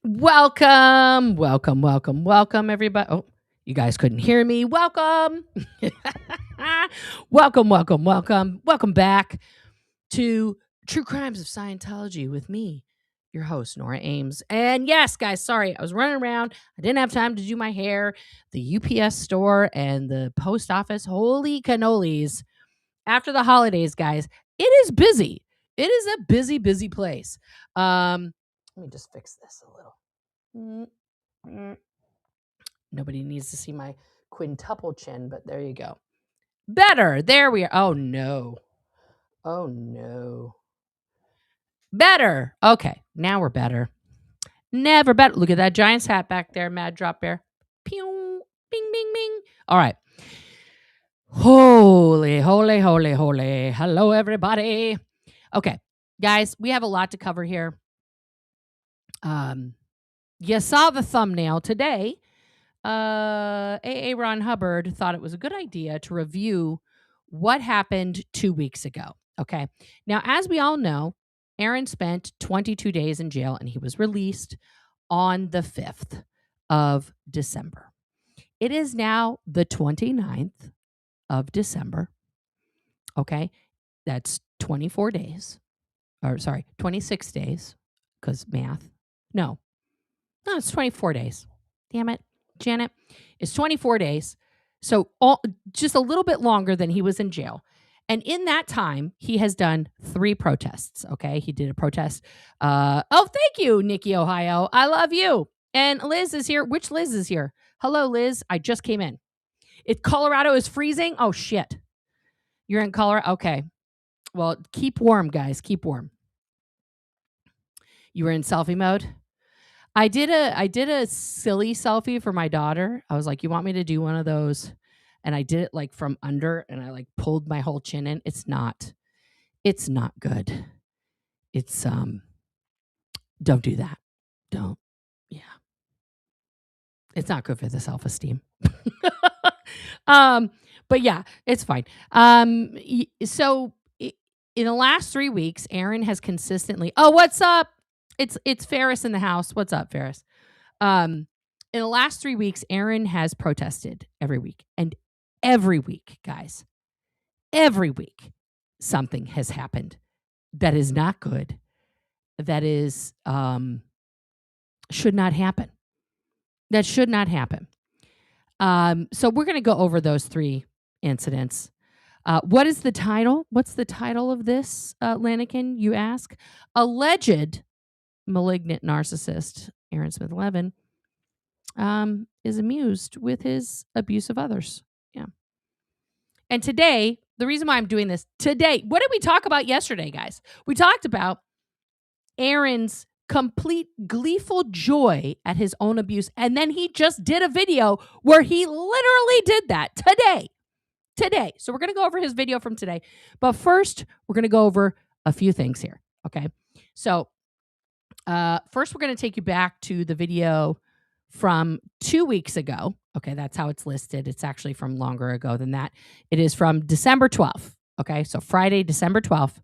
Welcome, everybody. Oh, you guys couldn't hear me. Welcome. Welcome back to True Crimes of Scientology with me, your host, Nora Ames. And yes, guys, sorry, I was running around. I didn't have time to do my hair. The UPS store and the post office, holy cannolis. After the holidays, guys, it is busy. It is a busy place. Let me just fix this a little. Nobody needs to see my quintuple chin, but there you go. Better. There we are. Oh no. Better. Okay, now we're better. Never better. Look at that Giants hat back there, Mad Drop Bear. Pew, bing, bing, bing. All right. Holy. Hello, everybody. Okay, guys, we have a lot to cover here. You saw the thumbnail today. A.A. Ron Hubbard thought it was a good idea to review what happened 2 weeks ago. Okay. Now, as we all know, Aaron spent 22 days in jail and he was released on the 5th of December. It is now the 29th of December. Okay. That's 24 days. Or sorry, 26 days. Because math. No, it's 24 days. Damn it. Janet, it's 24 days. So just a little bit longer than he was in jail. And in that time, he has done 3 protests. Okay. He did a protest. Thank you, Nikki, Ohio. I love you. And Liz is here. Which Liz is here? Hello, Liz. I just came in. If Colorado is freezing, oh shit. You're in Colorado? Okay. Well, keep warm, guys. Keep warm. You were in selfie mode? I did a silly selfie for my daughter. I was like, you want me to do one of those? And I did it like from under and I like pulled my whole chin in. It's not good. It's don't do that. Don't. Yeah. It's not good for the self-esteem. But yeah, it's fine. So in the last 3 weeks, Aaron has consistently, oh, what's up? It's Ferris in the house. What's up, Ferris? In the last 3 weeks, Aaron has protested every week. And every week, guys, every week, something has happened that is not good. That is should not happen. That should not happen. So we're going to go over those 3 incidents. What is the title? What's the title of this, Lanikin, you ask? Alleged malignant narcissist, Aaron Smith 11, is amused with his abuse of others. Yeah. And today, the reason why I'm doing this today, what did we talk about yesterday, guys? We talked about Aaron's complete gleeful joy at his own abuse. And then he just did a video where he literally did that today. So we're going to go over his video from today. But first, we're going to go over a few things here. Okay. So first, we're going to take you back to the video from 2 weeks ago. Okay, that's how it's listed. It's actually from longer ago than that. It is from December 12th. Okay, so Friday, December 12th.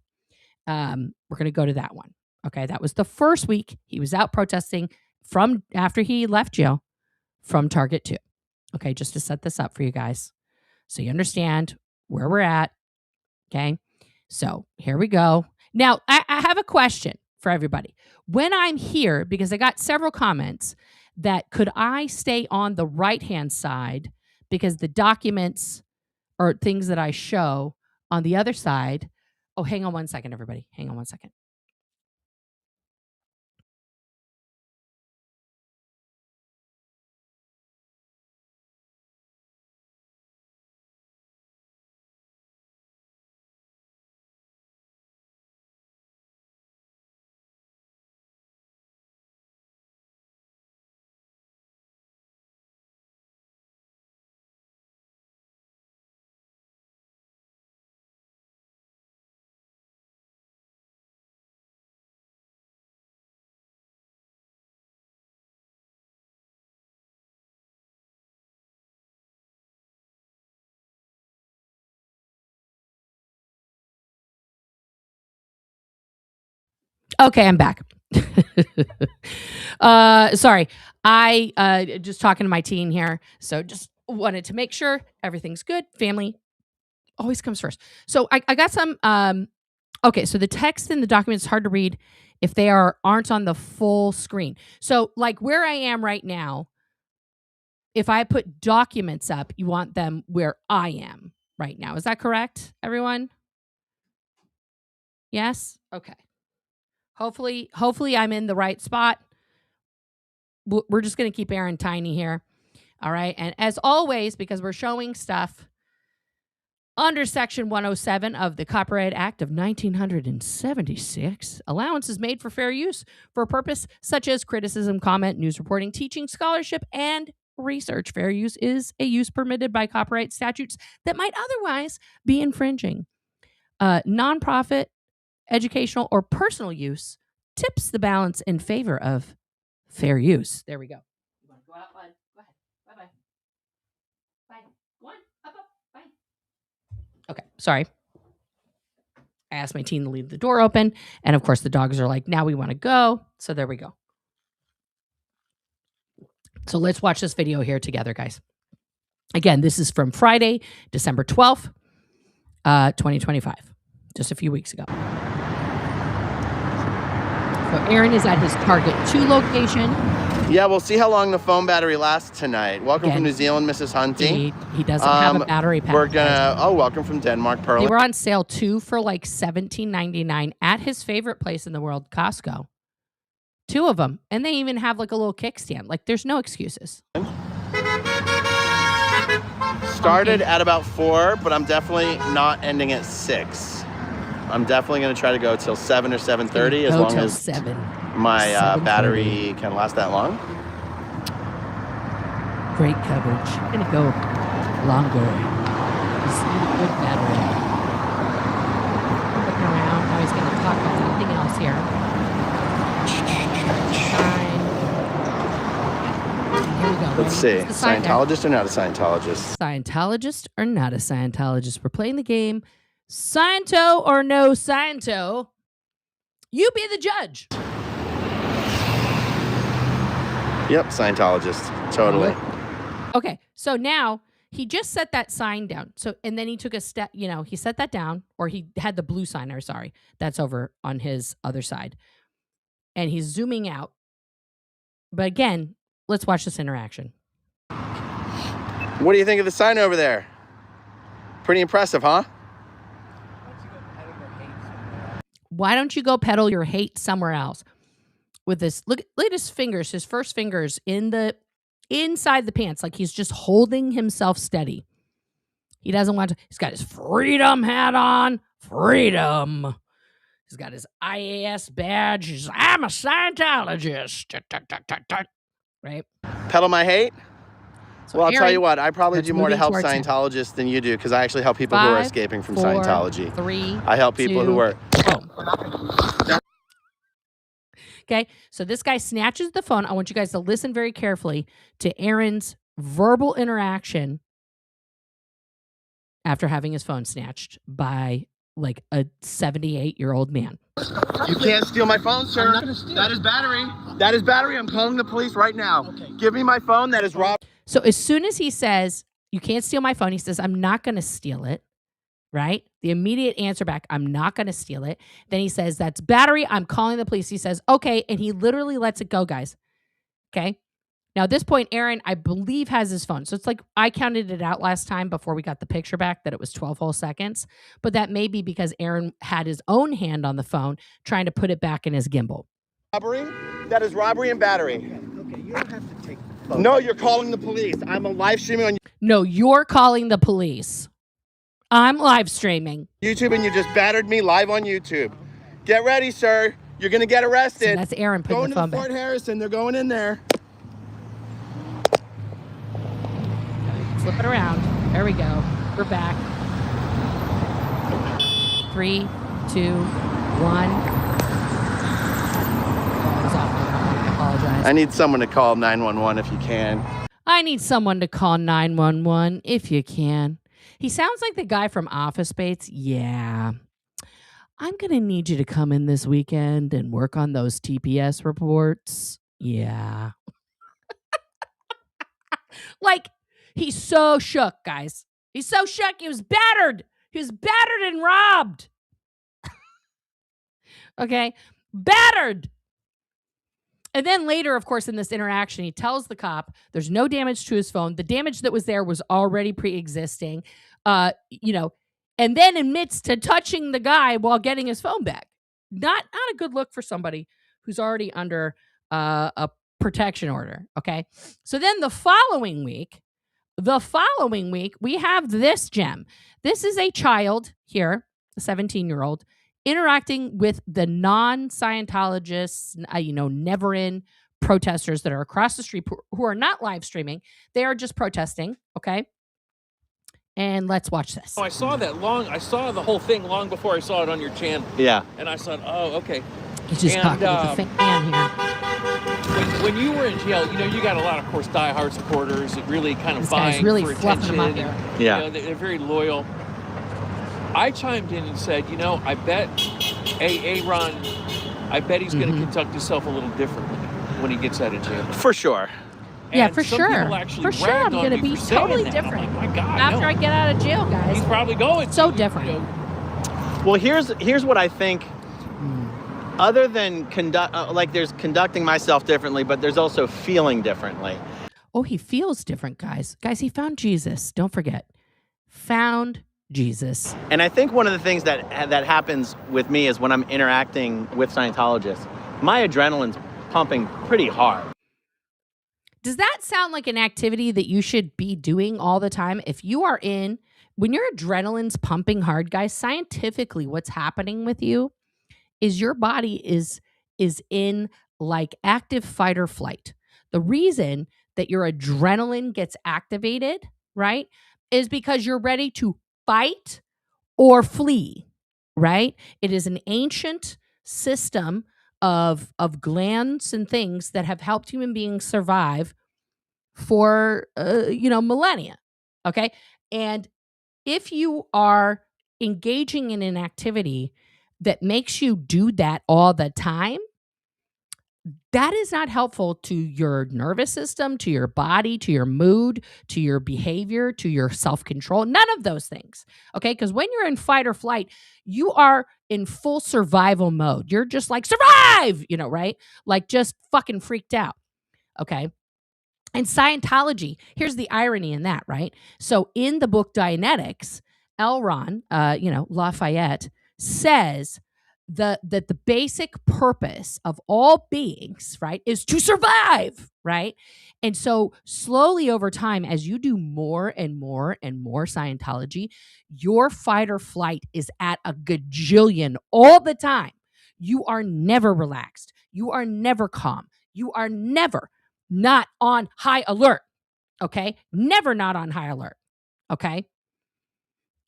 We're going to go to that one. Okay, that was the first week he was out protesting from after he left jail from Target 2. Okay, just to set this up for you guys so you understand where we're at. Okay, so here we go. Now, I have a question for everybody. When I'm here, because I got several comments that could I stay on the right-hand side because the documents or things that I show on the other side. Oh, hang on one second, everybody. Hang on one second. Okay, I'm back. Sorry. I just talking to my teen here. So just wanted to make sure everything's good. Family always comes first. So I got some okay, so the text in the document is hard to read if they aren't on the full screen. So like where I am right now, if I put documents up, you want them where I am right now. Is that correct, everyone? Yes? Okay. Hopefully I'm in the right spot. We're just going to keep Aaron tiny here. All right. And as always, because we're showing stuff under Section 107 of the Copyright Act of 1976, allowance is made for fair use for a purpose such as criticism, comment, news reporting, teaching, scholarship, and research. Fair use is a use permitted by copyright statutes that might otherwise be infringing. Nonprofit, educational, or personal use tips the balance in favor of fair use. There we go. You want to go out, bud? Go ahead. Bye-bye. Bye. One. Up. Bye. Okay. Sorry. I asked my teen to leave the door open. And of course, the dogs are like, now we want to go. So there we go. So let's watch this video here together, guys. Again, this is from Friday, December 12th, 2025. Just a few weeks ago. So Aaron is at his Target 2 location. Yeah, we'll see how long the phone battery lasts tonight. Welcome from New Zealand, Mrs. Hunting. He doesn't have a battery pack. We're gonna, welcome from Denmark, Pearl. They were on sale 2 for like $17.99 at his favorite place in the world, Costco. 2 of them. And they even have like a little kickstand. Like there's no excuses. Started at about 4, but I'm definitely not ending at 6. I'm definitely going to try to go till 7 or 7:30 as long as my battery can last that long. Great coverage. I'm going to go longer. Just need a good battery. Looking around. Now he's going to talk about anything else here. Here we go. Let's see. Scientologist or not a Scientologist? Scientologist or not a Scientologist? We're playing the game. Sciento or no Sciento? You be the judge. Yep, Scientologist. Totally. Okay, so now he just set that sign down. So, and then he took a step, he set that down, or he had the blue sign, or sorry, that's over on his other side. And he's zooming out. But again, let's watch this interaction. What do you think of the sign over there? Pretty impressive, huh? Why don't you go peddle your hate somewhere else? With this, look at his fingers, his first fingers inside the pants, like he's just holding himself steady. He doesn't want to, he's got his freedom hat on, freedom. He's got his IAS badge. I'm a Scientologist. Right? Peddle my hate? So well, I'll tell you what, I probably do more to help Scientologists than you do, because I actually help people who are escaping from Scientology. 3, I help people who are... Okay, so this guy snatches the phone. I want you guys to listen very carefully to Aaron's verbal interaction after having his phone snatched by like a 78-year-old man. You can't steal my phone, sir. That is battery. That is battery. I'm calling the police right now. Okay. Give me my phone. That is robbed. So as soon as he says, you can't steal my phone, he says, I'm not going to steal it, right? The immediate answer back, I'm not going to steal it. Then he says, that's battery. I'm calling the police. He says, okay. And he literally lets it go, guys. Okay. Now at this point, Aaron, I believe, has his phone. So it's like, I counted it out last time before we got the picture back that it was 12 whole seconds. But that may be because Aaron had his own hand on the phone trying to put it back in his gimbal. Robbery? That is robbery and battery. Okay, you don't have to take the phone. No, you're calling the police. I'm live streaming on No, you're calling the police. I'm live streaming. YouTube, and you just battered me live on YouTube. Get ready, sir. You're going to get arrested. So that's Aaron putting the phone back. Going to Fort Harrison. They're going in there. Flip it around. There we go. We're back. 3, 2, 1. I apologize. I need someone to call 911 if you can. I need someone to call 911 if you can. He sounds like the guy from Office Space. Yeah. I'm going to need you to come in this weekend and work on those TPS reports. Yeah. Like, he's so shook, guys. He's so shook. He was battered. He was battered and robbed. Okay? Battered. And then later, of course, in this interaction, he tells the cop there's no damage to his phone. The damage that was there was already pre-existing, and then admits to touching the guy while getting his phone back. Not a good look for somebody who's already under a protection order, okay? So then the following week, we have this gem. This is a child here, a 17-year-old, interacting with the non-Scientologists, never-in protesters that are across the street who are not live streaming. They are just protesting, okay? And let's watch this. I saw the whole thing long before I saw it on your channel. Yeah. And I thought, oh, okay. He's just talking with the fan here. When you were in jail, you got a lot of course, diehard supporters that really kind of vying really for fluffing attention. them up there. Yeah. They're very loyal. I chimed in and said, I bet Aaron, he's going to conduct himself a little differently when he gets out of jail. For sure. Yeah, And for some sure. people actually For sure, I'm ragged on going to me be for saying totally that. different. I'm like, my God, after no. I get out of jail, guys. He's probably going. So different. Well, here's what I think. Other than there's conducting myself differently, but there's also feeling differently. Oh, he feels different, guys. Guys, he found Jesus. Don't forget. Found Jesus. And I think one of the things that happens with me is when I'm interacting with Scientologists, my adrenaline's pumping pretty hard. Does that sound like an activity that you should be doing all the time? If you are when your adrenaline's pumping hard, guys, scientifically what's happening with you is your body is in like active fight or flight. The reason that your adrenaline gets activated, right, is because you're ready to fight or flee, right? It is an ancient system of glands and things that have helped human beings survive for millennia. Okay? And if you are engaging in an activity that makes you do that all the time, that is not helpful to your nervous system, to your body, to your mood, to your behavior, to your self-control. None of those things. Okay? Because when you're in fight or flight, you are in full survival mode. You're just like, survive! Right? Like just fucking freaked out. Okay? And Scientology, here's the irony in that, right? So in the book Dianetics, L. Ron, Lafayette, says that the basic purpose of all beings, right, is to survive, right? And so slowly over time, as you do more and more and more Scientology, your fight or flight is at a gajillion all the time. You are never relaxed. You are never calm. You are never not on high alert, okay? Never not on high alert, okay?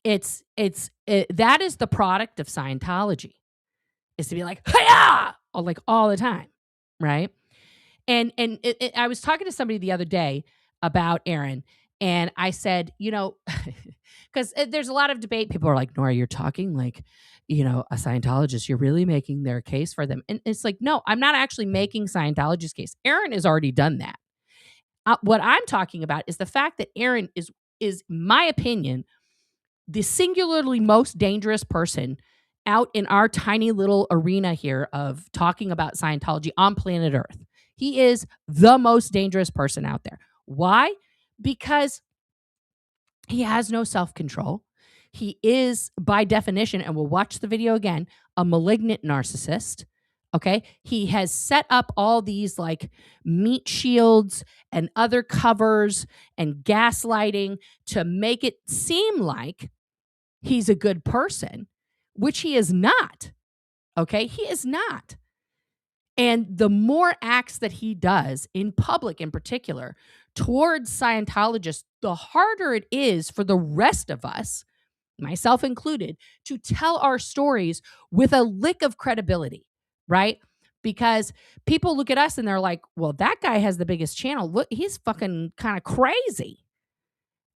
That is the product of Scientology, is to be like, hi-ya! Like all the time, right? And I was talking to somebody the other day about Aaron, and I said, because there's a lot of debate. People are like, Nora, you're talking like, a Scientologist. You're really making their case for them. And it's like, no, I'm not actually making Scientology's case. Aaron has already done that. What I'm talking about is the fact that Aaron is, my opinion, the singularly most dangerous person out in our tiny little arena here of talking about Scientology on planet Earth. He is the most dangerous person out there. Why? Because he has no self-control. He is, by definition, and we'll watch the video again, a malignant narcissist. Okay? He has set up all these like meat shields and other covers and gaslighting to make it seem like he's a good person, which he is not. Okay? He is not. And the more acts that he does in public in particular towards Scientologists, the harder it is for the rest of us, myself included, to tell our stories with a lick of credibility, right? Because people look at us and they're like, well, that guy has the biggest channel. Look, he's fucking kind of crazy,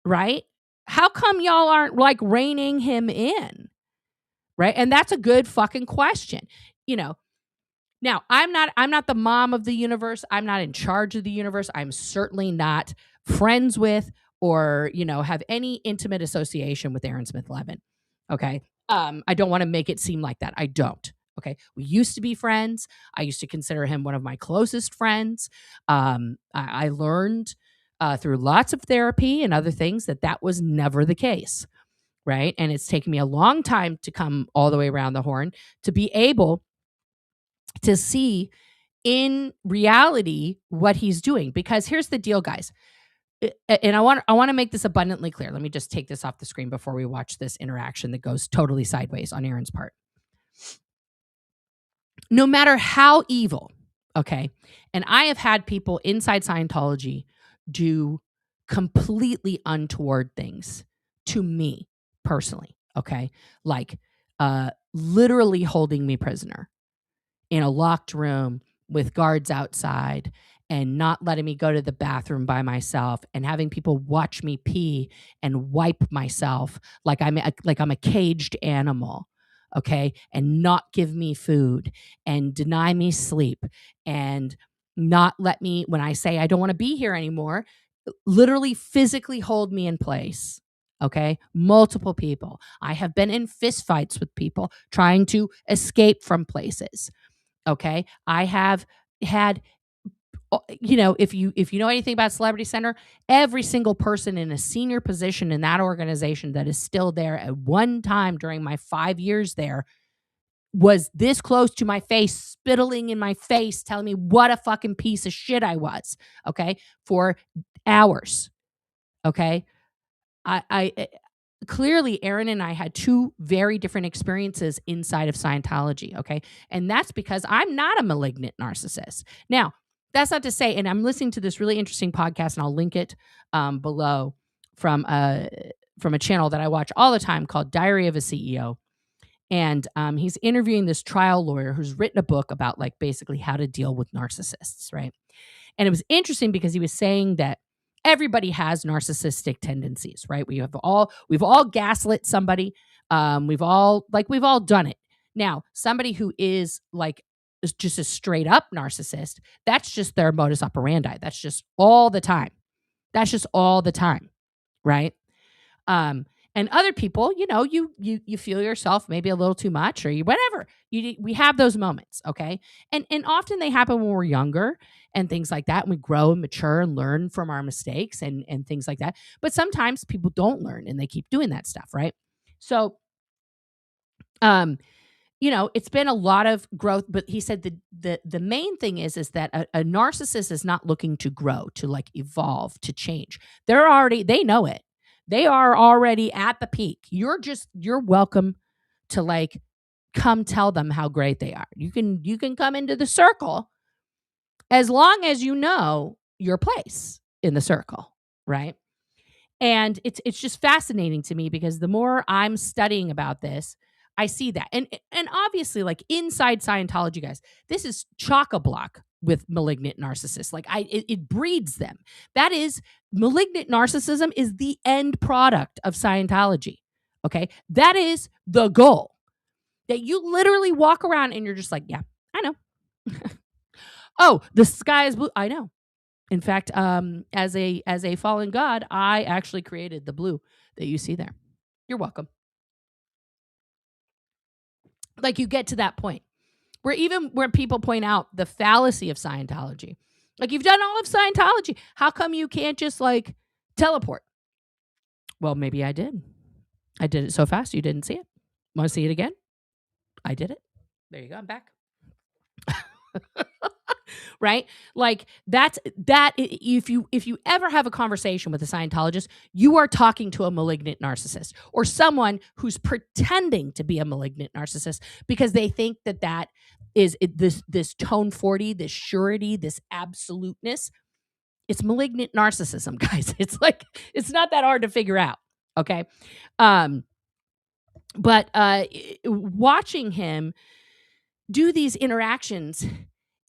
right? How come y'all aren't like reining him in, right? And that's a good fucking question. Now, I'm not the mom of the universe. I'm not in charge of the universe. I'm certainly not friends with or, have any intimate association with Aaron Smith Levin. Okay. I don't want to make it seem like that. I don't. Okay. We used to be friends. I used to consider him one of my closest friends. I learned through lots of therapy and other things that was never the case. Right. And it's taken me a long time to come all the way around the horn to be able to see in reality what he's doing. Because here's the deal, guys. And I want to make this abundantly clear. Let me just take this off the screen before we watch this interaction that goes totally sideways on Aaron's part. No matter how evil, okay, and I have had people inside Scientology do completely untoward things to me personally, okay? Like literally holding me prisoner in a locked room with guards outside and not letting me go to the bathroom by myself and having people watch me pee and wipe myself like I'm a caged animal, okay? And not give me food and deny me sleep and not let me, when I say I don't want to be here anymore, literally physically hold me in place. Okay. Multiple people. I have been in fistfights with people trying to escape from places. Okay. I have had, if you know anything about Celebrity Center, every single person in a senior position in that organization that is still there at one time during my 5 years there was this close to my face, spittling in my face, telling me what a fucking piece of shit I was. Okay. For hours. Okay. I clearly Aaron and I had two very different experiences inside of Scientology. Okay. And that's because I'm not a malignant narcissist. Now, that's not to say, and I'm listening to this really interesting podcast and I'll link it below from a channel that I watch all the time called Diary of a CEO. And he's interviewing this trial lawyer who's written a book about like basically how to deal with narcissists. Right. And it was interesting because he was saying that everybody has narcissistic tendencies, right? We've all gaslit somebody. We've all done it. Now, somebody who is like just a straight up narcissist, that's just their modus operandi. That's just all the time. Right? And other people, you feel yourself maybe a little too much or whatever. We have those moments, okay? And often they happen when we're younger and things like that. And we grow and mature and learn from our mistakes and things like that. But sometimes people don't learn and they keep doing that stuff, right? So, it's been a lot of growth, but he said the main thing is that a narcissist is not looking to grow, to like evolve, to change. They know it. They are already at the peak. You're welcome to like come tell them how great they are. You can come into the circle as long as you know your place in the circle, right? And it's just fascinating to me because the more I'm studying about this, I see that. And obviously, like inside Scientology, guys, this is chock-a-block with malignant narcissists. Like it breeds them. That is, malignant narcissism is the end product of Scientology. Okay. That is the goal. That you literally walk around and you're just like, yeah, I know. Oh, the sky is blue. I know. In fact, as a fallen god, I actually created the blue that you see there. You're welcome. Like you get to that point where people point out the fallacy of Scientology. Like you've done all of Scientology. How come you can't just like teleport? Well, maybe I did. I did it so fast you didn't see it. Want to see it again? I did it. There you go. I'm back. Right? Like that if you ever have a conversation with a Scientologist, you are talking to a malignant narcissist or someone who's pretending to be a malignant narcissist because they think that is this tone 40, this surety, this absoluteness. It's malignant narcissism, guys. It's like it's not that hard to figure out, okay? But watching him do these interactions,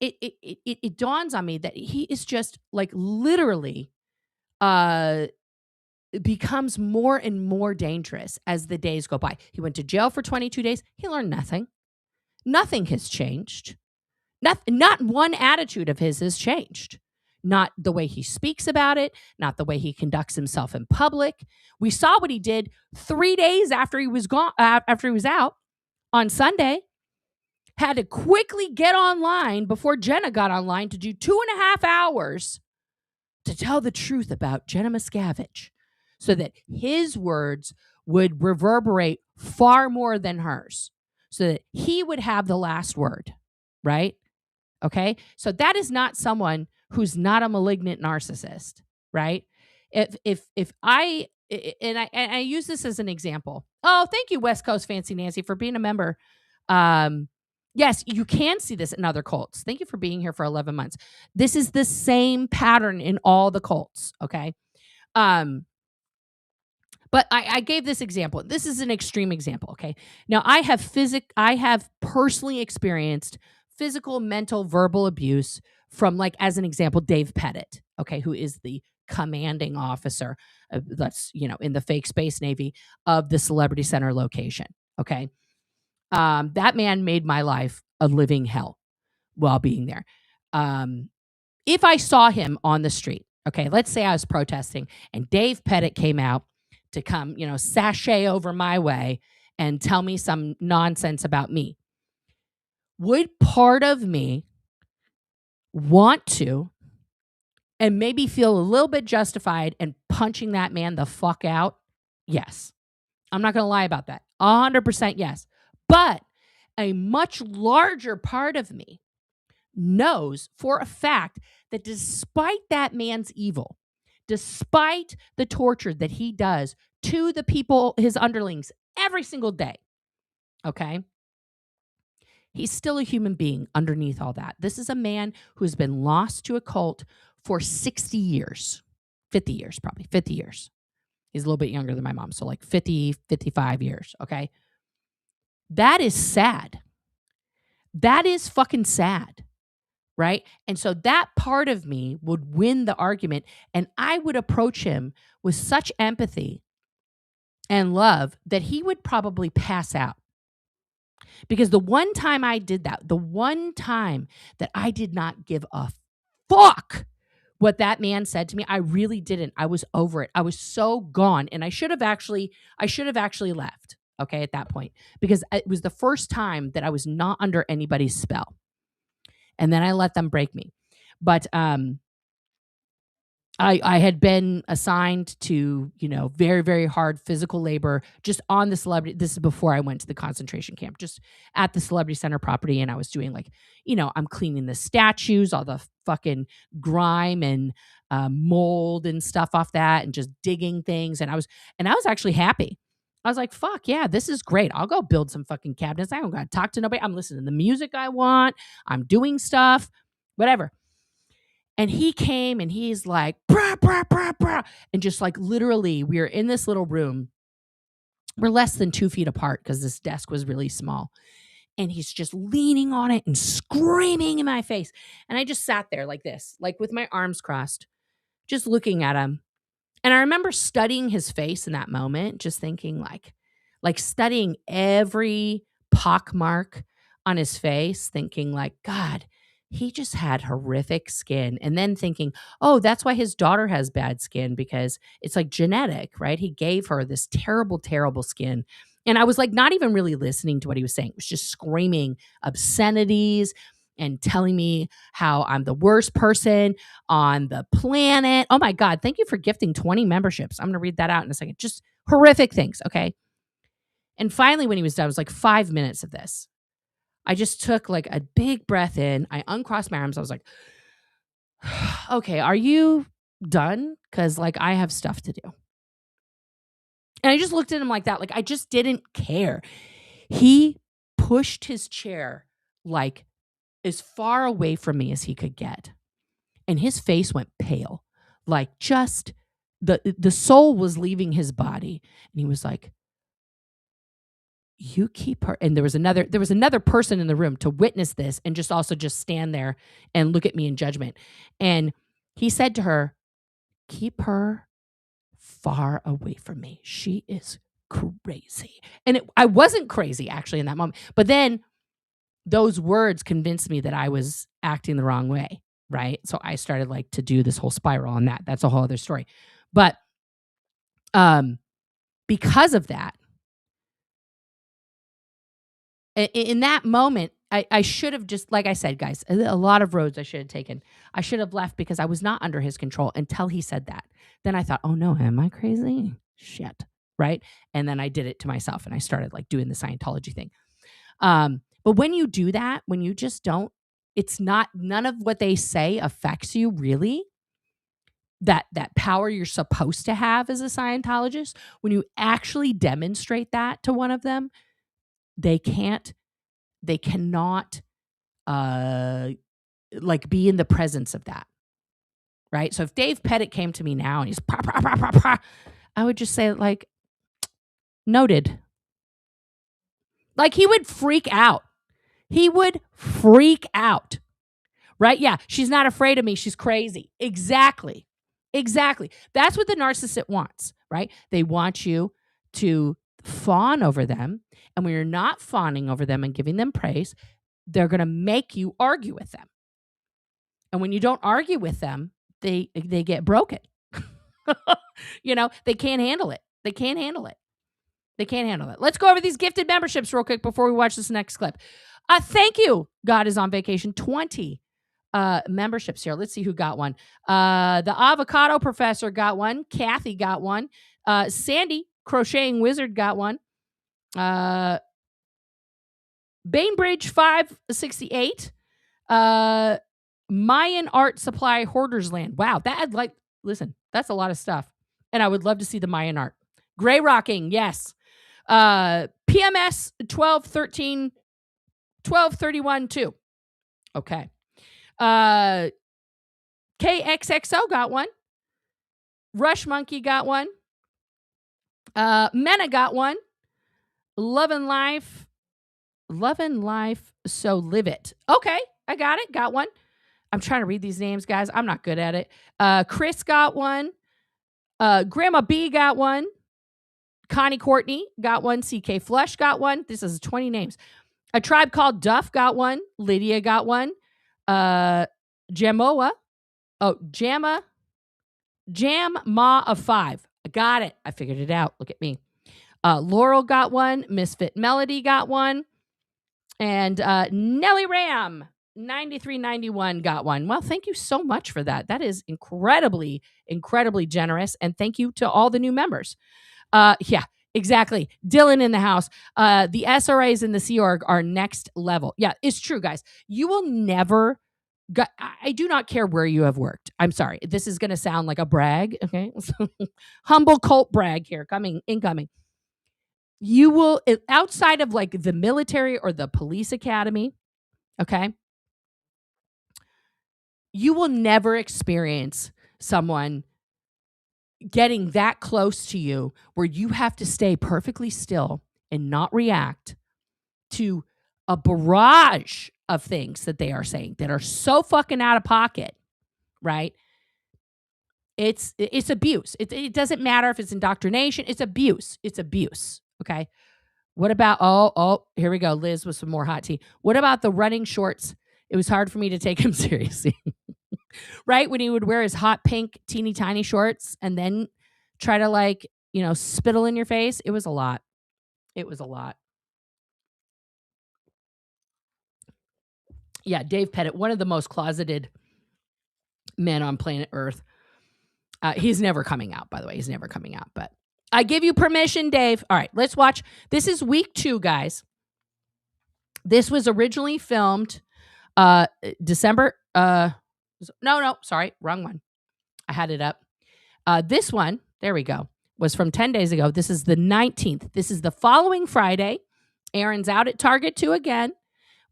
it dawns on me that he is just like literally becomes more and more dangerous as the days go by. He went to jail for 22 days. He learned nothing. Nothing has changed. Not one attitude of his has changed. Not the way he speaks about it, not the way he conducts himself in public. We saw what he did 3 days after he was gone, after he was out on Sunday. Had to quickly get online before Jenna got online to do 2.5 hours to tell the truth about Jenna Miscavige so that his words would reverberate far more than hers, so that he would have the last word, right? Okay? So that is not someone who's not a malignant narcissist, right? If I use this as an example. Oh, thank you, West Coast Fancy Nancy, for being a member. Yes, you can see this in other cults. Thank you for being here for 11 months. This is the same pattern in all the cults, okay? But I gave this example. This is an extreme example, okay? Now, I have personally experienced physical, mental, verbal abuse from, like, as an example, Dave Pettit, okay, who is the commanding officer that's, in the fake space Navy of the Celebrity Center location, okay? That man made my life a living hell while being there. If I saw him on the street, okay, let's say I was protesting and Dave Pettit came out to come, sashay over my way and tell me some nonsense about me, would part of me want to and maybe feel a little bit justified in punching that man the fuck out? Yes. I'm not going to lie about that. 100% yes. But a much larger part of me knows for a fact that despite that man's evil, despite the torture that he does to the people, his underlings, every single day, okay, he's still a human being underneath all that. This is a man who's been lost to a cult for 60 years, 50 years, probably 50 years. He's a little bit younger than my mom, so like 50, 55 years, okay? That is sad. That is fucking sad, right? And so that part of me would win the argument, and I would approach him with such empathy and love that he would probably pass out. Because the one time I did that, the one time that I did not give a fuck what that man said to me, I really didn't. I was over it. I was so gone, and I should have actually left, okay, at that point, because it was the first time that I was not under anybody's spell. And then I let them break me. But I had been assigned to, very, very hard physical labor just on the celebrity. This is before I went to the concentration camp, just at the Celebrity Center property. And I was doing I'm cleaning the statues, all the fucking grime and mold and stuff off that, and just digging things. And I was actually happy. I was like, fuck yeah, this is great. I'll go build some fucking cabinets. I don't got to talk to nobody. I'm listening to the music I want. I'm doing stuff, whatever. And he came and he's like, brah, brah, brah, brah. And just like literally, we were in this little room. We're less than 2 feet apart because this desk was really small. And he's just leaning on it and screaming in my face. And I just sat there like this, like with my arms crossed, just looking at him. And I remember studying his face in that moment, just thinking like studying every pockmark on his face, thinking like, God, he just had horrific skin. And then thinking, oh, that's why his daughter has bad skin, because it's like genetic, right? He gave her this terrible, terrible skin. And I was like not even really listening to what he was saying. It was just screaming obscenities and telling me how I'm the worst person on the planet. Oh my God, thank you for gifting 20 memberships. I'm going to read that out in a second. Just horrific things, okay? And finally, when he was done, it was like 5 minutes of this. I just took like a big breath in. I uncrossed my arms. I was like, okay, are you done? Because like I have stuff to do. And I just looked at him like that. Like I just didn't care. He pushed his chair like as far away from me as he could get. And his face went pale. Like just the soul was leaving his body. And he was like, you keep her. And there was another person in the room to witness this and just also just stand there and look at me in judgment. And he said to her, keep her far away from me. She is crazy. And I wasn't crazy actually in that moment. But then those words convinced me that I was acting the wrong way, right? So I started like to do this whole spiral on that. That's a whole other story. But because of that, in that moment, I should have just, like I said, guys, a lot of roads I should have taken. I should have left because I was not under his control until he said that. Then I thought, oh no, am I crazy? Shit. Right. And then I did it to myself and I started like doing the Scientology thing. But when you do that, when you just don't, it's not, none of what they say affects you really. That power you're supposed to have as a Scientologist, when you actually demonstrate that to one of them, they cannot like be in the presence of that. Right. So if Dave Pettit came to me now and he's bah, bah, bah, bah, bah, I would just say like, noted. Like he would freak out. He would freak out. Right? Yeah. She's not afraid of me. She's crazy. Exactly. That's what the narcissist wants, right? They want you to fawn over them. And when you're not fawning over them and giving them praise, they're going to make you argue with them. And when you don't argue with them, they get broken. They can't handle it. Let's go over these gifted memberships real quick before we watch this next clip. Thank you. God is on vacation. 20 memberships here. Let's see who got one. The Avocado Professor got one. Kathy got one. Sandy, Crocheting Wizard, got one. Bainbridge 568. Mayan Art Supply Hoarders Land. Wow, listen, that's a lot of stuff. And I would love to see the Mayan art. Gray Rocking, yes. PMS 1231 2. Okay. KXXO got one. Rush Monkey got one. Mena got one. Love and Life, so live it. Okay, I got it. Got one. I'm trying to read these names, guys. I'm not good at it. Chris got one. Grandma B got one. Connie Courtney got one. CK Flush got one. This is 20 names. A Tribe Called Duff got one. Lydia got one. Jamoa. Oh, Jam Ma of 5. I got it. I figured it out. Look at me. Laurel got one. Misfit Melody got one. And Nellie Ram 9391 got one. Well, thank you so much for that. That is incredibly, incredibly generous. And thank you to all the new members. Yeah, exactly. Dylan in the house. The SRAs in the Sea Org are next level. Yeah, it's true, guys. You will never... I do not care where you have worked. I'm sorry. This is going to sound like a brag. Okay. Humble cult brag here. Incoming. You will, outside of like the military or the police academy, okay, you will never experience someone getting that close to you where you have to stay perfectly still and not react to a barrage of things that they are saying that are so fucking out of pocket, right? It's abuse. It doesn't matter if it's indoctrination. It's abuse. Okay. What about, oh, here we go. Liz with some more hot tea. What about the running shorts? It was hard for me to take him seriously. Right? When he would wear his hot pink teeny tiny shorts and then try to like, spittle in your face. It was a lot. Yeah, Dave Pettit, one of the most closeted men on planet Earth. He's never coming out, by the way. He's never coming out, but I give you permission, Dave. All right, let's watch. This is week 2, guys. This was originally filmed December. No, sorry, wrong one. I had it up. This one, there we go, was from 10 days ago. This is the 19th. This is the following Friday. Aaron's out at Target 2 again.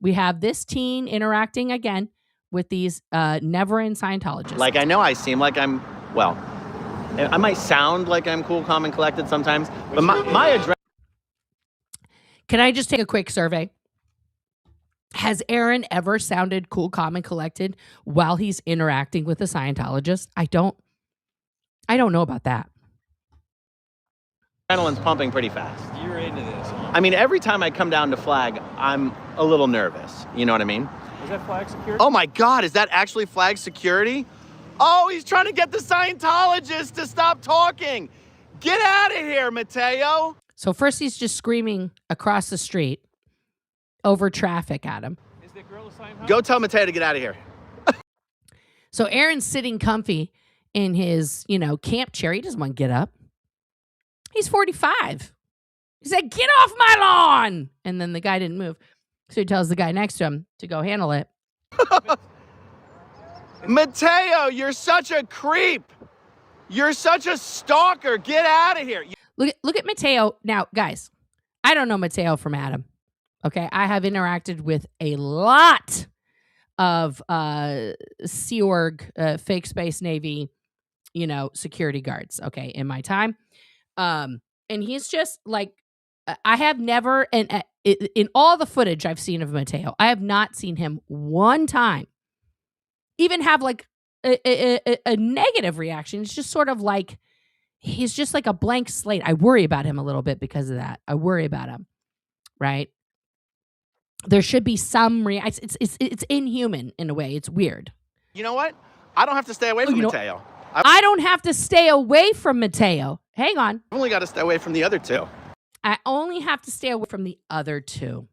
We have this teen interacting again with these never-in Scientologists. Like, I know I seem like I might sound like I'm cool, calm, and collected sometimes, but my address... Can I just take a quick survey? Has Aaron ever sounded cool, calm, and collected while he's interacting with a Scientologist? I don't know about that. Adrenaline's pumping pretty fast. You're into this, huh? I mean, every time I come down to Flag, I'm a little nervous. You know what I mean? Is that flag security? Oh my God, is that actually Flag security? Oh, he's trying to get the Scientologist to stop talking. Get out of here, Mateo. So first he's just screaming across the street over traffic at him. Is that girl a Scientologist? Go tell Mateo to get out of here. So Aaron's sitting comfy in his, camp chair. He doesn't want to get up. He's 45. He said, "Get off my lawn." And then the guy didn't move. So he tells the guy next to him to go handle it. Mateo, you're such a creep. You're such a stalker. Get out of here. Look at Mateo. Now, guys, I don't know Mateo from Adam. Okay. I have interacted with a lot of Sea Org, fake space Navy, security guards, okay, in my time. And he's just like, I have never, and in all the footage I've seen of Mateo, I have not seen him one time even have like a negative reaction. It's just sort of like, he's just like a blank slate. I worry about him a little bit because of that. I worry about him, right? There should be some reaction. It's inhuman in a way. It's weird. You know what? I don't have to stay away from Mateo. I don't have to stay away from Mateo. Hang on. I've only got to stay away from the other two. I only have to stay away from the other two.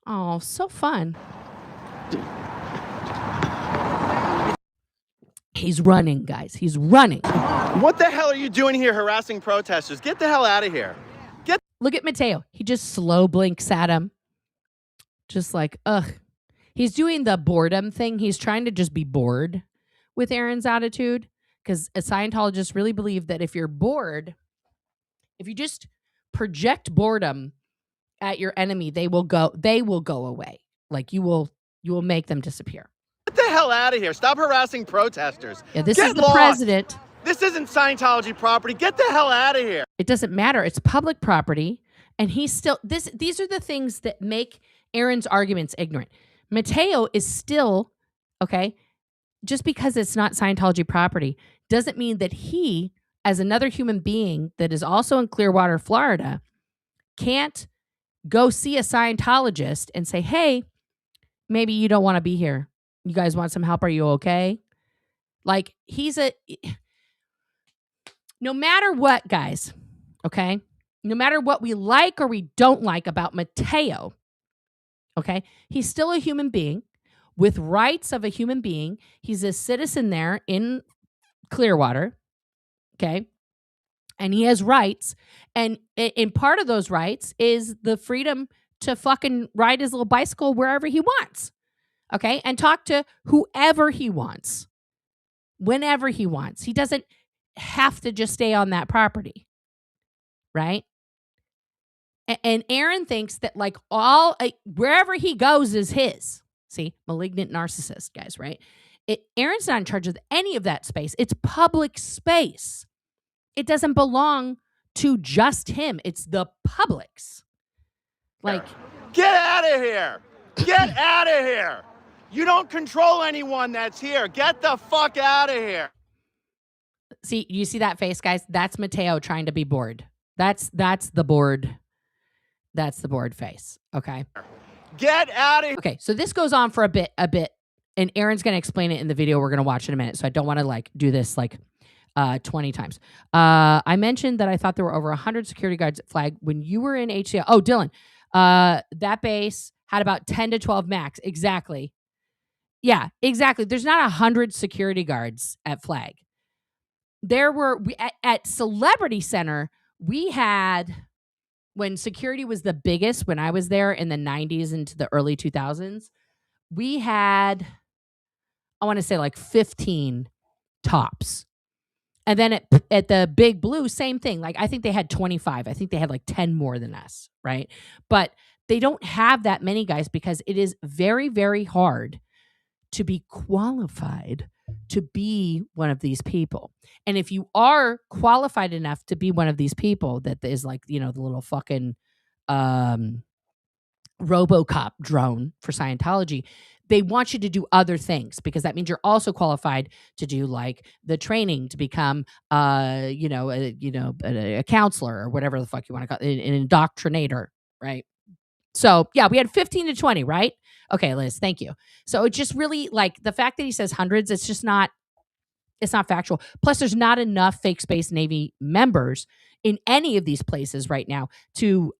Oh, so fun. He's running, guys. He's running. What the hell are you doing here harassing protesters? Get the hell out of here. Look at Mateo. He just slow blinks at him. Just like, ugh. He's doing the boredom thing. He's trying to just be bored with Aaron's attitude. Because Scientologists really believe that if you're bored, if you just project boredom at your enemy, they will go away. Like you will make them disappear. Get the hell out of here. Stop harassing protesters. Yeah, this is the president. This isn't Scientology property. Get the hell out of here. It doesn't matter. It's public property. And he's still, these are the things that make Aaron's arguments ignorant. Mateo is still, okay, just because it's not Scientology property doesn't mean that he, as another human being that is also in Clearwater, Florida, can't go see a Scientologist and say, "Hey, maybe you don't want to be here. You guys want some help? Are you okay?" Like, no matter what, guys, okay? No matter what we like or we don't like about Mateo, okay? He's still a human being with rights of a human being. He's a citizen there in Clearwater, okay? And he has rights. And in part of those rights is the freedom to fucking ride his little bicycle wherever he wants, okay? And talk to whoever he wants, whenever he wants. He doesn't have to just stay on that property, right? And Aaron thinks that like wherever he goes is his. See, malignant narcissist, guys, right? Aaron's not in charge of any of that space. It's public space. It doesn't belong to just him. It's the public's. Like, get out of here. Get out of here. You don't control anyone that's here. Get the fuck out of here. See, you see that face, guys? That's Mateo trying to be bored. That's the bored. That's the bored face. Okay. Get out of here. Okay, so this goes on for a bit, and Aaron's going to explain it in the video we're going to watch in a minute. So I don't want to like do this like 20 times. I mentioned that I thought there were over 100 security guards at Flag when you were in HCL. Oh, Dylan, that base had about 10 to 12 max. Exactly. Yeah, exactly. There's not 100 security guards at Flag. There were at Celebrity Center. We had, when security was the biggest, when I was there in the 90s into the early 2000s, we had, I want to say like 15 tops. And then at the Big Blue, same thing. Like, I think they had 25. I think they had like 10 more than us, right? But they don't have that many guys because it is very, very hard to be qualified to be one of these people. And if you are qualified enough to be one of these people that is like, the little fucking RoboCop drone for Scientology, they want you to do other things because that means you're also qualified to do like the training to become, a counselor or whatever the fuck you want to call it, an indoctrinator, right? So yeah, we had 15 to 20, right? Okay, Liz, thank you. So it's just really like the fact that he says hundreds, it's not factual. Plus, there's not enough fake Space Navy members in any of these places right now to,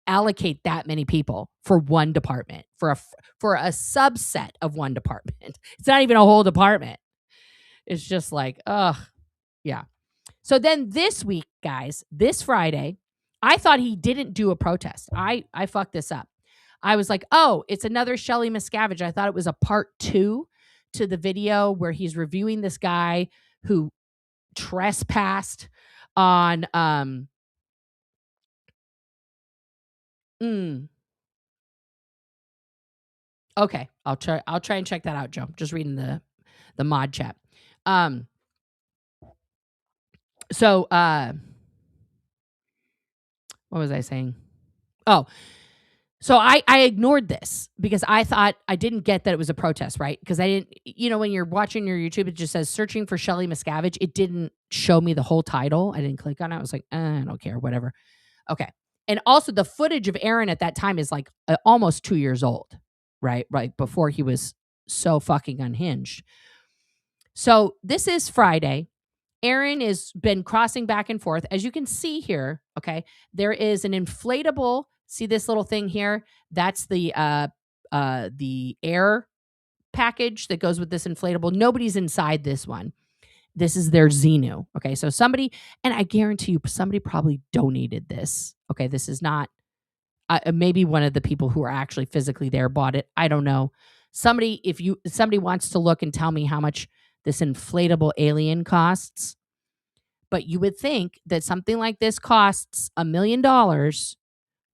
allocate that many people for one department, for a subset of one department. It's not even a whole department. It's just like, ugh, yeah. So then this week, guys, this Friday, I thought he didn't do a protest. I fucked this up. I was like, oh, it's another SW Scholls. I thought it was a part 2 to the video where he's reviewing this guy who trespassed on Okay, I'll try and check that out, Joe. Just reading the mod chat. So what was I saying? Oh, so I ignored this because I thought I didn't get that it was a protest, right? Because I didn't, when you're watching your YouTube, it just says searching for SW Scholls. It didn't show me the whole title. I didn't click on it. I was like, I don't care, whatever. Okay. And also the footage of Aaron at that time is like almost 2 years old, right? Right before he was so fucking unhinged. So this is Friday. Aaron has been crossing back and forth. As you can see here, okay, there is an inflatable. See this little thing here? That's the air package that goes with this inflatable. Nobody's inside this one. This is their Xenu. Okay, so somebody, and I guarantee you, somebody probably donated this. Okay, this is not, maybe one of the people who are actually physically there bought it. I don't know. Somebody wants to look and tell me how much this inflatable alien costs. But you would think that something like this costs $1 million.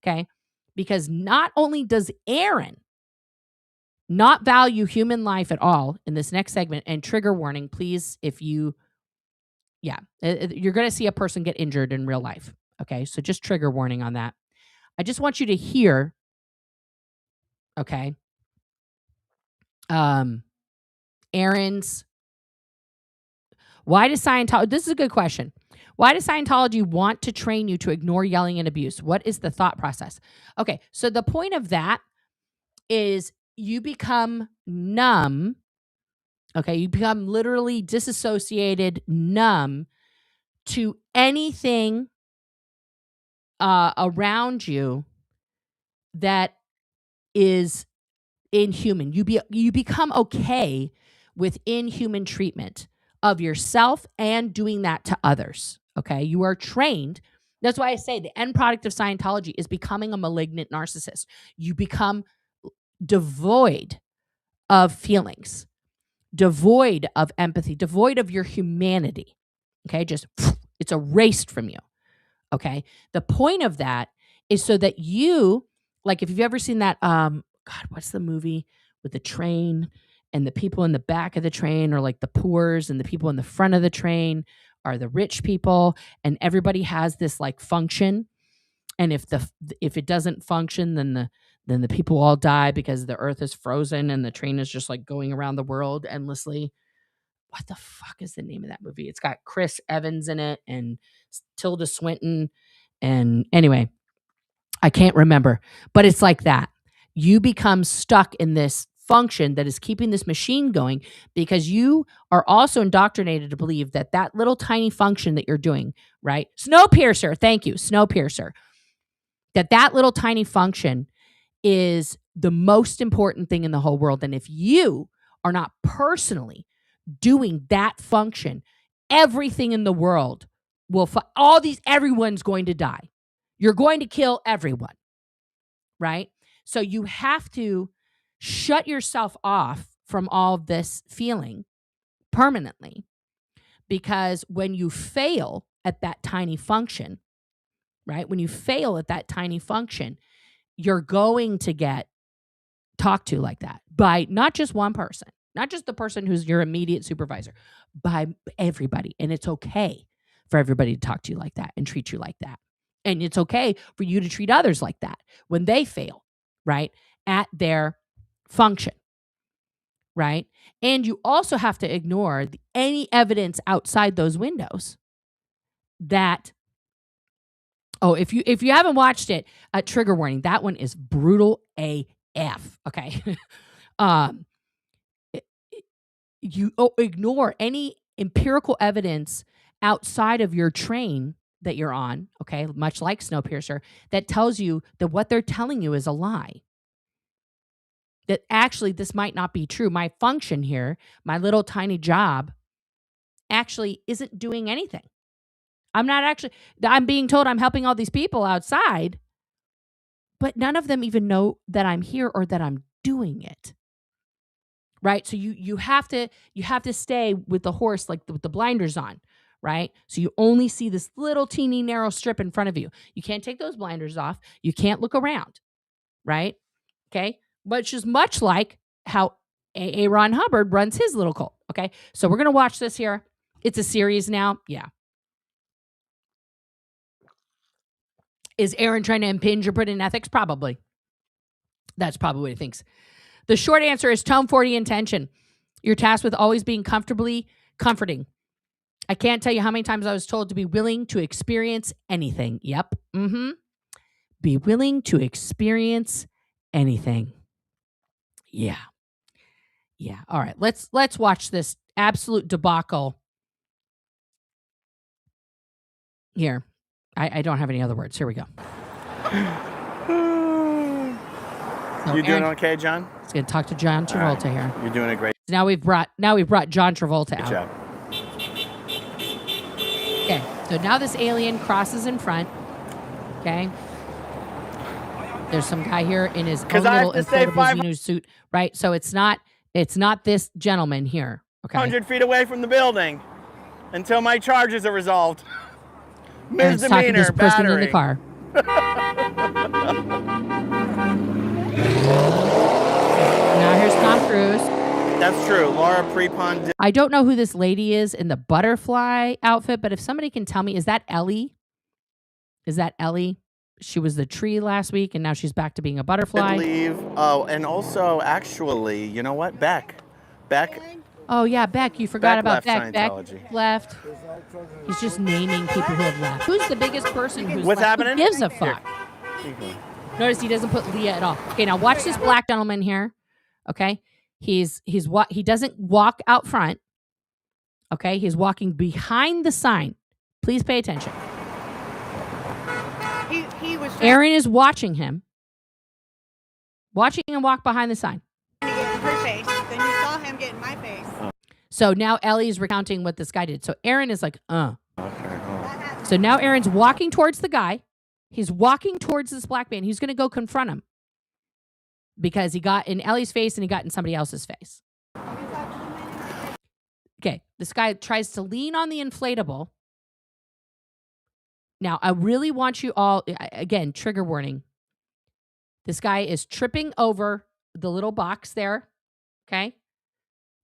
Okay, because not only does Aaron not value human life at all in this next segment, and trigger warning, please, if you're going to see a person get injured in real life. Okay, so just trigger warning on that. I just want you to hear, okay, Aaron's, why does Scientology, this is a good question. Why does Scientology want to train you to ignore yelling and abuse? What is the thought process? Okay, so the point of that is you become numb. Okay, you become literally disassociated, numb to anything around you that is inhuman. You become okay with inhuman treatment of yourself and doing that to others. Okay, you are trained. That's why I say the end product of Scientology is becoming a malignant narcissist. You become devoid of feelings, devoid of empathy, devoid of your humanity. Okay, just it's erased from you. Okay, the point of that is so that you, like, if you've ever seen that, God, what's the movie with the train and the people in the back of the train are like the poors and the people in the front of the train are the rich people, and everybody has this like function, and if it doesn't function, then the people all die because the earth is frozen and the train is just like going around the world endlessly. What the fuck is the name of that movie? It's got Chris Evans in it and Tilda Swinton, and anyway, I can't remember, but it's like that. You become stuck in this function that is keeping this machine going because you are also indoctrinated to believe that that little tiny function that you're doing, right? Snowpiercer, thank you, Snowpiercer. That little tiny function is the most important thing in the whole world. And if you are not personally doing that function, everything in the world will, everyone's going to die. You're going to kill everyone, right? So you have to shut yourself off from all of this feeling permanently, because when you fail at that tiny function, right? When you fail at that tiny function, you're going to get talked to like that by not just one person, not just the person who's your immediate supervisor, by everybody. And it's okay for everybody to talk to you like that and treat you like that. And it's okay for you to treat others like that when they fail, right, at their function, right? And you also have to ignore any evidence outside those windows that, oh, if you haven't watched it, trigger warning, that one is brutal AF, okay? You ignore any empirical evidence outside of your train that you're on, okay, much like Snowpiercer, that tells you that what they're telling you is a lie. That actually this might not be true. My function here, my little tiny job, actually isn't doing anything. I'm being told I'm helping all these people outside, but none of them even know that I'm here or that I'm doing it. Right? So you have to stay with the horse, like with the blinders on, right? So you only see this little teeny narrow strip in front of you. You can't take those blinders off. You can't look around, right? Okay? Which is much like how A. Ron Hubbard runs his little cult, okay? So we're going to watch this here. It's a series now. Yeah. Is Aaron trying to impinge or put in ethics? Probably. That's probably what he thinks. The short answer is tone 40 intention. You're tasked with always being comfortably comforting. I can't tell you how many times I was told to be willing to experience anything. Yep. Be willing to experience anything. Yeah. Yeah. All right. Let's watch this absolute debacle here. I don't have any other words. Here we go. So you doing okay, John? Let's going to talk to John Travolta here. You're doing a great. So now we've brought John Travolta out. Good job. Okay. So now this alien crosses in front. Okay. There's some guy here in his own little inflatable Xenu suit, right? So it's not this gentleman here. Okay. 100 feet away from the building until my charges are resolved. And he's talking to this person in the car. Now here's Tom Cruise. That's true. Laura Prepon. I don't know who this lady is in the butterfly outfit, but if somebody can tell me, is that Ellie? Is that Ellie? She was the tree last week, and now she's back to being a butterfly. I believe. Oh, and also, actually, you know what? Beck. Oh, yeah, Beck. You forgot about Beck. Beck left. He's just naming people who have left. Who's the biggest person who's What's left? happening? Who gives a fuck? Notice he doesn't put Leah at all. Okay, now watch this black gentleman here. Okay? He doesn't walk out front. Okay? He's walking behind the sign. Please pay attention. He was Aaron is watching him. Watching him walk behind the sign. trying to get in her face. Then you saw him get in my face. So now Ellie's recounting what this guy did. So Aaron is like, Okay. So now Aaron's walking towards the guy. He's walking towards this black man. He's going to go confront him because he got in Ellie's face and he got in somebody else's face. Okay. This guy tries to lean on the inflatable. Now, I really want you all, again, trigger warning. This guy is tripping over the little box there. Okay.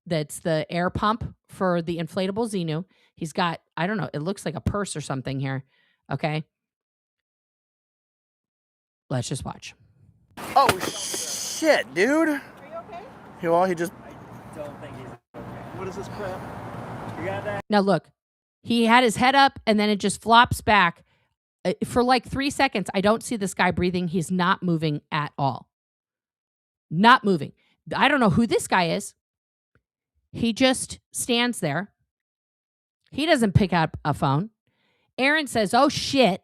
That's the air pump for the inflatable Xenu. He's got, I don't know, it looks like a purse or something here. Okay. Let's just watch. Oh, shit, dude. Are you okay? Well, he just. Don't think he's okay. What is this crap? You got that? Now, look, he had his head up and then it just flops back. For like 3 seconds, I don't see this guy breathing. He's not moving at all. Not moving. I don't know who this guy is. He just stands there. He doesn't pick up a phone. Aaron says, oh, shit.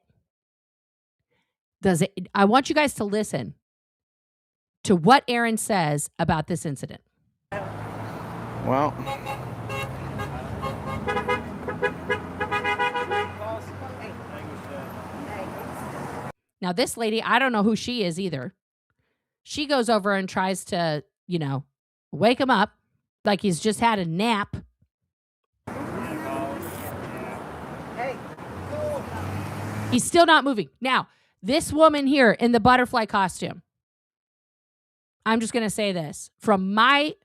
I want you guys to listen to what Aaron says about this incident. Well. Now, this lady, I don't know who she is either. She goes over and tries to, wake him up like he's just had a nap. He's still not moving. Now, this woman here in the butterfly costume, I'm just going to say this. From my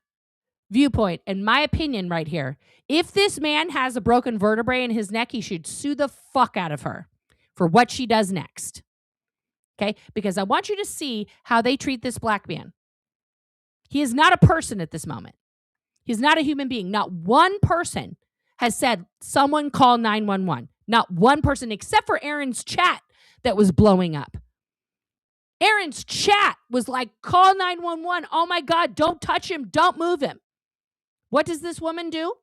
viewpoint and my opinion right here, if this man has a broken vertebrae in his neck, he should sue the fuck out of her for what she does next. Okay? Because I want you to see how they treat this black man. He is not a person at this moment. He's not a human being. Not one person has said, someone call 911. Not one person, except for Aaron's chat that was blowing up. Aaron's chat was like, call 911. Oh my God, don't touch him. Don't move him. What does this woman do?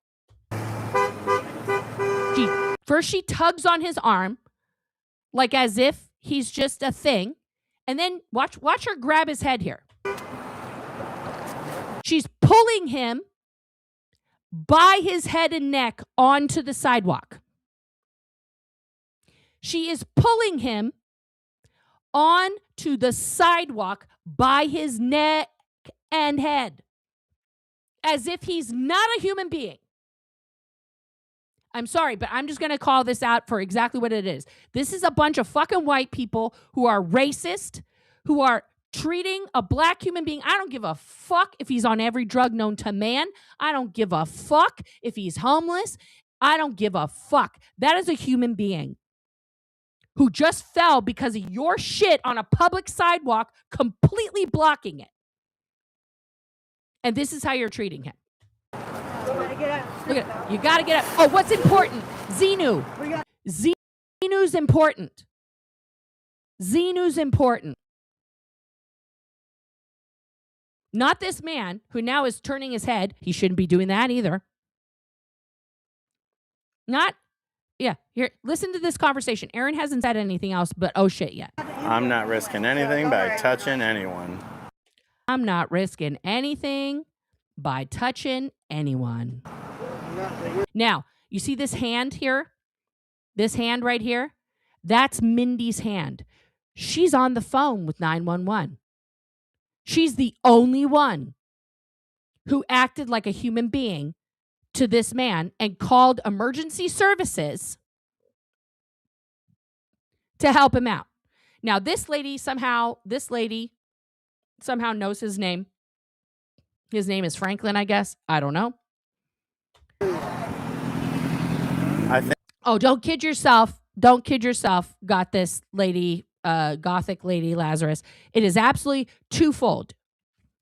First, she tugs on his arm, like as if he's just a thing. And then watch her grab his head here. She's pulling him by his head and neck onto the sidewalk. She is pulling him onto the sidewalk by his neck and head, as if he's not a human being. I'm sorry, but I'm just going to call this out for exactly what it is. This is a bunch of fucking white people who are racist, who are treating a black human being. I don't give a fuck if he's on every drug known to man. I don't give a fuck if he's homeless. I don't give a fuck. That is a human being who just fell because of your shit on a public sidewalk, completely blocking it. And this is how you're treating him. Look at it. You got to get up. Oh, what's important? Xenu. Xenu's important. Xenu's important. Not this man who now is turning his head. He shouldn't be doing that either. Here, listen to this conversation. Aaron hasn't said anything else but oh shit yet. I'm not risking anything by touching anyone. I'm not risking anything by touching anyone. Now, you see this hand here? This hand right here? That's Mindy's hand. She's on the phone with 911. She's the only one who acted like a human being to this man and called emergency services to help him out. Now, this lady somehow knows his name. His name is Franklin, I guess. I don't know. Oh, don't kid yourself. Don't kid yourself. Got this lady, gothic lady Lazarus. It is absolutely twofold.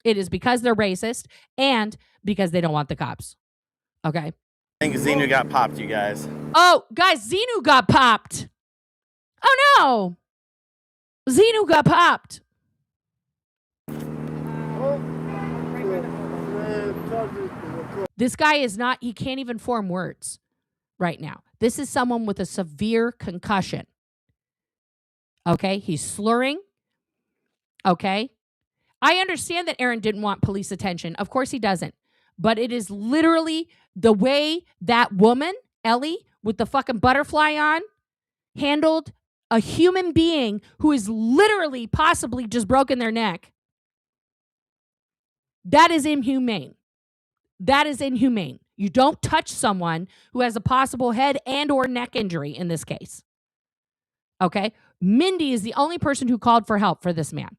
It is because they're racist and because they don't want the cops. Okay. I think Xenu got popped, you guys. Oh, guys, Xenu got popped. Oh, no. Xenu got popped. This guy is not, he can't even form words right now. This is someone with a severe concussion. Okay, he's slurring. Okay. I understand that Aaron didn't want police attention. Of course he doesn't. But it is literally the way that woman, Ellie, with the fucking butterfly on, handled a human being who is literally possibly just broken their neck. That is inhumane. That is inhumane. You don't touch someone who has a possible head and or neck injury in this case. Okay? Mindy is the only person who called for help for this man.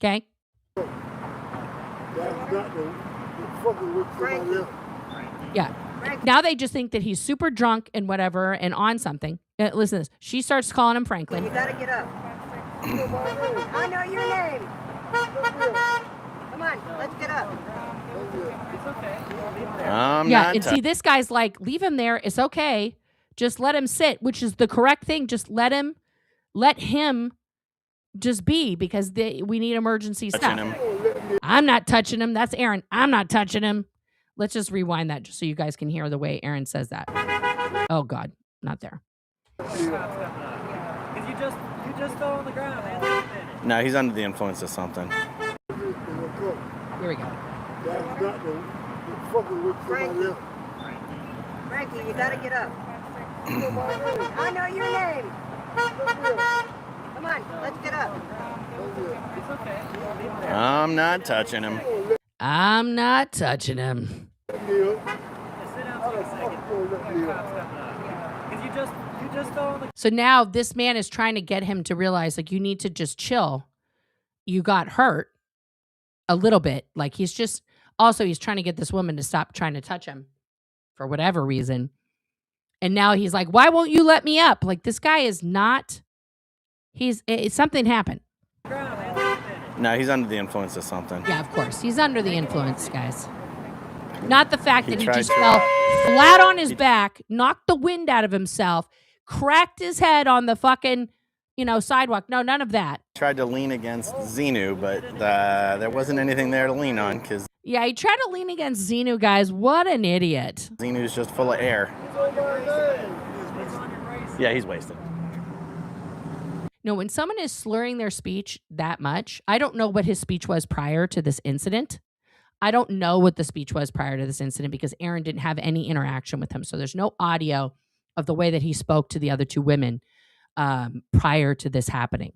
Okay? Yeah. Now they just think that he's super drunk and whatever and on something. Listen to this. She starts calling him Franklin. You gotta get up. I know your name. Come on, let's get up. It's okay. And see, this guy's like, leave him there. It's okay. Just let him sit, which is the correct thing. Just let him just be, because we need emergency stuff. I'm not touching him. That's Aaron. I'm not touching him. Let's just rewind that just so you guys can hear the way Aaron says that. Oh God, not there. Because you just fell on the ground, man. No, he's under the influence of something. Here we go. Frankie, you gotta get up. I know your name. Come on, let's get up. It's okay. I'm not touching him. I'm not touching him. Sit down for a second. Because you just fell on the. So now this man is trying to get him to realize, like, you need to just chill. You got hurt a little bit. Like, he's trying to get this woman to stop trying to touch him for whatever reason. And now he's like, why won't you let me up? Like, this guy is not, something happened. No, he's under the influence of something. Yeah, of course. He's under the influence, guys. Not the fact that he just fell flat on his back, knocked the wind out of himself, cracked his head on the fucking, sidewalk. No, none of that. Tried to lean against Xenu, but there wasn't anything there to lean on because... Yeah, he tried to lean against Xenu, guys. What an idiot. Xenu's just full of air. Yeah, he's wasted. No, when someone is slurring their speech that much, I don't know what his speech was prior to this incident. I don't know what the speech was prior to this incident because Aaron didn't have any interaction with him. So there's no audio of the way that he spoke to the other two women prior to this happening.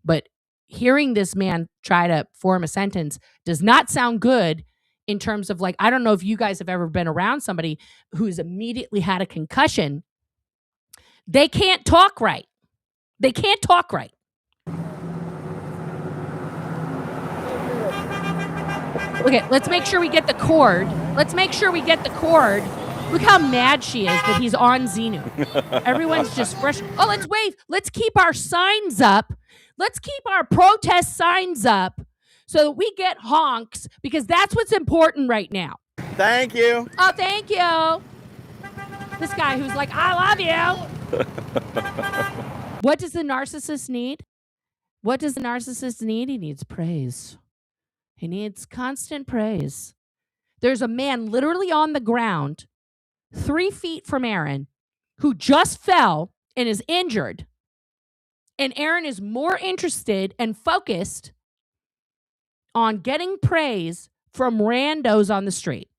But hearing this man try to form a sentence does not sound good in terms of, like, I don't know if you guys have ever been around somebody who's immediately had a concussion. They can't talk right. They can't talk right. Okay, let's make sure we get the cord. Let's make sure we get the cord. Look how mad she is that he's on Xenu. Everyone's just fresh. Oh, let's wave. Let's keep our signs up. Let's keep our protest signs up so that we get honks because that's what's important right now. Thank you. Oh, thank you. This guy who's like, I love you. What does the narcissist need? What does the narcissist need? He needs praise. He needs constant praise. There's a man literally on the ground, 3 feet from Aaron, who just fell and is injured. And Aaron is more interested and focused on getting praise from randos on the street.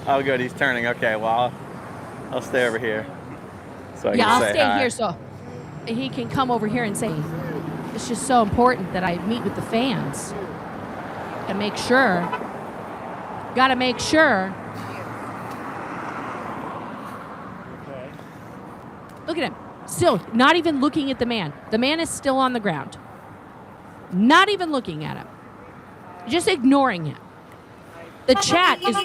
Oh, good. He's turning. Okay, well, I'll stay over here. So I'll stay here so he can come over here and say, it's just so important that I meet with the fans. Gotta make sure. Look at him. Still not even looking at the man. The man is still on the ground. Not even looking at him. Just ignoring him. The chat is,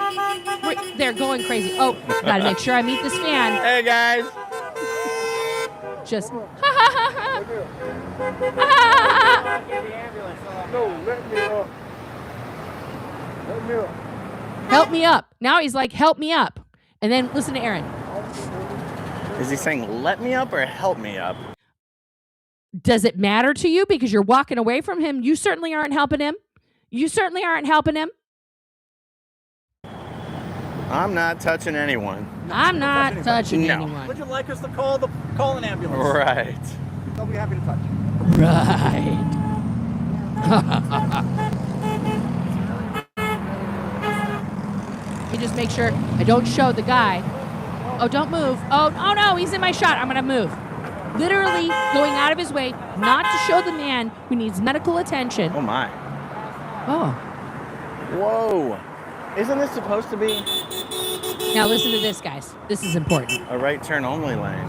they're going crazy. Oh, gotta make sure I meet this fan. Hey, guys. Just, No, let me up. Let me up. help me up. Now he's like, help me up. And then listen to Aaron. Is he saying let me up or help me up? Does it matter to you because you're walking away from him? You certainly aren't helping him. I'm not touching anyone. I'm not touching anyone. Would you like us to call an ambulance? Right. They'll be happy to touch you. Right. You just make sure I don't show the guy. Oh, don't move. Oh no, he's in my shot. I'm going to move. Literally going out of his way not to show the man who needs medical attention. Oh, my. Oh. Whoa. Isn't this supposed to be? Now listen to this, guys. This is important. A right turn only lane.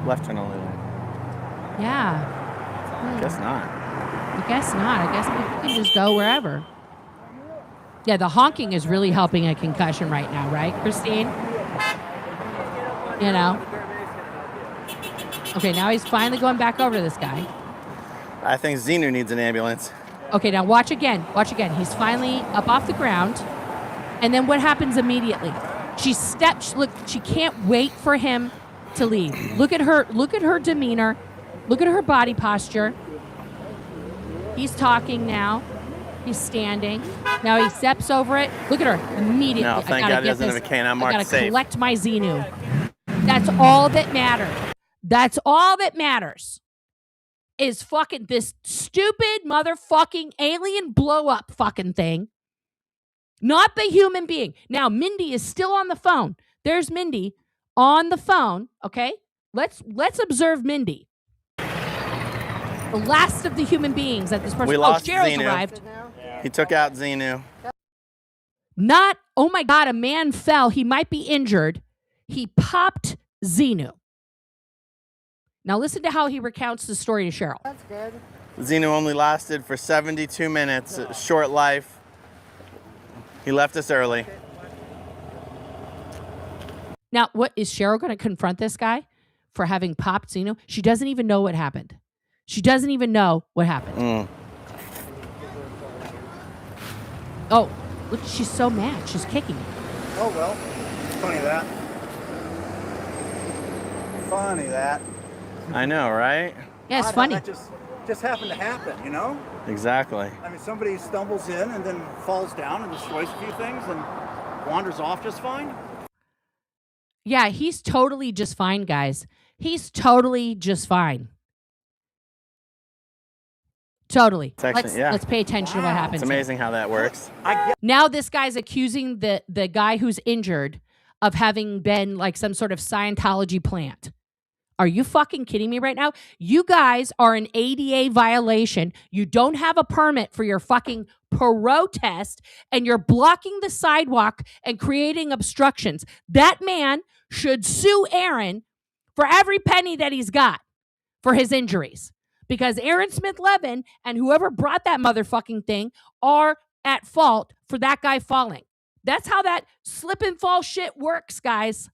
Left turn only lane. Yeah. I guess not. I guess not. I guess people can just go wherever. Yeah, the honking is really helping a concussion right now, right, Christine? You know? Okay, now he's finally going back over to this guy. I think Xenu needs an ambulance. Okay, now watch again. He's finally up off the ground. And then what happens immediately? She steps, look, she can't wait for him to leave. Look at her demeanor. Look at her body posture. He's talking now. He's standing. Now he steps over it. Look at her immediately. No, thank God he doesn't have a canine mark I gotta safe. collect my Xenu. That's all that matters. That's all that matters. Is fucking this stupid motherfucking alien blow up fucking thing. Not the human being. Now, Mindy is still on the phone. There's Mindy on the phone, okay? Let's observe Mindy. The last of the human beings that this person... We lost Gerald's Xenu. arrived. He took out Xenu. Not, oh my God, a man fell. He might be injured. He popped Xenu. Now listen to how he recounts the story to Cheryl. That's good. Xenu only lasted for 72 minutes. Short life. He left us early. Now, what is Cheryl going to confront this guy for having popped Zeno? She doesn't even know what happened. She doesn't even know what happened. Oh, look, she's so mad. She's kicking him. Oh, well. Funny that. Funny that. I know, right? Yeah, it's funny. That just happened to happen, you know? Exactly. I mean, somebody stumbles in and then falls down and destroys a few things and wanders off just fine. Yeah, he's totally just fine, guys. He's totally just fine. Totally. Let's pay attention to what happens. It's amazing how that works. Now this guy's accusing the guy who's injured of having been like some sort of Scientology plant. Are you fucking kidding me right now? You guys are an ADA violation. You don't have a permit for your fucking protest, and you're blocking the sidewalk and creating obstructions. That man should sue Aaron for every penny that he's got for his injuries. Because Aaron Smith-Levin and whoever brought that motherfucking thing are at fault for that guy falling. That's how that slip and fall shit works, guys.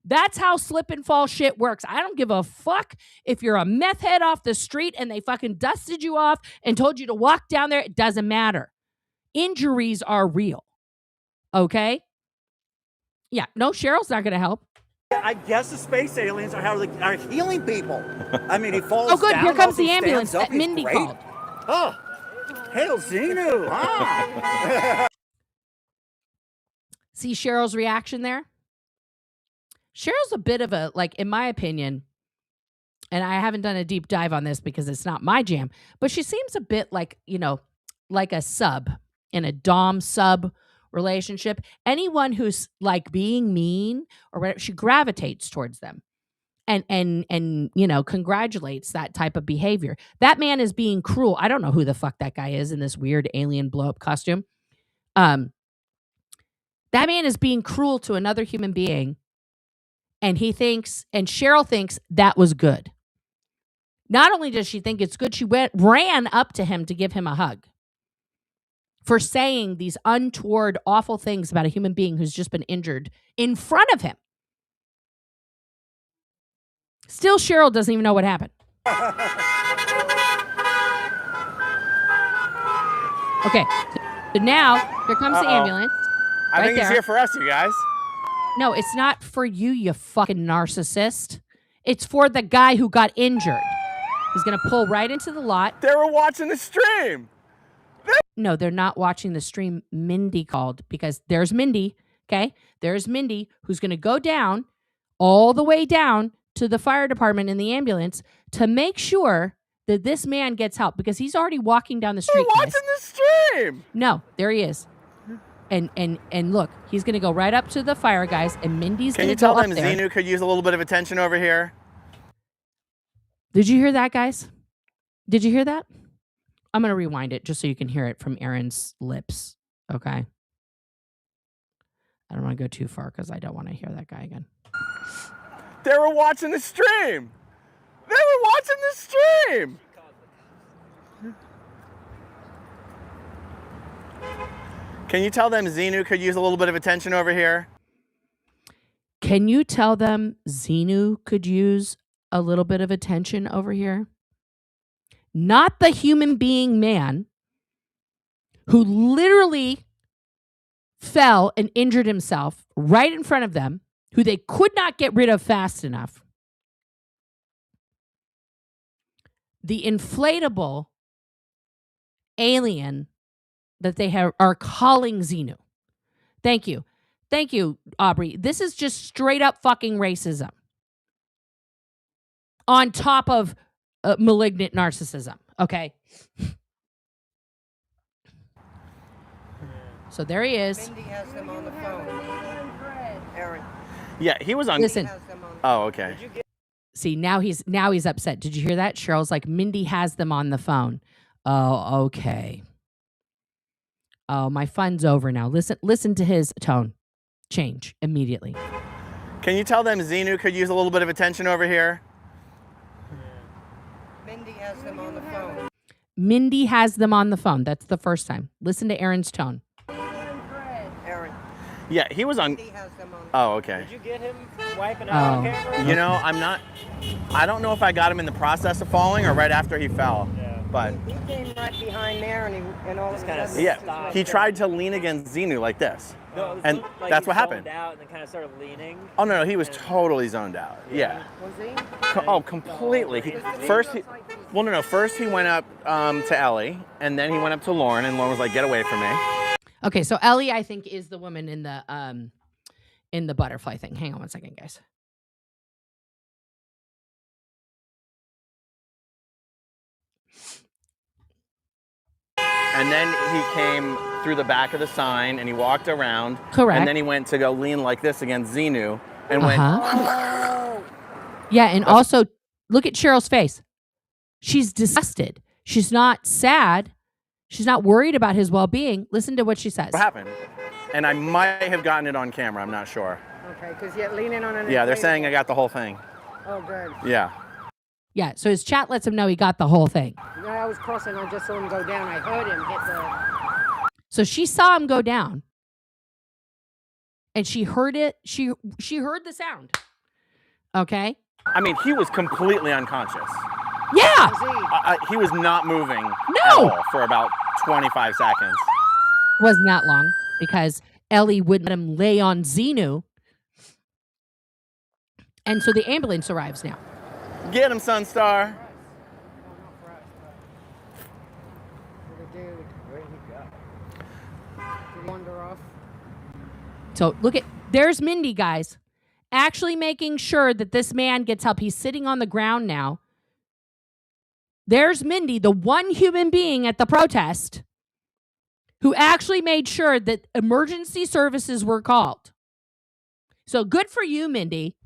That's how slip and fall shit works. I don't give a fuck if you're a meth head off the street and they fucking dusted you off and told you to walk down there. It doesn't matter. Injuries are real. Okay? Yeah, no, Cheryl's not going to help. I guess the space aliens are healing people. I mean, he falls down. Oh, good. Here comes the ambulance that Mindy called. Oh, hail Xenu. See Cheryl's reaction there? Cheryl's a bit of a, like, in my opinion, and I haven't done a deep dive on this because it's not my jam, but she seems a bit like, you know, like a sub in a dom sub relationship. Anyone who's like being mean or whatever, she gravitates towards them and you know, congratulates that type of behavior. That man is being cruel. I don't know who the fuck that guy is in this weird alien blow up costume. That man is being cruel to another human being, and he thinks, and Cheryl thinks that was good. Not only does she think it's good, she ran up to him to give him a hug for saying these untoward, awful things about a human being who's just been injured in front of him. Still, Cheryl doesn't even know what happened. Okay, so now here comes the ambulance. I think he's here for us, you guys. No, it's not for you, you fucking narcissist. It's for the guy who got injured. He's going to pull right into the lot. They were watching the stream. No, they're not watching the stream. Mindy called because there's Mindy, okay? There's Mindy who's going to go down, all the way down to the fire department in the ambulance to make sure that this man gets help because he's already walking down the street. They're watching the stream. No, there he is. And look, he's going to go right up to the fire guys, and Mindy's going to go up there. Can you tell them Xenu could use a little bit of attention over here? Did you hear that, guys? Did you hear that? I'm going to rewind it just so you can hear it from Aaron's lips, okay? I don't want to go too far because I don't want to hear that guy again. They were watching the stream. They were watching the stream. Can you tell them Xenu could use a little bit of attention over here? Can you tell them Xenu could use a little bit of attention over here? Not the human being man who literally fell and injured himself right in front of them, who they could not get rid of fast enough. The inflatable alien that they are calling Xenu. Thank you. Thank you, Aubrey. This is just straight up fucking racism. On top of malignant narcissism. Okay. So there he is. Mindy has them on the phone. Aaron. Yeah, he was on. Listen. Oh, okay. See, now he's upset. Did you hear that? Cheryl's like, Mindy has them on the phone. Oh, okay. Oh, my fun's over now. Listen to his tone change immediately. Can you tell them Xenu could use a little bit of attention over here? Mindy has them on the phone. Mindy has them on the phone. That's the first time. Listen to Aaron's tone. Yeah, he was on. He has them on. Oh, okay. Did you get him wiping out on camera? You know, I don't know if I got him in the process of falling or right after he fell. Yeah. But He came right behind there, and all of a kinda sudden, yeah, he tried to lean against Xenu like this. No, it And looked like that's he what happened. zoned out and then kind of started leaning. Oh no, he was totally zoned out. Yeah. was he? Oh, completely. First he went up to Ellie, and then he went up to Lauren, and Lauren was like, "Get away from me." Okay, so Ellie, I think, is the woman in the butterfly thing. Hang on one second, guys. And then he came through the back of the sign, and he walked around. Correct. And then he went to go lean like this against Xenu, and went. Yeah, and also look at Cheryl's face. She's disgusted. She's not sad. She's not worried about his well-being. Listen to what she says. What happened? And I might have gotten it on camera. I'm not sure. Okay, because you're leaning on an. Yeah, they're saying I got the whole thing. Oh, good. Yeah. Yeah, so his chat lets him know he got the whole thing. No, I was crossing. I just saw him go down. I heard him hit the. So she saw him go down. And she heard it. She heard the sound. Okay? I mean, he was completely unconscious. Yeah. Was he? He was not moving at No. all for about 25 seconds. Wasn't that long because Ellie wouldn't let him lay on Xenu. And so the ambulance arrives now. Get him, Sunstar. So look at, there's Mindy, guys, actually making sure that this man gets help. He's sitting on the ground now. There's Mindy, the one human being at the protest who actually made sure that emergency services were called. So good for you, Mindy.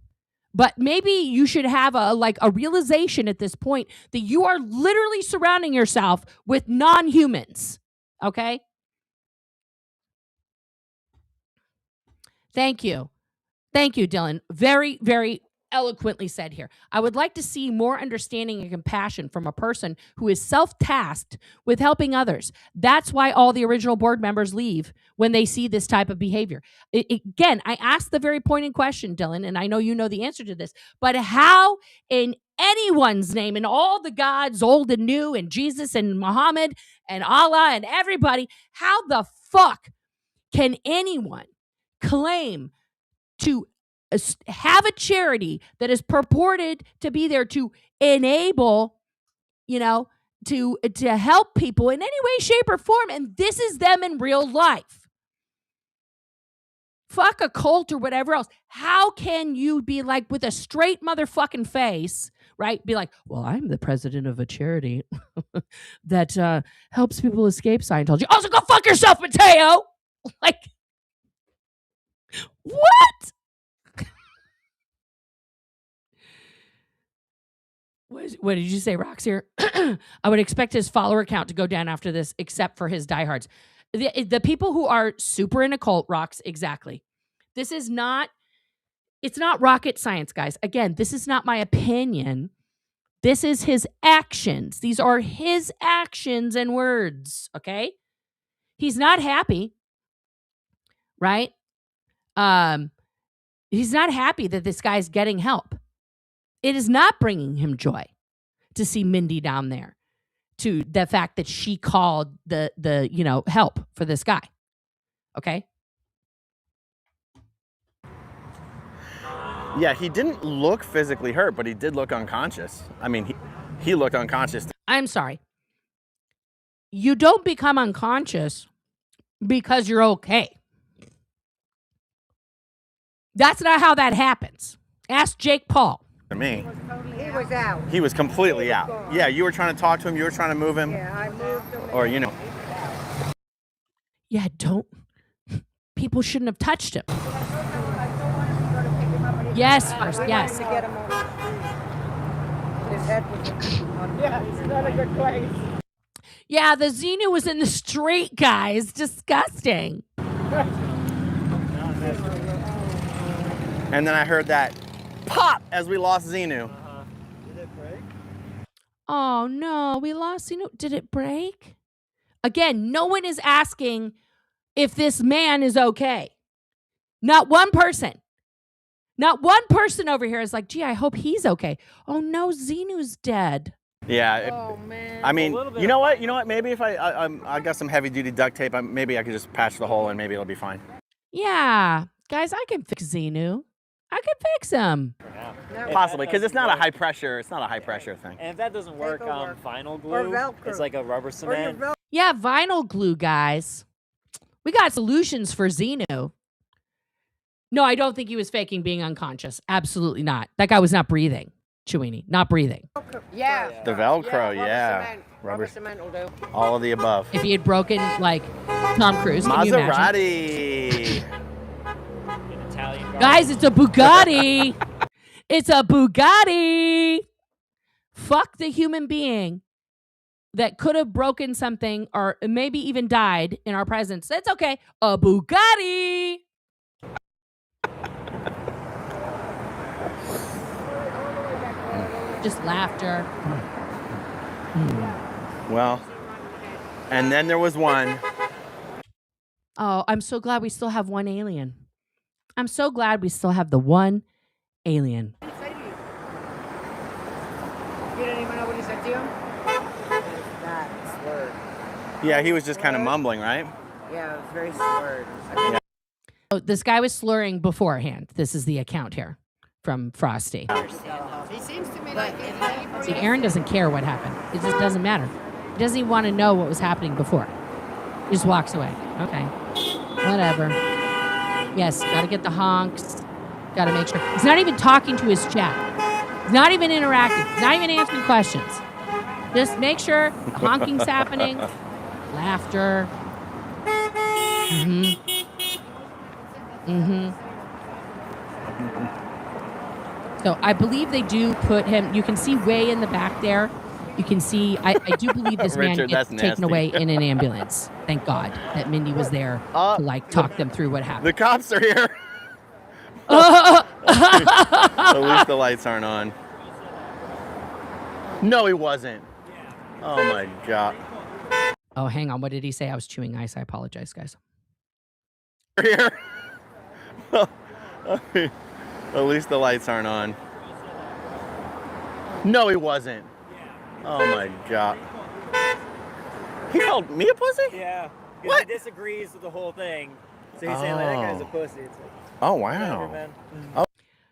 But maybe you should have a realization at this point that you are literally surrounding yourself with non-humans. Okay? Thank you. Thank you, Dylan. Very, very eloquently said here. I would like to see more understanding and compassion from a person who is self-tasked with helping others. That's why all the original board members leave when they see this type of behavior. Again, I asked the very pointed question, Dylan, and I know you know the answer to this, but how in anyone's name, and all the gods, old and new, and Jesus and Muhammad and Allah and everybody, how the fuck can anyone claim to have a charity that is purported to be there to enable, to help people in any way, shape, or form, and this is them in real life? Fuck a cult or whatever else. How can you be like, with a straight motherfucking face, right? Be like, well, I'm the president of a charity that helps people escape Scientology. Also, go fuck yourself, Mateo. Like, what? What did you say, Rox here? I would expect his follower count to go down after this, except for his diehards. The people who are super in a cult, Rox, exactly. This is not, it's not rocket science, guys. Again, this is not my opinion. This is his actions. These are his actions and words, okay? He's not happy, right? He's not happy that this guy's getting help. It is not bringing him joy to see Mindy down there, to the fact that she called the help for this guy. Okay? Yeah, he didn't look physically hurt, but he did look unconscious. I mean, he looked unconscious. I'm sorry. You don't become unconscious because you're okay. That's not how that happens. Ask Jake Paul. To me, He was out. he was completely out. Yeah, you were trying to talk to him. You were trying to move him. Yeah, I moved him. Or, Yeah, people shouldn't have touched him. Yes, first, yes. To get him on the street. His head was yeah, it's not a good place. Yeah, the Xenu was in the street, guys. Disgusting. And then I heard that pop as we lost Xenu. Did it break? Oh, no, we lost Xenu. Did it break? Again, no one is asking if this man is okay. Not one person. Not one person over here is like, gee, I hope he's okay. Oh no, Xenu's dead. Yeah. Oh man. I mean, you know what? Maybe if I got some heavy duty duct tape, maybe I could just patch the hole and maybe it'll be fine. Yeah, guys, I can fix Xenu. I can fix him. Possibly, because it's not a high pressure. It's not a high pressure thing. And if that doesn't work, vinyl glue. Or Velcro. It's like a rubber cement. Yeah, vinyl glue, guys. We got solutions for Xenu. No, I don't think he was faking being unconscious. Absolutely not. That guy was not breathing. Chewini, not breathing. Yeah. The Velcro, yeah. Rubber cement will do. All of the above. If he had broken like Tom Cruise, can you imagine? Maserati. An Italian guy. Guys, it's a Bugatti. It's a Bugatti. Fuck the human being that could have broken something or maybe even died in our presence. It's okay. A Bugatti. Just laughter. Well, and then there was one. Oh, I'm so glad we still have one alien. I'm so glad we still have the one alien. You didn't even know what he said to him? That slurred. Yeah, he was just kind of mumbling, right? Yeah, it was very slurred. Oh, this guy was slurring beforehand. This is the account here from Frosty. He seems to me like he's See, Aaron doesn't care what happened. It just doesn't matter. He doesn't even want to know what was happening before. He just walks away. Okay. Whatever. Yes, got to get the honks. Got to make sure. He's not even talking to his chat. He's not even interacting. He's not even answering questions. Just make sure the honking's happening. Laughter. So I believe they do put him, you can see way in the back there. You can see, I do believe this man Richard, gets that's taken nasty. away in an ambulance. Thank God that Mindy was there to like talk them through what happened. The cops are here. At least the lights aren't on. No, he wasn't. Oh my God. Oh, hang on. What did he say? I was chewing ice. I apologize, guys. Here. Well, I mean, at least the lights aren't on. No, he wasn't. Oh my God. He called me a pussy? Yeah. What? He disagrees with the whole thing. So he's saying like, that guy's a pussy. It's like, Oh whatever, wow. man.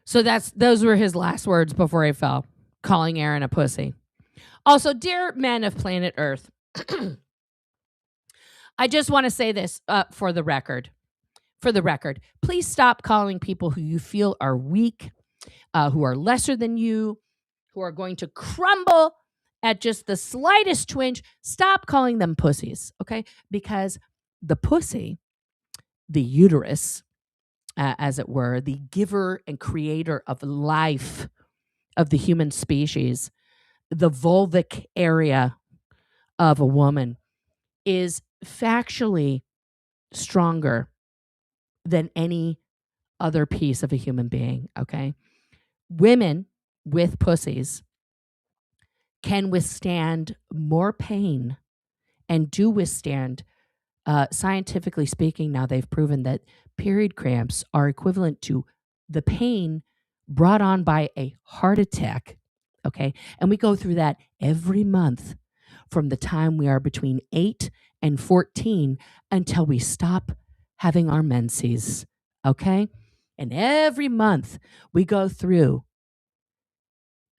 So those were his last words before he fell, calling Aaron a pussy. Also, dear men of planet Earth, I just want to say this for the record. For the record, please stop calling people who you feel are weak, who are lesser than you, who are going to crumble at just the slightest twinge. Stop calling them pussies, okay? Because the pussy, the uterus, as it were, the giver and creator of life of the human species, the vulvic area of a woman, is factually stronger than any other piece of a human being, okay? Women with pussies can withstand more pain and do withstand, scientifically speaking, now they've proven that period cramps are equivalent to the pain brought on by a heart attack, okay? And we go through that every month from the time we are between 8 and 14 until we stop having our menses, okay? And every month we go through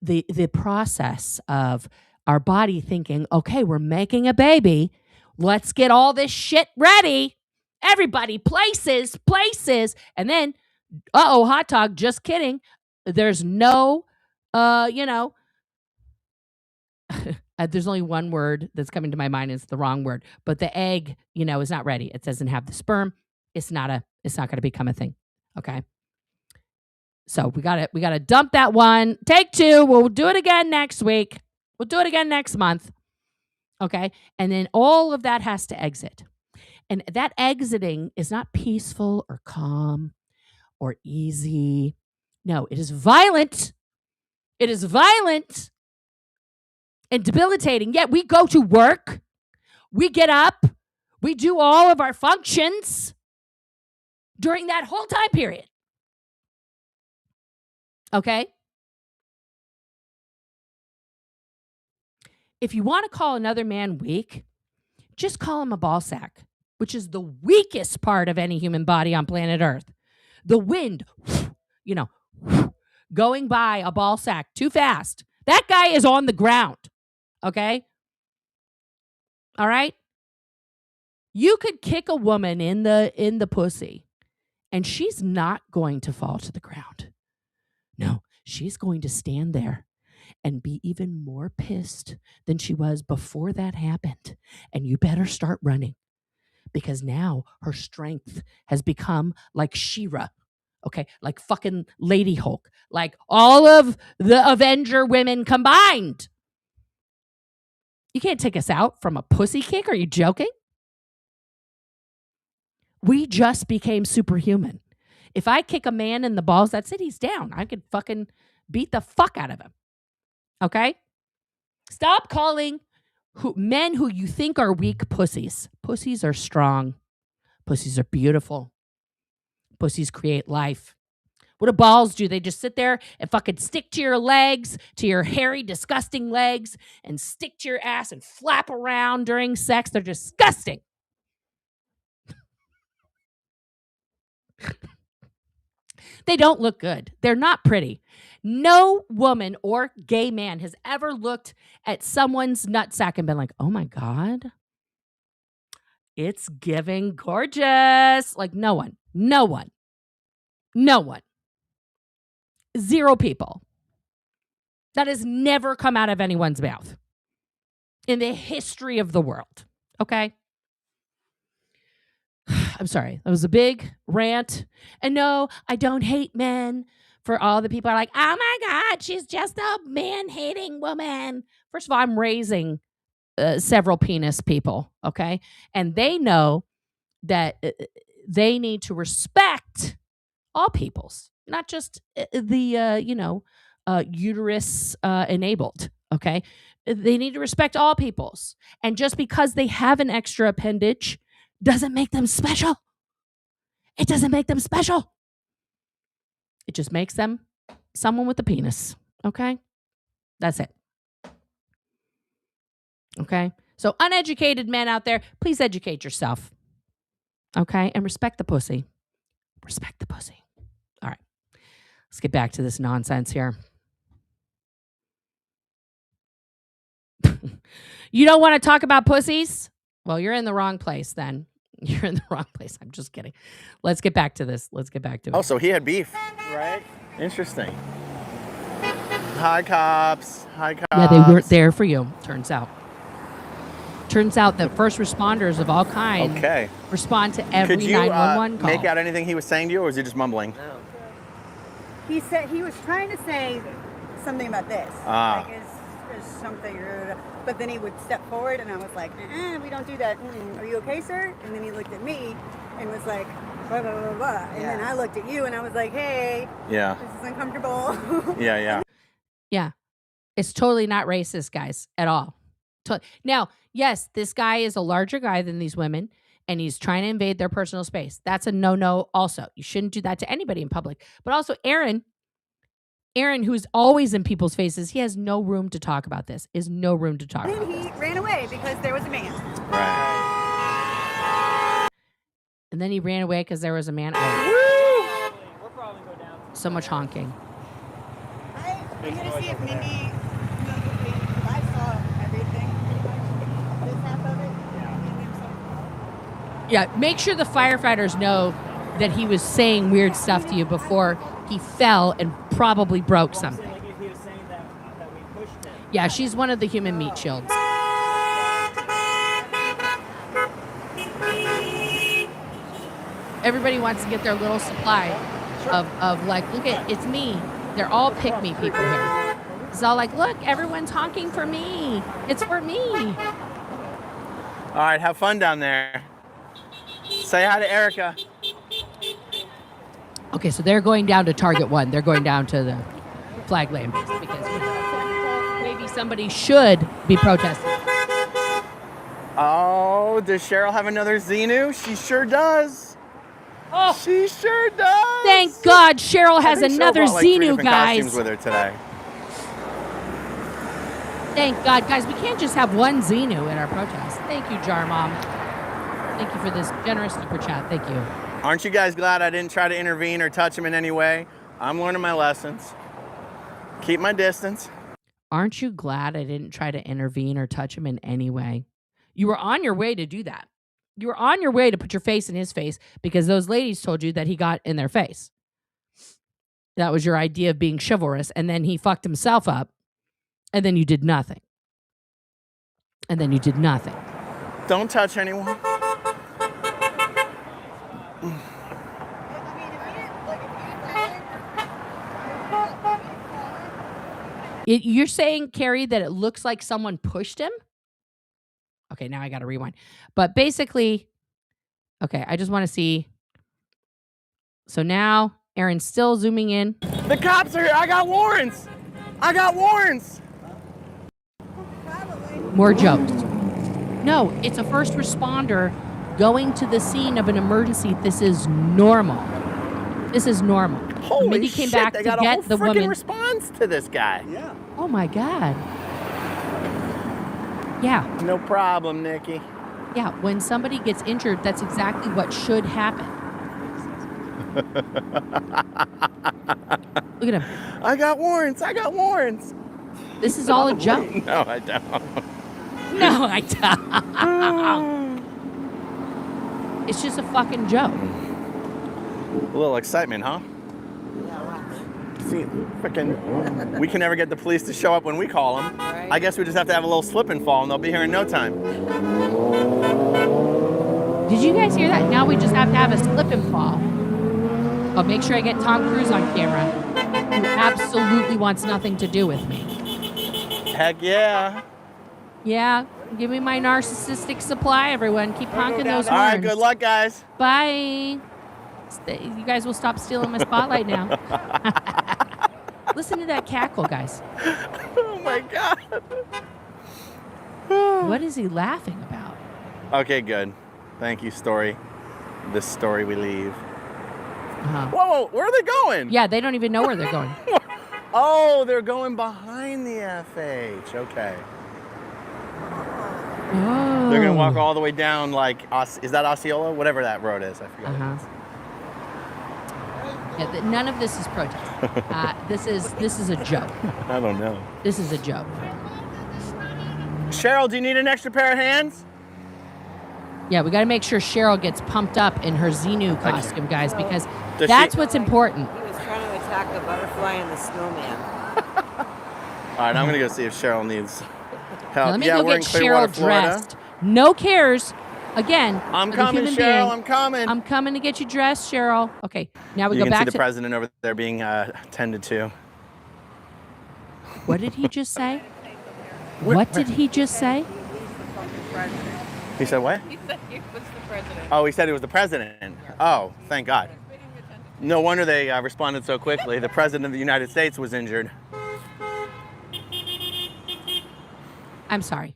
the process of our body thinking, okay, we're making a baby. Let's get all this shit ready. Everybody, places. And then, hot dog, just kidding. There's no, there's only one word that's coming to my mind. It's the wrong word. But the egg, is not ready. It doesn't have the sperm. It's not going to become a thing. Okay. So we gotta dump that one. Take 2. We'll do it again next week. We'll do it again next month. Okay. And then all of that has to exit. And that exiting is not peaceful or calm or easy. No, it is violent. It is violent and debilitating. Yet we go to work. We get up. We do all of our functions. during that whole time period. Okay? If you want to call another man weak, just call him a ball sack, which is the weakest part of any human body on planet Earth. The wind, going by a ball sack too fast. That guy is on the ground. Okay? All right? You could kick a woman in the pussy, and she's not going to fall to the ground. No, she's going to stand there and be even more pissed than she was before that happened. And you better start running, because now her strength has become like She-Ra. Okay, like fucking Lady Hulk, like all of the Avenger women combined. You can't take us out from a pussy kick. Are you joking? We just became superhuman. If I kick a man in the balls, that's it. He's down. I could fucking beat the fuck out of him. Okay? Stop calling men who you think are weak pussies. Pussies are strong. Pussies are beautiful. Pussies create life. What do balls do? They just sit there and fucking stick to your legs, to your hairy, disgusting legs, and stick to your ass and flap around during sex. They're disgusting. They don't look good. They're not pretty. No woman or gay man has ever looked at someone's nutsack and been like, oh my God, it's giving gorgeous. Like no one. Zero people. That has never come out of anyone's mouth in the history of the world. Okay? I'm sorry. That was a big rant. And no, I don't hate men. For all the people are like, oh my God, she's just a man-hating woman. First of all, I'm raising several penis people, okay? And they know that they need to respect all peoples, not just the uterus enabled, okay? They need to respect all peoples. And just because they have an extra appendage doesn't make them special. It doesn't make them special. It just makes them someone with a penis, okay? That's it. Okay? So uneducated men out there, please educate yourself, okay? And respect the pussy. Respect the pussy. All right. Let's get back to this nonsense here. You don't want to talk about pussies? Well, you're in the wrong place then. You're in the wrong place. I'm just kidding. Let's get back to this. Let's get back to it. Oh, so he had beef. Right. Interesting. Hi, cops. Hi, cops. Yeah, they weren't there for you, turns out. Turns out that first responders of all kinds respond to every 911 call. Make out anything he was saying to you, or was he just mumbling? No. He said he was trying to say something about this. Like, is something rude. But then he would step forward, and I was like, we don't do that. Are you okay, sir? And then he looked at me and was like, blah, blah, blah, blah. And then I looked at you, and I was like, hey, this is uncomfortable. Yeah. It's totally not racist, guys, at all. Now, yes, this guy is a larger guy than these women, and he's trying to invade their personal space. That's a no-no also. You shouldn't do that to anybody in public. But also, Aaron, who's always in people's faces, he has no room to talk about this. Is no room to talk about this. He ran away because there was a man. Right. And then he ran away because there was a man. We'll probably go down. So much honking. I'm going to see if Mindy knows what we, because I saw everything. This half of it. Yeah, make sure the firefighters know that he was saying weird stuff to you before he fell and probably broke something. Like if he was saying that we pushed him. Yeah, she's one of the human meat shields. Everybody wants to get their little supply of like, look at, it's me. They're all pick-me people here. It's all like, look, everyone's honking for me. It's for me. All right, have fun down there. Say hi to Erica. Okay, so they're going down to Target 1. They're going down to the flag land base because maybe somebody should be protesting. Oh, does Cheryl have another Xenu? She sure does. Oh, she sure does. Thank God Cheryl has I think Cheryl another brought, like, 3 Xenu, different costumes guys. with her today. Thank God, guys. We can't just have one Xenu in our protest. Thank you, Jar Mom. Thank you for this generous super chat. Thank you. Aren't you guys glad I didn't try to intervene or touch him in any way? I'm learning my lessons. Keep my distance. Aren't you glad I didn't try to intervene or touch him in any way? You were on your way to do that. You were on your way to put your face in his face because those ladies told you that he got in their face. That was your idea of being chivalrous. And then he fucked himself up. And then you did nothing. And then you did nothing. Don't touch anyone. You're saying, Carrie, that it looks like someone pushed him? Okay, now I got to rewind. But basically, okay, I just want to see. So now Aaron's still zooming in. The cops are here. I got warrants. I got warrants. More jokes. No, it's a first responder going to the scene of an emergency. This is normal. This is normal. Holy Mindy came shit, back they to got get a the whole freaking woman. response to this guy. Yeah. Oh my God. Yeah. No problem, Nikki. Yeah. When somebody gets injured, that's exactly what should happen. Look at him. I got warrants. I got warrants. This is all a joke. No, I don't. No, I don't. It's just a fucking joke. A little excitement, huh? See, freaking, we can never get the police to show up when we call them. Right. I guess we just have to have a little slip and fall, and they'll be here in no time. Did you guys hear that? Now we just have to have a slip and fall. Oh, make sure I get Tom Cruise on camera, who absolutely wants nothing to do with me. Heck yeah. Yeah, give me my narcissistic supply, everyone. Keep honking those horns. All right, good luck, guys. Bye. You guys will stop stealing my spotlight now. Listen to that cackle, guys. Oh, my God. What is he laughing about? Okay, good. Thank you, story. This story we leave. Uh-huh. Whoa, where are they going? Yeah, they don't even know where they're going. Oh, they're going behind the FH. Okay. Oh. They're going to walk all the way down, like, is that Osceola? Whatever that road is. I forgot. Uh-huh. Yeah, none of this is protest. This is a joke. I don't know. This is a joke. Cheryl, do you need an extra pair of hands? Yeah, we got to make sure Cheryl gets pumped up in her Xenu costume, guys, because Does that's she- what's important. He was trying to attack the butterfly and the snowman. All right, I'm going to go see if Cheryl needs help. Now, let me yeah, go we're get in Clearwater, Cheryl Florida. dressed. No cares. Again, I'm for the coming, human Cheryl. being. I'm coming. I'm coming to get you dressed, Cheryl. Okay, now we You go can see back the to. president over there being tended to. What did he just say? What did he just say? He said what? He said he was the president. Oh, he said he was the president. Oh, thank God. No wonder they responded so quickly. The president of the United States was injured. I'm sorry.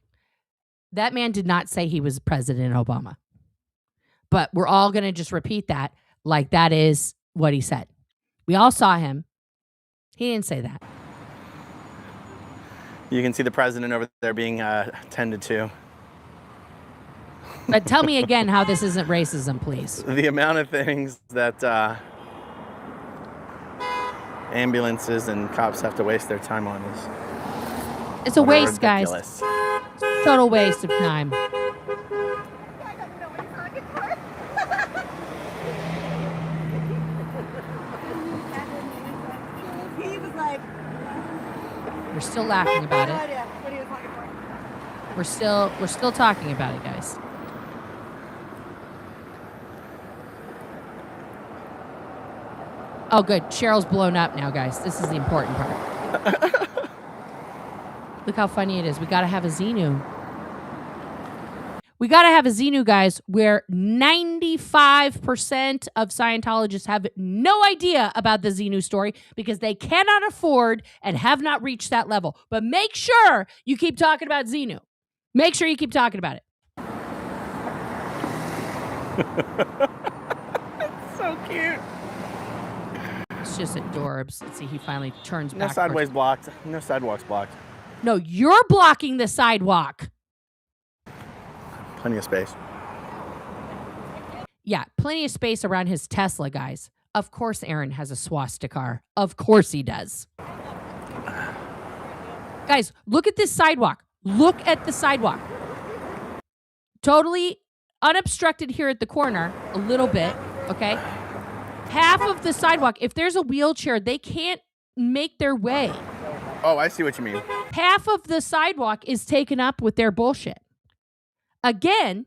That man did not say he was President Obama. But we're all going to just repeat that like that is what he said. We all saw him. He didn't say that. You can see the president over there being tended to. But tell me again how this isn't racism, please. The amount of things that ambulances and cops have to waste their time on is It's a waste, guys. ridiculous. Total waste of time. He was like, We're still laughing about no it. idea what he was looking for. We're still talking about it, guys. Oh, good. Cheryl's blown up now, guys. This is the important part. Look how funny it is. We got to have a Xenu. We got to have a Xenu, guys, where 95% of Scientologists have no idea about the Xenu story because they cannot afford and have not reached that level. But make sure you keep talking about Xenu. Make sure you keep talking about it. So so cute. It's just adorbs. Let's see, he finally turns No back. sideways blocked. No sidewalks blocked. No, you're blocking the sidewalk. Plenty of space. Yeah, plenty of space around his Tesla, guys. Of course Aaron has a swastika. Of course he does. Guys, look at this sidewalk. Look at the sidewalk. Totally unobstructed here at the corner, a little bit, okay? Half of the sidewalk, if there's a wheelchair, they can't make their way. Oh, I see what you mean. Half of the sidewalk is taken up with their bullshit. Again,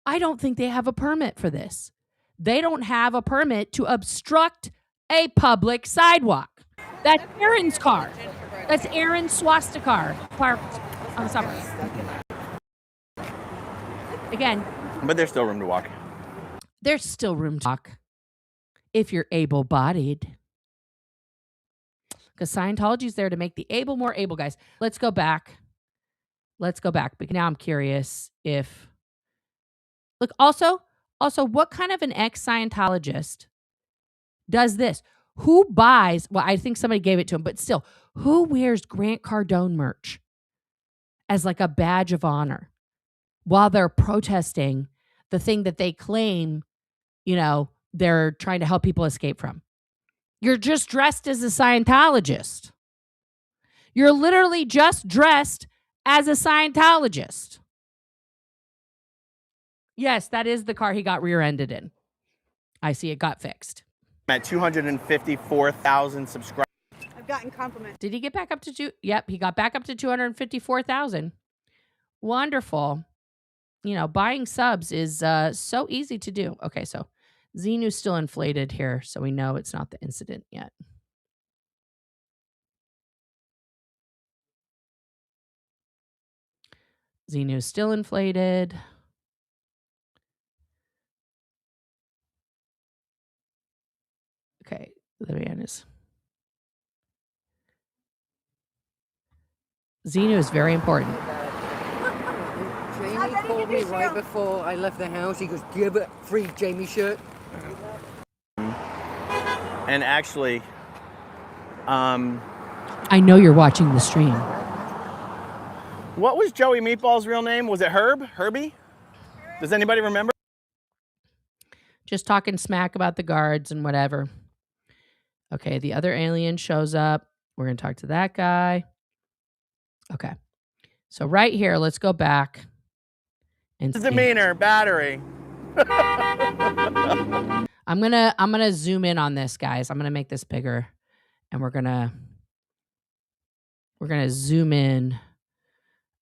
I don't think they have a permit for this. They don't have a permit to obstruct a public sidewalk. That's Aaron's car. That's Aaron's swastika parked on the sidewalk. Again. But there's still room to walk. There's still room to walk if you're able-bodied. Because Scientology's there to make the able more able, guys. Let's go back. Let's go back. But now I'm curious if... Look, also, what kind of an ex-Scientologist does this? Who buys... Well, I think somebody gave it to him, but still, who wears Grant Cardone merch as like a badge of honor while they're protesting the thing that they claim, you know, they're trying to help people escape from? You're just dressed as a Scientologist. You're literally just dressed as a Scientologist. Yes, that is the car he got rear-ended in. I see it got fixed. At 254,000 subscribers. I've gotten compliments. Did he get back up to two? Yep, he got back up to 254,000. Wonderful. You know, buying subs is so easy to do. Okay, so Xenu's still inflated here, so we know it's not the incident yet. Xenu's still inflated. Okay, the man is. Xenu is very important. Jamie called me right before I left the house. He goes, "Do you have a free Jamie shirt?" And actually, I know you're watching the stream. what was Joey Meatball's real name? Was it Herb? Herbie? Does anybody remember? Just talking smack about the guards and whatever. Okay, the other alien shows up. We're going to talk to that guy. Okay. So right here, let's go back. And Demeanor, battery. I'm gonna zoom in on this, guys. I'm gonna make this bigger, and we're gonna zoom in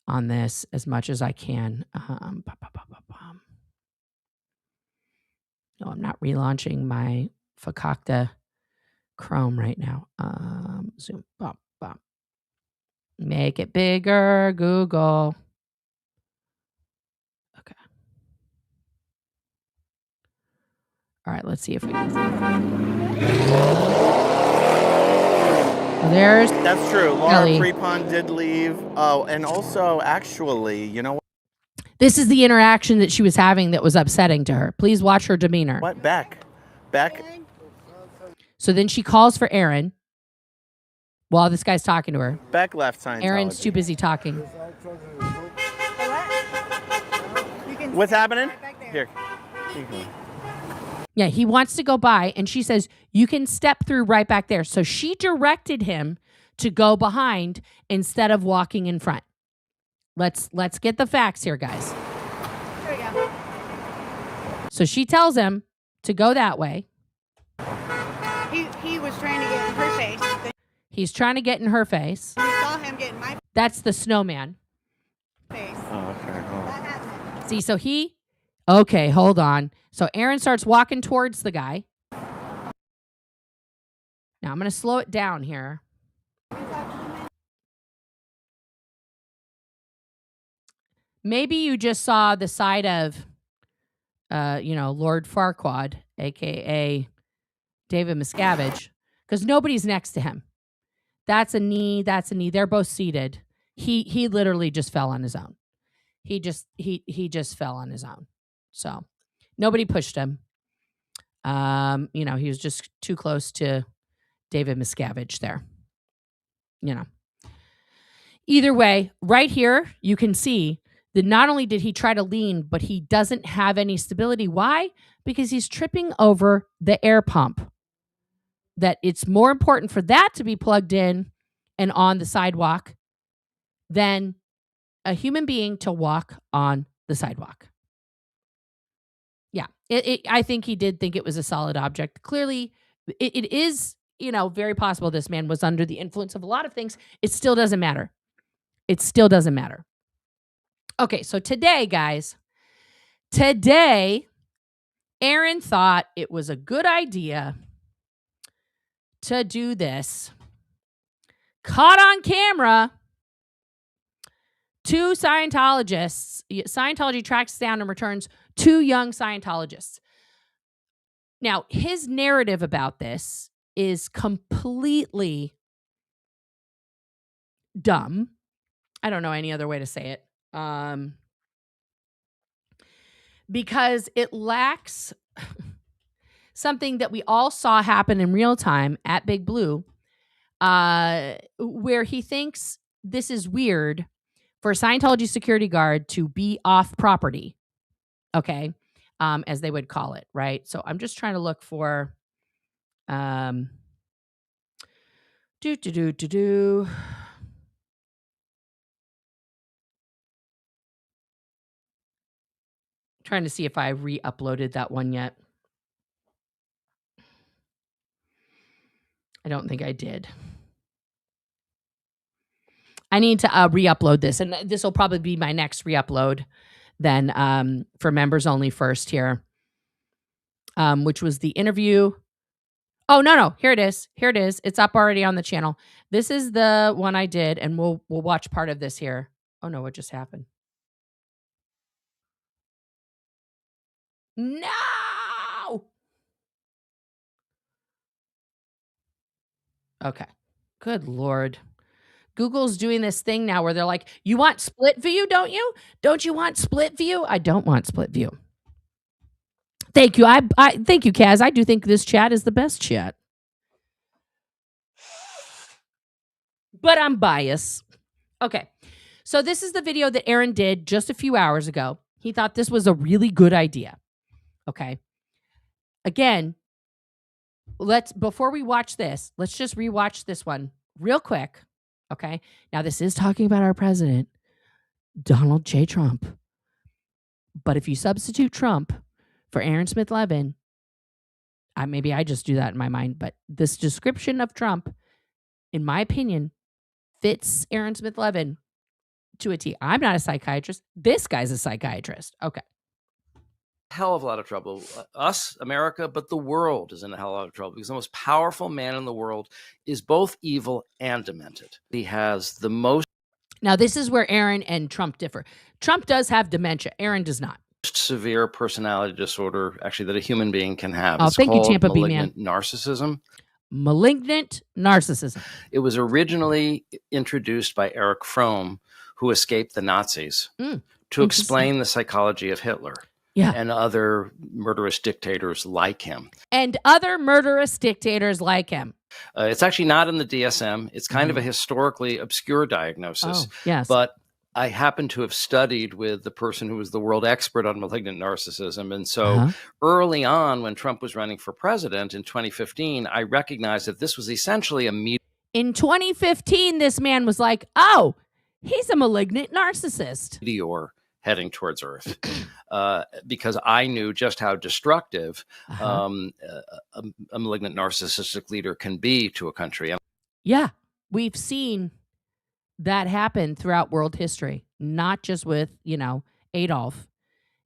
on this as much as I can. No, I'm not relaunching my Fakakta Chrome right now. Zoom, bump, bump. Make it bigger, Google. Okay. All right, let's see if we can. There's. That's true. Laura Ellie. Prepon did leave. Oh, and also, actually, you know what? This is the interaction that she was having that was upsetting to her. Please watch her demeanor. What? Beck. So then she calls for Aaron while this guy's talking to her. Beck left Scientology. Aaron's too busy talking. What's happening? Here. Yeah, he wants to go by, and she says, you can step through right back there. So she directed him to go behind instead of walking in front. Let's get the facts here, guys. There we go. So she tells him to go that way. He was trying to get in her face. He's trying to get in her face. We saw him get in my That's the snowman. face. Oh, okay. That happened. See, so okay, hold on. So Aaron starts walking towards the guy. Now I'm going to slow it down here. Maybe you just saw the side of, Lord Farquaad, a.k.a. David Miscavige, because nobody's next to him. That's a knee. They're both seated. He literally just fell on his own. He just fell on his own. So nobody pushed him. He was just too close to David Miscavige there. Either way, right here, you can see that not only did he try to lean, but he doesn't have any stability. Why? Because he's tripping over the air pump. That it's more important for that to be plugged in and on the sidewalk than a human being to walk on the sidewalk. Yeah, I think he did think it was a solid object. Clearly, it is, very possible this man was under the influence of a lot of things. It still doesn't matter. It still doesn't matter. Okay, so today, guys, Aaron thought it was a good idea to do this. Caught on camera, 2 Scientologists. Scientology tracks down and returns 2 young Scientologists. Now, his narrative about this is completely dumb. I don't know any other way to say it. Because it lacks something that we all saw happen in real time at Big Blue, where he thinks this is weird for a Scientology security guard to be off property, okay, as they would call it, right? So I'm just trying to look for trying to see if I re-uploaded that one yet. I don't think I did. I need to re-upload this, and this will probably be my next re-upload then for members only first here, which was the interview. Oh, no. Here it is. It's up already on the channel. This is the one I did, and we'll watch part of this here. Oh, no, what just happened? No! Okay. Good Lord. Google's doing this thing now where they're like, you want split view, don't you? Don't you want split view? I don't want split view. Thank you. I thank you, Kaz. I do think this chat is the best chat. But I'm biased. Okay. So this is the video that Aaron did just a few hours ago. He thought this was a really good idea. Okay. Again, before we watch this, let's just rewatch this one real quick. Okay. Now, this is talking about our president, Donald J. Trump. But if you substitute Trump for Aaron Smith Levin, maybe I just do that in my mind, but this description of Trump, in my opinion, fits Aaron Smith Levin to a T. I'm not a psychiatrist. This guy's a psychiatrist. Okay. Hell of a lot of trouble. Us, America, but the world is in a hell of a lot of trouble because the most powerful man in the world is both evil and demented. He has the most. Now, this is where Aaron and Trump differ. Trump does have dementia. Aaron does not. Severe personality disorder, actually, that a human being can have. Oh, thank you, Tampa B, man. Narcissism. Malignant narcissism. It was originally introduced by Erich Fromm, who escaped the Nazis, to explain the psychology of Hitler. Yeah. And other murderous dictators like him. It's actually not in the DSM. It's kind of a historically obscure diagnosis. Oh, yes. But I happen to have studied with the person who was the world expert on malignant narcissism. And so early on, when Trump was running for president in 2015, I recognized that this was essentially a meeting. In 2015, this man was like, oh, he's a malignant narcissist. Meteor heading towards Earth, because I knew just how destructive a malignant narcissistic leader can be to a country. Yeah, we've seen that happen throughout world history, not just with, Adolf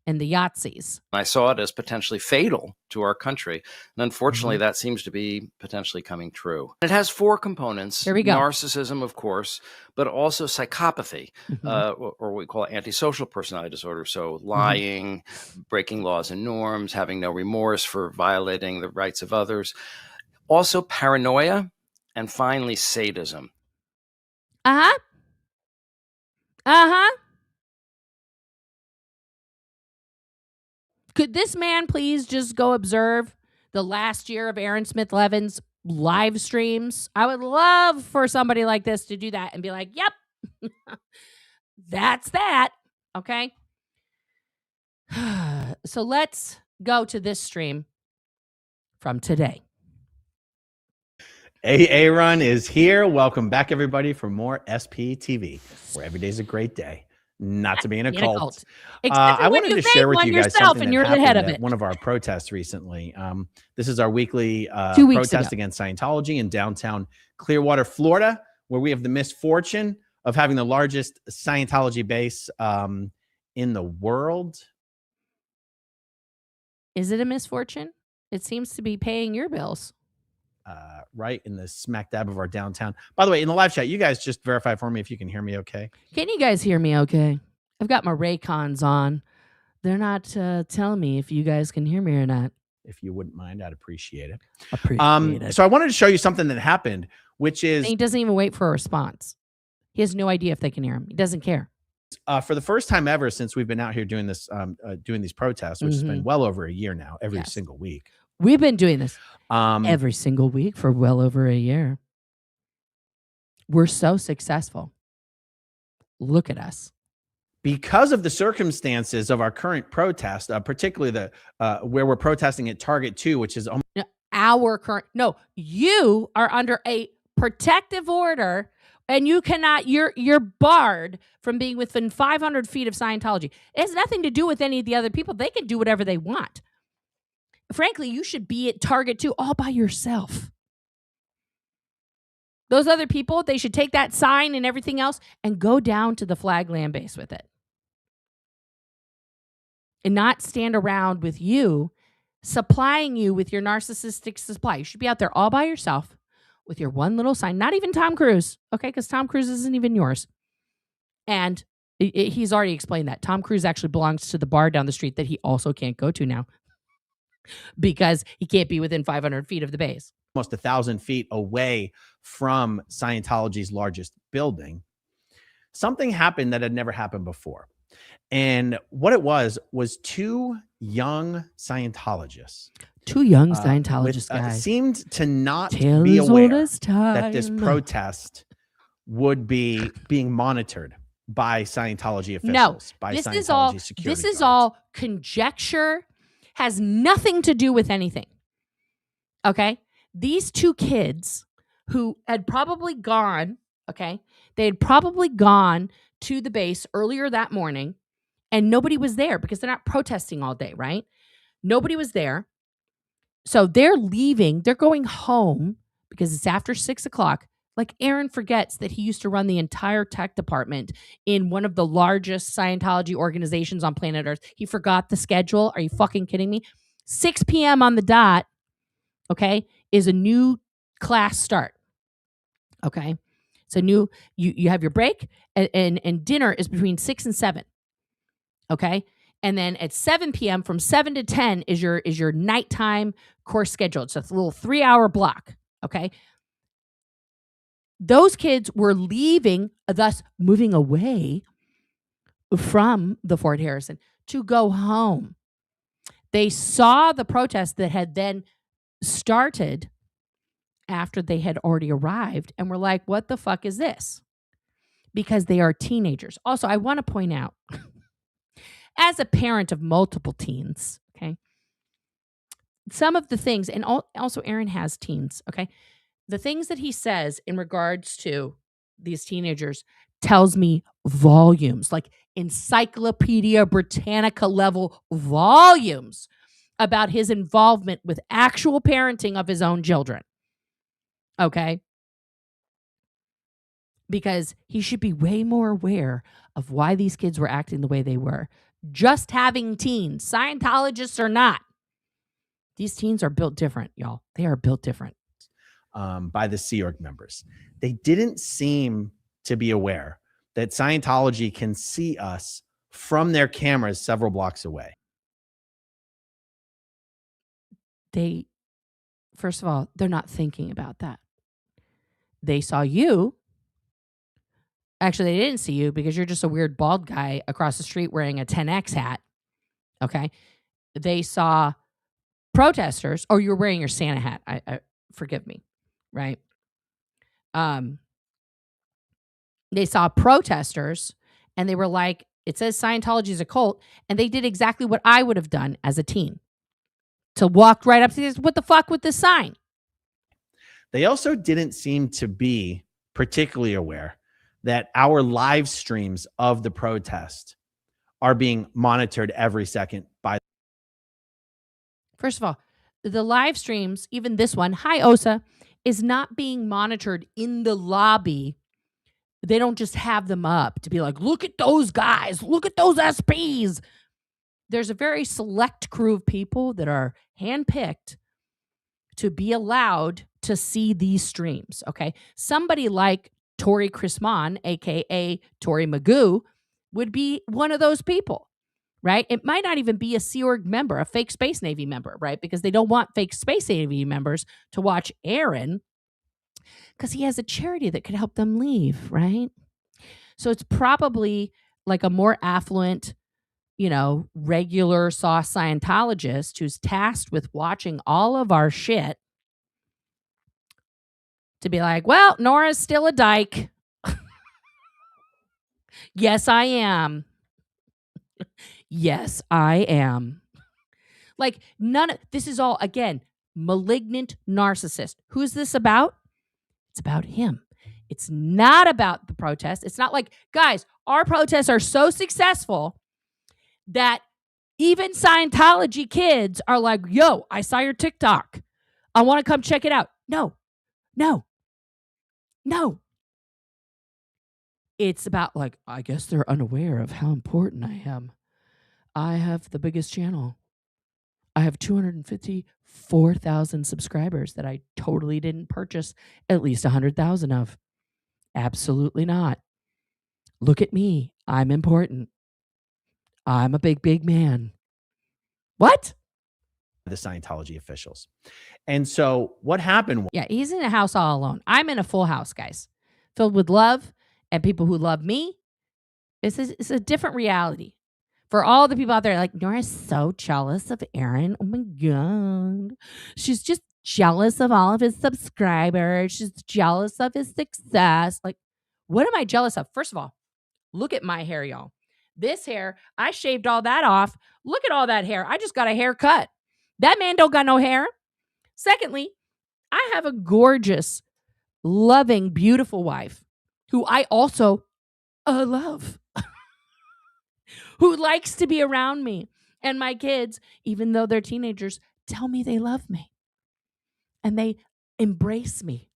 and the Yahtzees. I saw it as potentially fatal to our country. And unfortunately, that seems to be potentially coming true. It has 4 components. Here we go. Narcissism, of course, but also psychopathy, or what we call antisocial personality disorder. So lying, breaking laws and norms, having no remorse for violating the rights of others. Also paranoia, and finally sadism. Could this man please just go observe the last year of Aaron Smith Levin's live streams. I would love for somebody like this to do that and be like, yep, that's that. Okay. So let's go to this stream from today. AA Run is here. Welcome back, everybody, for more SPTV, where every day's a great day. Not to be in a cult. I wanted to share with you guys something that happened at one of our protests recently. This is our weekly protest against Scientology in downtown Clearwater, Florida, where we have the misfortune of having the largest Scientology base in the world. Is it a misfortune? It seems to be paying your bills. Right in the smack dab of our downtown. By the way, in the live chat, you guys just verify for me if you can hear me okay. Can you guys hear me okay? I've got my Raycons on. They're not telling me if you guys can hear me or not. If you wouldn't mind, I'd appreciate it. Appreciate it. So I wanted to show you something that happened, which is... And he doesn't even wait for a response. He has no idea if they can hear him. He doesn't care. For the first time ever since we've been out here doing this, doing these protests, which has been well over a year now, every single week. We've been doing this every single week for well over a year. We're so successful. Look at us. Because of the circumstances of our current protest, particularly the where we're protesting at Target 2, which is you are under a protective order, and you cannot. You're barred from being within 500 feet of Scientology. It has nothing to do with any of the other people. They can do whatever they want. Frankly, you should be at Target 2 all by yourself. Those other people, they should take that sign and everything else and go down to the flag land base with it. And not stand around with you, supplying you with your narcissistic supply. You should be out there all by yourself with your one little sign. Not even Tom Cruise, okay? Because Tom Cruise isn't even yours. And he's already explained that. Tom Cruise actually belongs to the bar down the street that he also can't go to now. Because he can't be within 500 feet of the base. Almost 1,000 feet away from Scientology's largest building. Something happened that had never happened before. And what it was two young Scientologists. Two young Scientologist guys. Seemed to not be aware that this protest would be being monitored by Scientology officials. No, this is all conjecture. Has nothing to do with anything. Okay? These two kids who had probably gone, okay? They had probably gone to the base earlier that morning and nobody was there because they're not protesting all day, right? Nobody was there. So they're leaving. They're going home because it's after 6 o'clock. Like Aaron forgets that he used to run the entire tech department in one of the largest Scientology organizations on planet Earth. He forgot the schedule. Are you fucking kidding me? 6 p.m. on the dot, okay, is a new class start. Okay. So you have your break and dinner is between 6 and 7. Okay. And then at 7 p.m. from 7 to 10 is your nighttime course schedule. It's a little 3-hour block. Okay. Those kids were leaving, thus moving away from the Fort Harrison to go home. They saw the protest that had then started after they had already arrived and were like, what the fuck is this? Because they are teenagers. Also, I want to point out, as a parent of multiple teens, okay, some of the things, and also Aaron has teens, okay, the things that he says in regards to these teenagers tells me volumes, like Encyclopedia Britannica level volumes about his involvement with actual parenting of his own children. Okay? Because he should be way more aware of why these kids were acting the way they were. Just having teens, Scientologists or not, these teens are built different, y'all. They are built different. By the Sea Org members. They didn't seem to be aware that Scientology can see us from their cameras several blocks away. First of all, they're not thinking about that. They saw you. Actually, they didn't see you because you're just a weird bald guy across the street wearing a 10X hat. Okay. They saw protesters, or you're wearing your Santa hat. I forgive me, right? They saw protesters and they were like, it says Scientology is a cult, and they did exactly what I would have done as a teen. To walk right up to this, what the fuck with this sign? They also didn't seem to be particularly aware that our live streams of the protest are being monitored every second by. First of all, the live streams, even this one, hi Osa, is not being monitored in the lobby. They don't just have them up to be like, look at those guys, look at those SPs. There's a very select crew of people that are handpicked to be allowed to see these streams, okay? Somebody like Tori Chrisman, a.k.a. Tori Magoo, would be one of those people, right? It might not even be a Sea Org member, a fake Space Navy member, right? Because they don't want fake Space Navy members to watch Aaron because he has a charity that could help them leave, right? So it's probably like a more affluent, regular sauce Scientologist who's tasked with watching all of our shit to be like, well, Nora's still a dyke. Yes, I am. Yes, I am. Like, this is all, again, malignant narcissist. Who's this about? It's about him. It's not about the protest. It's not like, guys, our protests are so successful that even Scientology kids are like, yo, I saw your TikTok. I want to come check it out. No. It's about like, I guess they're unaware of how important I am. I have the biggest channel. I have 254,000 subscribers that I totally didn't purchase at least 100,000 of. Absolutely not. Look at me. I'm important. I'm a big, big man. What? The Scientology officials. And so what happened? Yeah, he's in a house all alone. I'm in a full house, guys, filled with love and people who love me. It's a different reality. For all the people out there like, Nora's so jealous of Aaron. Oh my God. She's just jealous of all of his subscribers. She's jealous of his success. Like, what am I jealous of? First of all, look at my hair, y'all. This hair, I shaved all that off. Look at all that hair. I just got a haircut. That man don't got no hair. Secondly, I have a gorgeous, loving, beautiful wife who I also love. Who likes to be around me. And my kids, even though they're teenagers, tell me they love me. And they embrace me.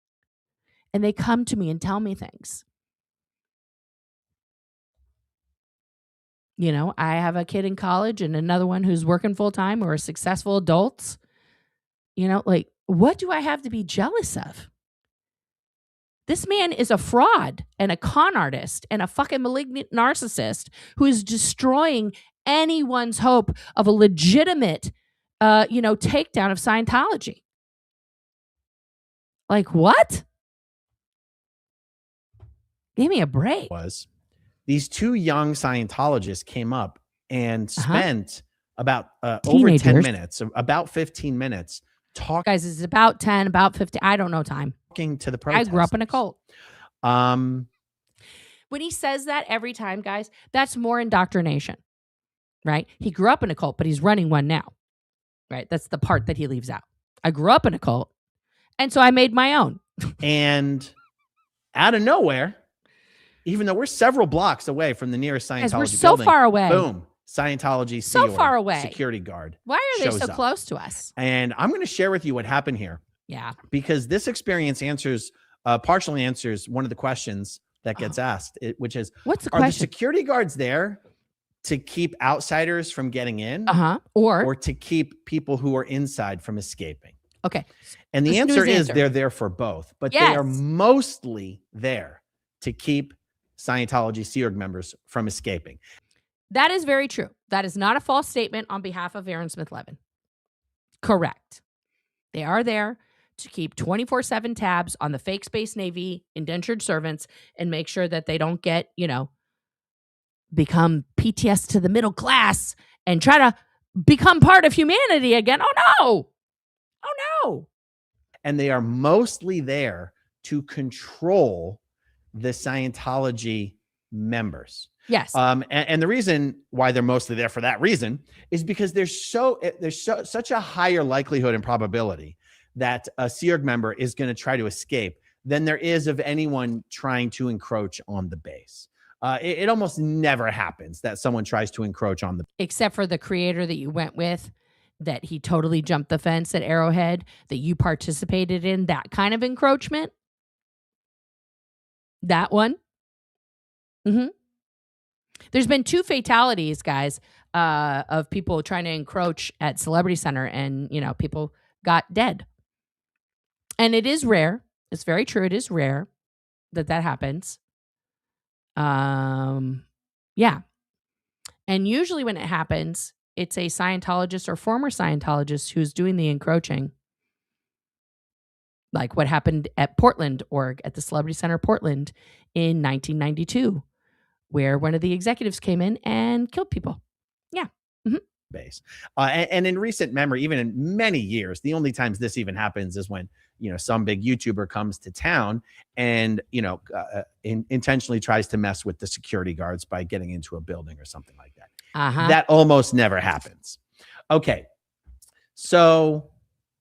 And they come to me and tell me things. I have a kid in college and another one who's working full time or are successful adults. Like, what do I have to be jealous of? This man is a fraud and a con artist and a fucking malignant narcissist who is destroying anyone's hope of a legitimate, takedown of Scientology. Like, what? Give me a break. These two young Scientologists came up and spent about over 10 minutes, about 15 minutes talking. Guys, it's about 10, about 15. I don't know time. To the protesters. I grew up in a cult. When he says that every time, guys, that's more indoctrination, right? He grew up in a cult, but he's running one now, right? That's the part that he leaves out. I grew up in a cult, and so I made my own. And out of nowhere, even though we're several blocks away from the nearest Scientology building, we're so far away. Boom, Scientology so far away. Security guard. Why are they so close to us? And I'm going to share with you what happened here. Yeah. Because this experience partially answers one of the questions that gets asked, which is, what's the question? Are the security guards there to keep outsiders from getting in? Or to keep people who are inside from escaping? Okay. And the answer is they're there for both, but they are mostly there to keep Scientology Sea Org members from escaping. That is very true. That is not a false statement on behalf of Aaron Smith-Levin. Correct. They are there to keep 24/7 tabs on the fake Space Navy indentured servants and make sure that they don't get, become PTS to the middle class and try to become part of humanity again. Oh no. Oh no. And they are mostly there to control the Scientology members. Yes. And the reason why they're mostly there for that reason is because there's such a higher likelihood and probability that a Sea Org member is going to try to escape than there is of anyone trying to encroach on the base. It almost never happens that someone tries to encroach on the, except for the creator that you went with, that he totally jumped the fence at Arrowhead, that you participated in that kind of encroachment. That one. Mm-hmm. There's been 2 fatalities, guys, of people trying to encroach at Celebrity Center, and people got dead. And it is rare. It's very true. It is rare that happens. Yeah. And usually when it happens, it's a Scientologist or former Scientologist who's doing the encroaching. Like what happened at Portland Org, at the Celebrity Center Portland in 1992, where one of the executives came in and killed people. Yeah. Mm-hmm. Base. And in recent memory, even in many years, the only times this even happens is when, some big YouTuber comes to town and, intentionally tries to mess with the security guards by getting into a building or something like that. Uh-huh. That almost never happens. Okay. So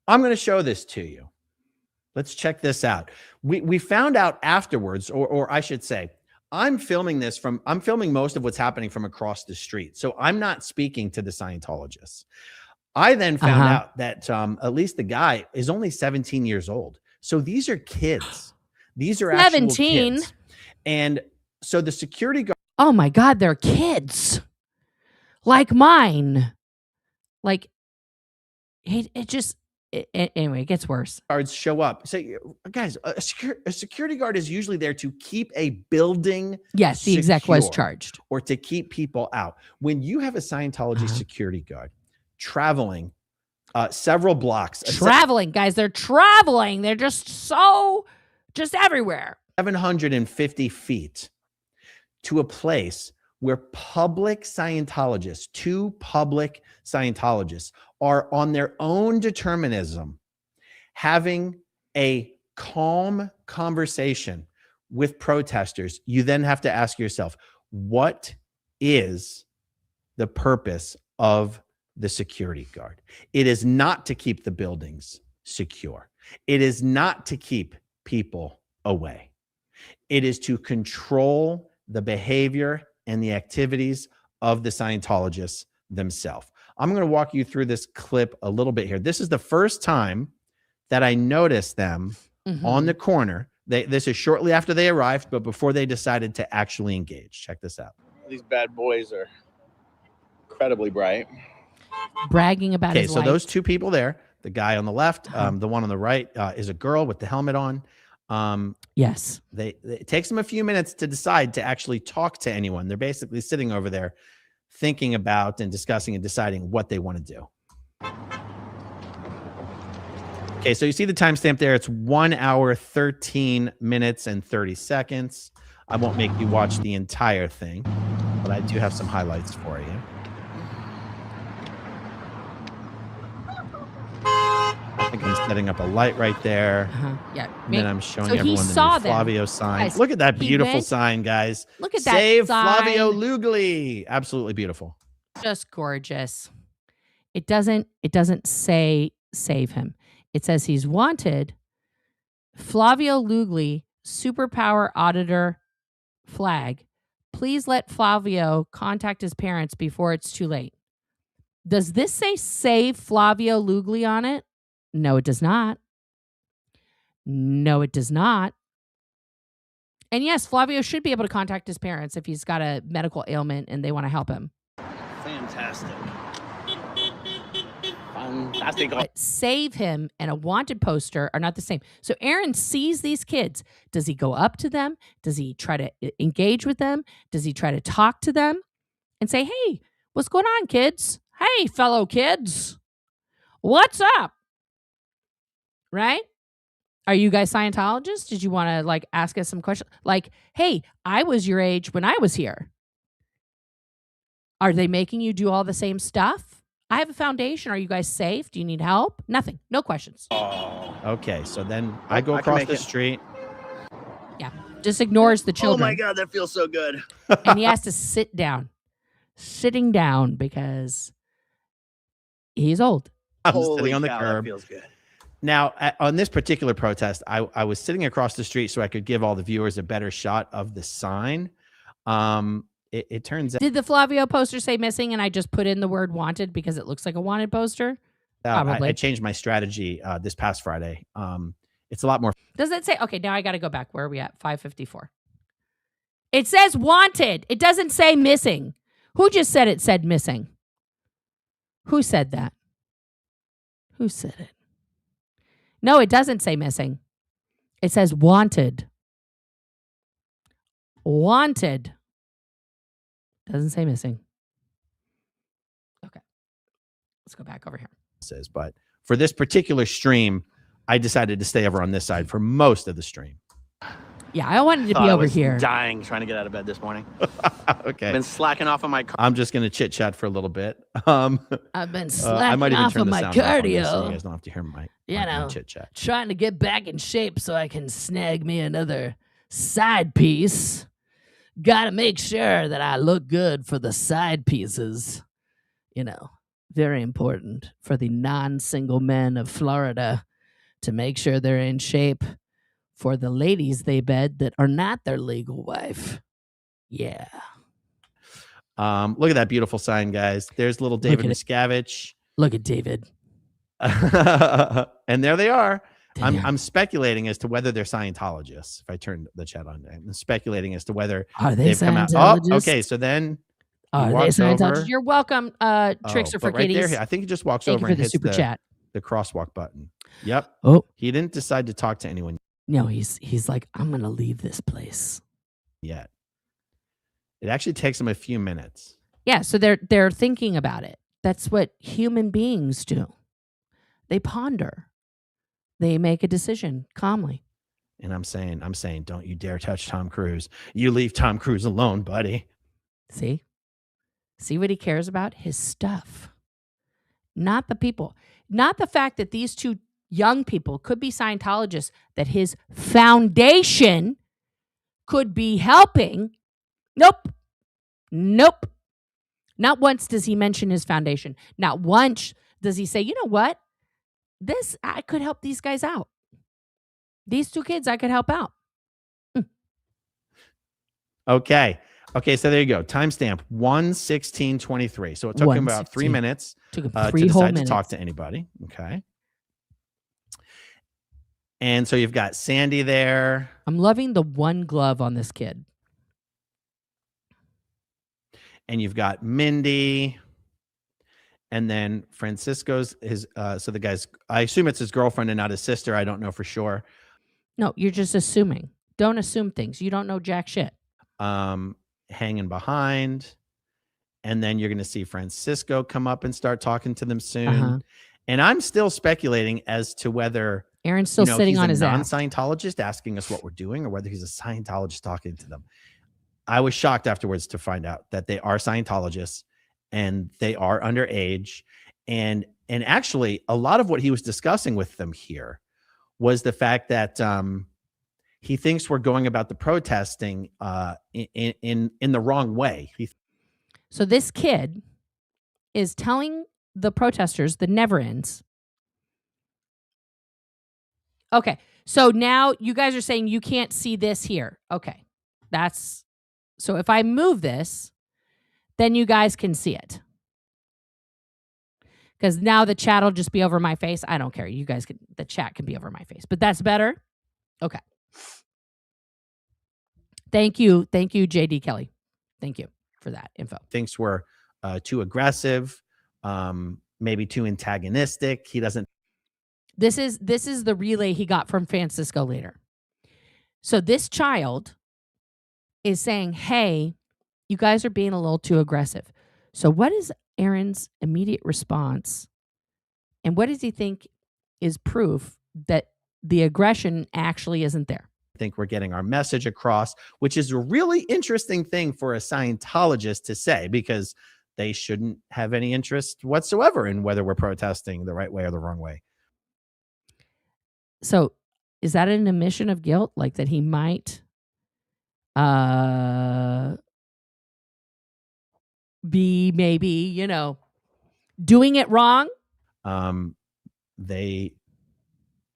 I'm going to show this to you. Let's check this out. We found out afterwards, or I should say, I'm filming most of what's happening from across the street. So I'm not speaking to the Scientologists. I then found out that at least the guy is only 17 years old. So these are kids. These are 17. actual kids. And so the security guard. Oh my God, they're kids. Like mine. Like anyway, it gets worse. Guards show up. Say, guys, a security guard is usually there to keep a building. Yes, the exec was charged. Or to keep people out. When you have a Scientology security guard traveling several blocks. Traveling, guys, they're traveling. They're just everywhere. 750 feet to a place where public Scientologists, 2 public Scientologists, are on their own determinism having a calm conversation with protesters. You then have to ask yourself, what is the purpose of the security guard? It is not to keep the buildings secure. It is not to keep people away. It is to control the behavior and the activities of the Scientologists themselves. I'm going to walk you through this clip a little bit here. This is the first time that I noticed them on the corner. This is shortly after they arrived, but before they decided to actually engage. Check this out. These bad boys are incredibly bright. Bragging about his so light. Those 2 people there, the guy on the left, the one on the right is a girl with the helmet on. Yes. It takes them a few minutes to decide to actually talk to anyone. They're basically sitting over there thinking about and discussing and deciding what they want to do. Okay, so you see the timestamp there. It's 1 hour, 13 minutes, and 30 seconds. I won't make you watch the entire thing, but I do have some highlights for you. I think I'm setting up a light right there. Yeah. And then I'm showing everyone the new Flavio sign. Guys, look at that beautiful sign, guys. Look at that Save sign. Flavio Lugli. Absolutely beautiful. Just gorgeous. It doesn't say save him. It says he's wanted. Flavio Lugli, superpower auditor flag. Please let Flavio contact his parents before it's too late. Does this say save Flavio Lugli on it? No, it does not. No, it does not. And yes, Flavio should be able to contact his parents if he's got a medical ailment and they want to help him. Fantastic. But save him and a wanted poster are not the same. So Aaron sees these kids. Does he go up to them? Does he try to engage with them? Does he try to talk to them and say, hey, what's going on, kids? Hey, fellow kids, what's up? Right? Are you guys Scientologists? Did you want to ask us some questions? Hey, I was your age when I was here. Are they making you do all the same stuff? I have a foundation. Are you guys safe? Do you need help? Nothing. No questions. Okay, so then I go across the street. Yeah, just ignores the children. Oh my God, that feels so good. And he has to sit down. Sitting down because he's old. I'm sitting on the curb. That feels good. Now, on this particular protest, I was sitting across the street so I could give all the viewers a better shot of the sign. It turns out. Did the Flavio poster say missing and I just put in the word wanted because it looks like a wanted poster? Probably. I changed my strategy this past Friday. It's a lot more. Does it say? Okay, now I got to go back. Where are we at? 554. It says wanted. It doesn't say missing. Who just said it said missing? Who said that? Who said it? No, it doesn't say missing. It says wanted. Wanted. Doesn't say missing. Okay. Let's go back over here. But for this particular stream, I decided to stay over on this side for most of the stream. Yeah, I wanted to be over here. Dying trying to get out of bed this morning. Okay. Been slacking off on my I'm just going to chit chat for a little bit. I've been slacking off on my cardio. So you guys don't have to hear my chit chat. Trying to get back in shape so I can snag me another side piece. Got to make sure that I look good for the side pieces. You know, very important for the non-single men of Florida to make sure they're in shape for the ladies they bed that are not their legal wife. Yeah. Look at that beautiful sign, guys. There's little David Miscavige. Look at David. And there they are. I'm speculating as to whether they're Scientologists. If I turn the chat on, I'm speculating as to whether they've come out. Oh, okay. So then are they Scientologists? You're welcome, Trickster for right Kitties. there, I think he just walks over and hits super chat. The crosswalk button. Yep. Oh, he didn't decide to talk to anyone. No, he's like, I'm gonna leave this place. Yet. It actually takes them a few minutes. Yeah, so they're thinking about it. That's what human beings do. They ponder. They make a decision calmly. And I'm saying, don't you dare touch Tom Cruise. You leave Tom Cruise alone, buddy. See what he cares about? His stuff. Not the people. Not the fact that these two young people could be Scientologists, that his foundation could be helping. Nope. Not once does he mention his foundation. Not once does he say, you know what? I could help these guys out. These two kids, I could help out. Okay, so there you go. Timestamp 1:16:23. So it took him about 3 minutes to decide to talk to anybody. Okay. And so you've got Sandy there. I'm loving the one glove on this kid. And you've got Mindy. And then Francisco's so the guy's, I assume it's his girlfriend and not his sister. I don't know for sure. No, you're just assuming. Don't assume things. You don't know jack shit. Hanging behind. And then you're going to see Francisco come up and start talking to them soon. And I'm still speculating as to whether Aaron's still sitting on his ass. Non-Scientologist asking us what we're doing, or whether he's a Scientologist talking to them. I was shocked afterwards to find out that they are Scientologists and they are underage. And actually, a lot of what he was discussing with them here was the fact that he thinks we're going about the protesting in the wrong way. So this kid is telling the protesters, the never ends. Okay, so now you guys are saying you can't see this here. Okay, so if I move this, then you guys can see it. Because now the chat will just be over my face. I don't care. You guys the chat can be over my face, but that's better. Okay. Thank you, JD Kelly. Thank you for that info. Thinks we're too aggressive, maybe too antagonistic. He doesn't. This is the relay he got from Francisco later. So this child is saying, hey, you guys are being a little too aggressive. So what is Aaron's immediate response? And what does he think is proof that the aggression actually isn't there? I think we're getting our message across, which is a really interesting thing for a Scientologist to say, because they shouldn't have any interest whatsoever in whether we're protesting the right way or the wrong way. So is that an admission of guilt? Like that he might be maybe, doing it wrong? They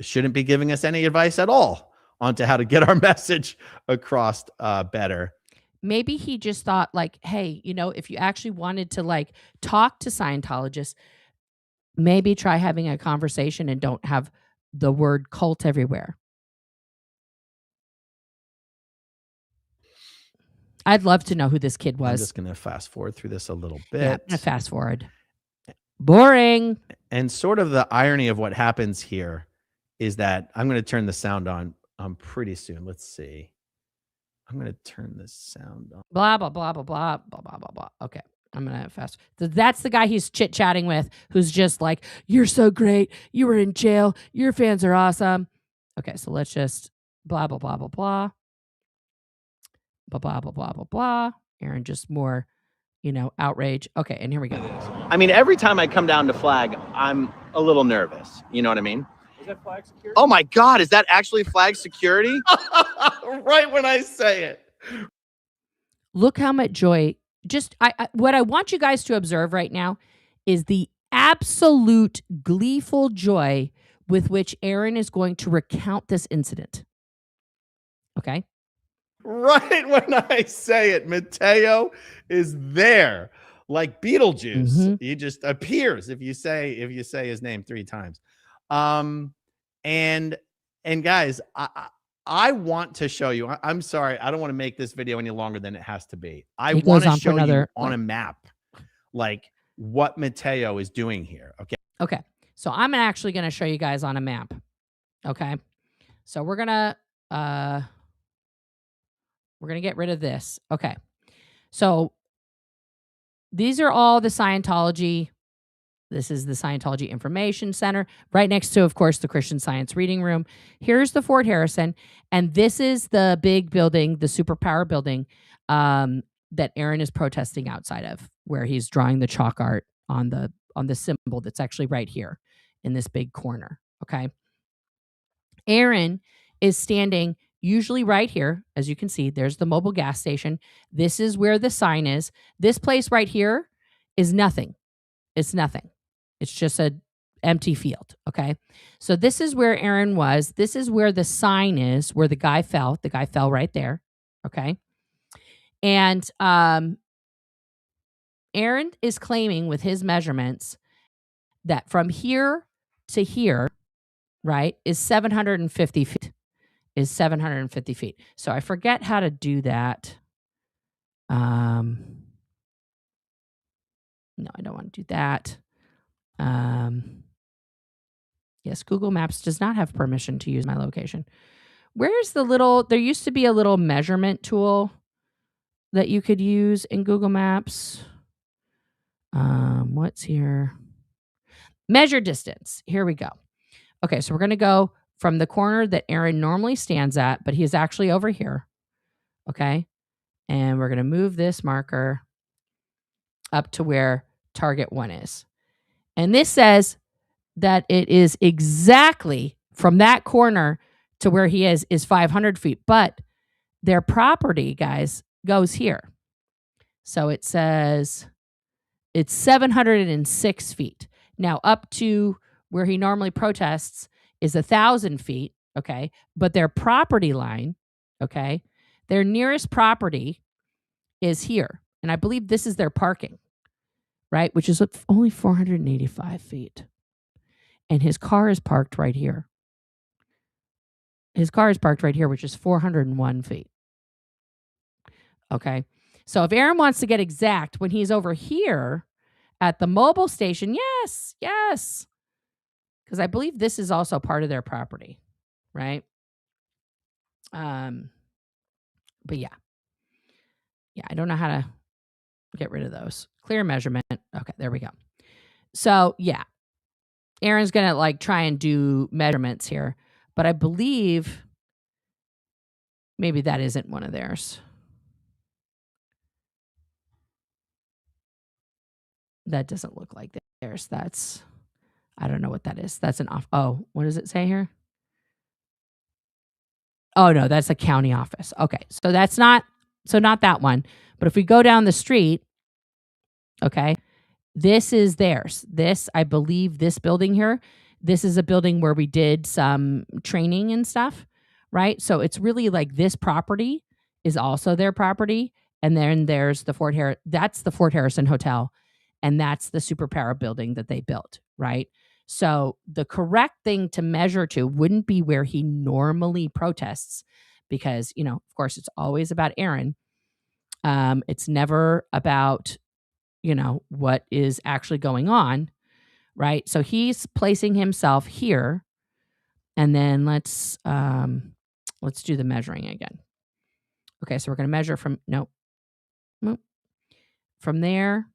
shouldn't be giving us any advice at all onto how to get our message across better. Maybe he just thought like, hey, if you actually wanted to like talk to Scientologists, maybe try having a conversation and don't have the word cult everywhere. I'd love to know who this kid was. I'm just going to fast forward through this a little bit. Yeah, I'm going to fast forward. Boring. And sort of the irony of what happens here is that I'm going to turn the sound on pretty soon. Let's see. I'm going to turn this sound on. Blah, blah, blah, blah, blah, blah, blah, blah, blah. Okay. I'm going to fast. That's the guy he's chit-chatting with who's just like, you're so great. You were in jail. Your fans are awesome. Okay. So let's just blah, blah, blah, blah, blah. Blah, blah, blah, blah, blah, blah. Aaron, just more, outrage. Okay. And here we go. I mean, every time I come down to flag, I'm a little nervous. You know what I mean? Is that flag security? Oh my God. Is that actually flag security? Right when I say it. Look how much joy. What I want you guys to observe right now is the absolute gleeful joy with which Aaron is going to recount this incident. Okay. Right when I say it, Mateo is there like Beetlejuice. Mm-hmm. He just appears if you say his name 3 times. And guys, I want to show you. I'm sorry, I don't want to make this video any longer than it has to be. I want to show you on a map like what Mateo is doing here. Okay. So I'm actually going to show you guys on a map. Okay. So we're going to get rid of this. Okay. So these are all the Scientology. This is the Scientology Information Center, right next to, of course, the Christian Science Reading Room. Here's the Fort Harrison, and this is the big building, the superpower building that Aaron is protesting outside of, where he's drawing the chalk art on the symbol that's actually right here in this big corner. Okay. Aaron is standing usually right here. As you can see, there's the mobile gas station. This is where the sign is. This place right here is nothing. It's nothing. It's just an empty field. Okay. So this is where Aaron was. This is where the sign is, where the guy fell. The guy fell right there. Okay. And Aaron is claiming with his measurements that from here to here, right, is 750 feet. Is 750 feet. So I forget how to do that. No, I don't want to do that. Yes, Google Maps does not have permission to use my location. Where's the little, there used to be a little measurement tool that you could use in Google Maps. What's here? Measure distance. Here we go. Okay, so we're going to go from the corner that Aaron normally stands at, but he's actually over here. Okay. And we're going to move this marker up to where target 1 is. And this says that it is exactly from that corner to where he is 500 feet. But their property, guys, goes here. So it says it's 706 feet. Now up to where he normally protests is 1,000 feet. Okay. But their property line, okay, their nearest property is here. And I believe this is their parking, right? Which is only 485 feet. And his car is parked right here. His car is parked right here, which is 401 feet. Okay. So if Aaron wants to get exact, when he's over here at the mobile station, yes. Because I believe this is also part of their property, right? But yeah. Yeah, I don't know how to get rid of those. Clear measurement. Okay, there we go. So yeah, Aaron's going to try and do measurements here, but I believe maybe that isn't one of theirs. That doesn't look like theirs. That's, I don't know what that is. That's an off. Oh, what does it say here? Oh no, that's a county office. Okay. So that's not that one. But if we go down the street, okay, this is theirs. This, I believe this building here, this is a building where we did some training and stuff, right? So it's really like this property is also their property. And then there's the that's the Fort Harrison Hotel. And that's the superpower building that they built, right? So the correct thing to measure to wouldn't be where he normally protests because, you know, of course, it's always about Aaron. It's never about, you know, what is actually going on, right? So he's placing himself here. And then let's do the measuring again. Okay, so we're going to measure from, from there.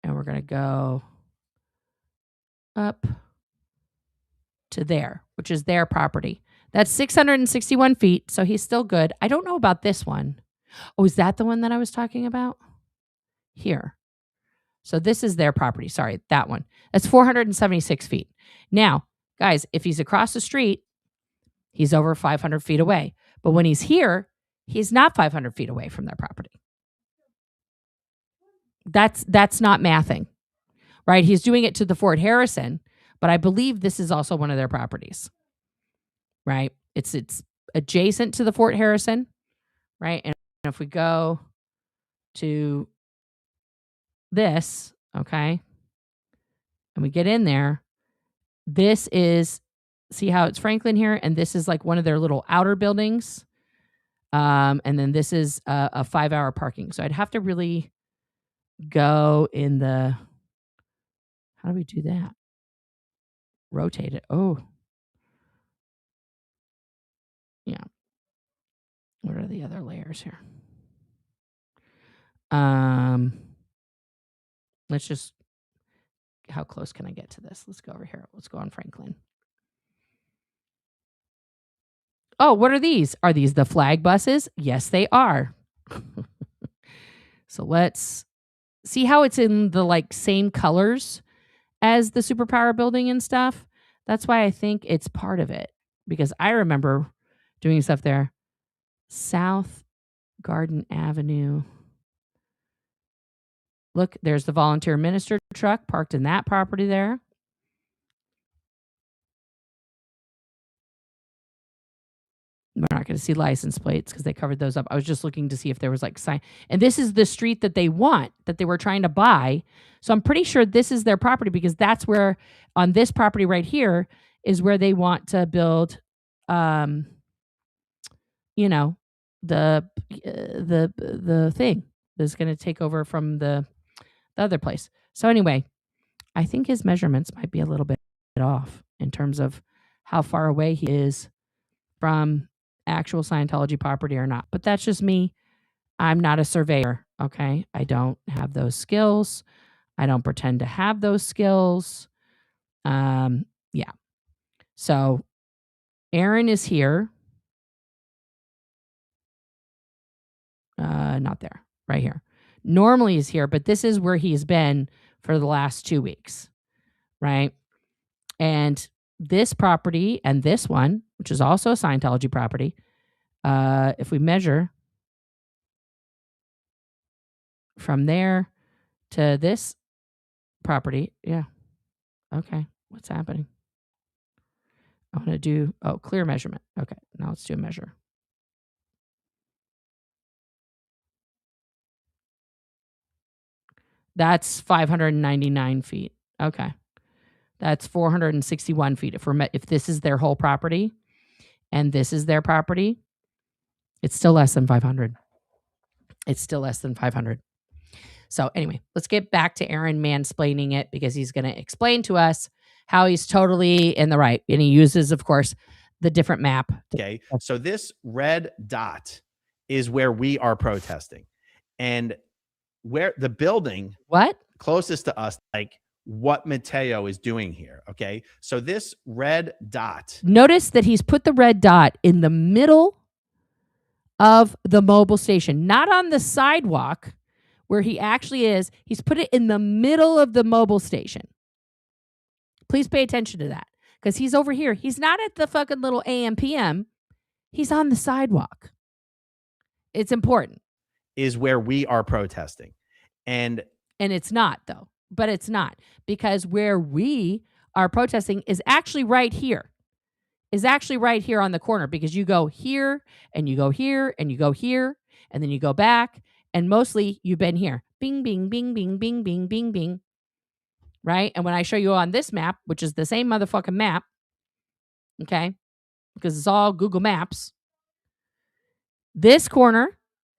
And we're going to go up to there, which is their property. That's 661 feet. So he's still good. I don't know about this one. Oh, is that the one that I was talking about? Here. So this is their property. Sorry, that one. That's 476 feet. Now, guys, if he's across the street, he's over 500 feet away. But when he's here, he's not 500 feet away from their property. That's not mathing, right? He's doing it to the Fort Harrison, but I believe this is also one of their properties, right? It's adjacent to the Fort Harrison, right? And if we go to this, okay, and we get in there, this is, see how it's Franklin here? And this is like one of their little outer buildings. And then this is a 5-hour parking. So I'd have to really go in the, how do we do that? Rotate it. Oh, yeah. What are the other layers here? Let's just, how close can I get to this? Let's go over here. Let's go on Franklin. Oh, what are these? Are these the flag buses? Yes, they are. So let's see how it's in the like same colors as the superpower building and stuff. That's why I think it's part of it, because I remember doing stuff there. South Garden Avenue. Look, there's the volunteer minister truck parked in that property there. We're not going to see license plates because they covered those up. I was just looking to see if there was like sign. And this is the street that they want, that they were trying to buy. So I'm pretty sure this is their property, because that's where, on this property right here, is where they want to build, you know, the thing that's going to take over from the other place. So anyway, I think his measurements might be a little bit off in terms of how far away he is from actual Scientology property or not. But that's just me. I'm not a surveyor, okay? I don't have those skills. I don't pretend to have those skills. Yeah. So Aaron is here. Not there, right here. Normally he's here, but this is where he's been for the last 2 weeks, right? And this property and this one, which is also a Scientology property, if we measure from there to this property, yeah. Okay, what's happening? I want to do, clear measurement. Okay, now let's do a measure. That's 599 feet. Okay. That's 461 feet. If this is their whole property and this is their property, it's still less than 500. It's still less than 500. So anyway, let's get back to Aaron mansplaining it, because he's going to explain to us how he's totally in the right. And he uses, of course, the different map. Okay. So this red dot is where we are protesting. And where the building closest to us, like what Mateo is doing here. Okay. So this red dot. Notice that he's put the red dot in the middle of the mobile station, not on the sidewalk where he actually is, he's put it in the middle of the mobile station. Please pay attention to that, because he's over here. He's not at the fucking little AM PM. He's on the sidewalk. It's important. Is where we are protesting. And it's not, though. But it's not, because where we are protesting is actually right here. Is actually right here on the corner, because you go here and you go here and you go here and then you go back, and mostly you've been here. Bing, bing, bing, bing, bing, bing, bing, bing. Right? And when I show you on this map, which is the same motherfucking map, okay, because it's all Google Maps, this corner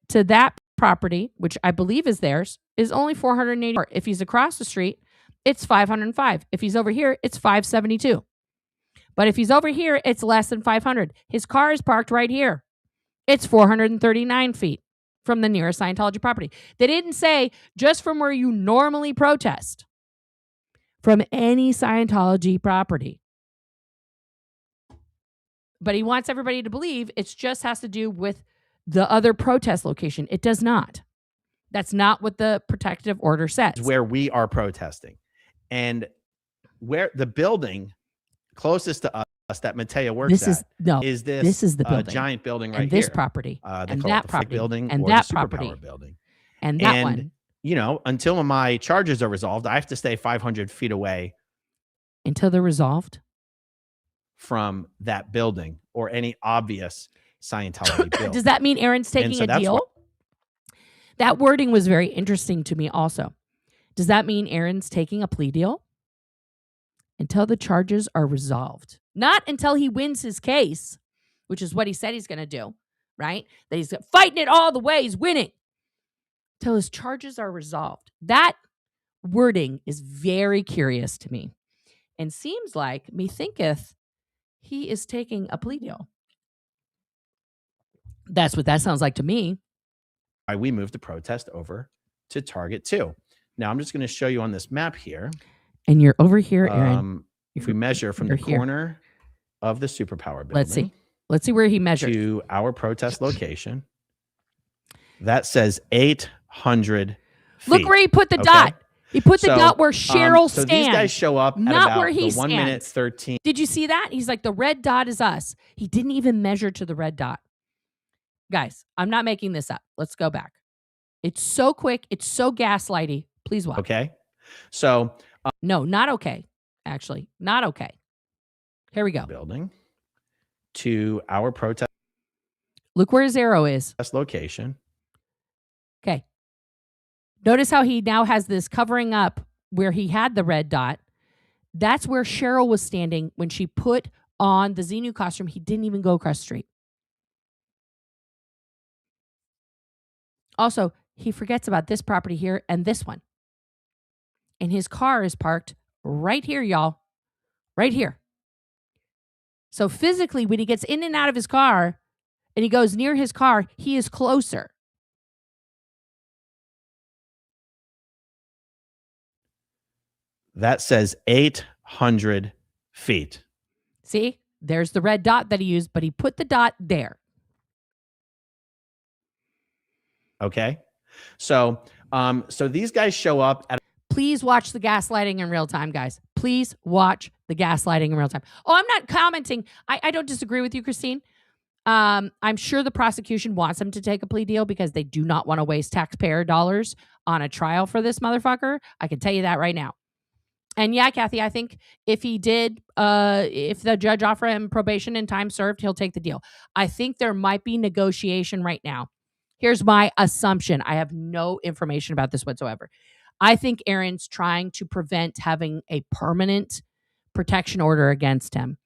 to that property, which I believe is theirs, is only 480. If he's across the street, it's 505. If he's over here, it's 572. But if he's over here, it's less than 500. His car is parked right here. It's 439 feet from the nearest Scientology property. They didn't say just from where you normally protest, from any Scientology property. But he wants everybody to believe it just has to do with the other protest location. It does not. That's not what the protective order says. Where we are protesting. And where the building closest to us that Mateo works this is, at no, is this is the building. Giant building right and here. This property. And that property. Building and or that the property. Building. And that one. You know, until my charges are resolved, I have to stay 500 feet away. Until they're resolved? From that building or any obvious Scientology building. Does that mean Aaron's taking a deal? That wording was very interesting to me also. Does that mean Aaron's taking a plea deal? Until the charges are resolved. Not until he wins his case, which is what he said he's going to do, right? That he's fighting it all the way. He's winning. Till his charges are resolved. That wording is very curious to me, and seems like methinketh he is taking a plea deal. That's what that sounds like to me. We moved the protest over to Target 2. Now I'm just going to show you on this map here. And you're over here, Aaron. If we measure from the corner of the superpower building. Let's see where he measured. To our protest location. That says 800 feet. Look where he put the dot. He put the dot where Cheryl stands. So these guys show up not at about where he the 1 minute 13. Did you see that? He's like, the red dot is us. He didn't even measure to the red dot. Guys, I'm not making this up. Let's go back. It's so quick. It's so gaslighty. Please watch. Okay. So. No, not okay. Actually, not okay. Here we go. Building to our protest. Look where his arrow is. Location. Okay. Notice how he now has this covering up where he had the red dot. That's where Cheryl was standing when she put on the Xenu costume. He didn't even go across the street. Also, he forgets about this property here and this one. And his car is parked right here, y'all. Right here. So physically, when he gets in and out of his car and he goes near his car, he is closer. That says 800 feet. See, there's the red dot that he used, but he put the dot there. Okay. So these guys show up at. Please watch the gaslighting in real time, guys. Please watch the gaslighting in real time. Oh, I'm not commenting. I don't disagree with you, Christine. I'm sure the prosecution wants him to take a plea deal because they do not want to waste taxpayer dollars on a trial for this motherfucker. I can tell you that right now. And yeah, Kathy, I think if he did, if the judge offer him probation and time served, he'll take the deal. I think there might be negotiation right now. Here's my assumption. I have no information about this whatsoever. I think Aaron's trying to prevent having a permanent protection order against him.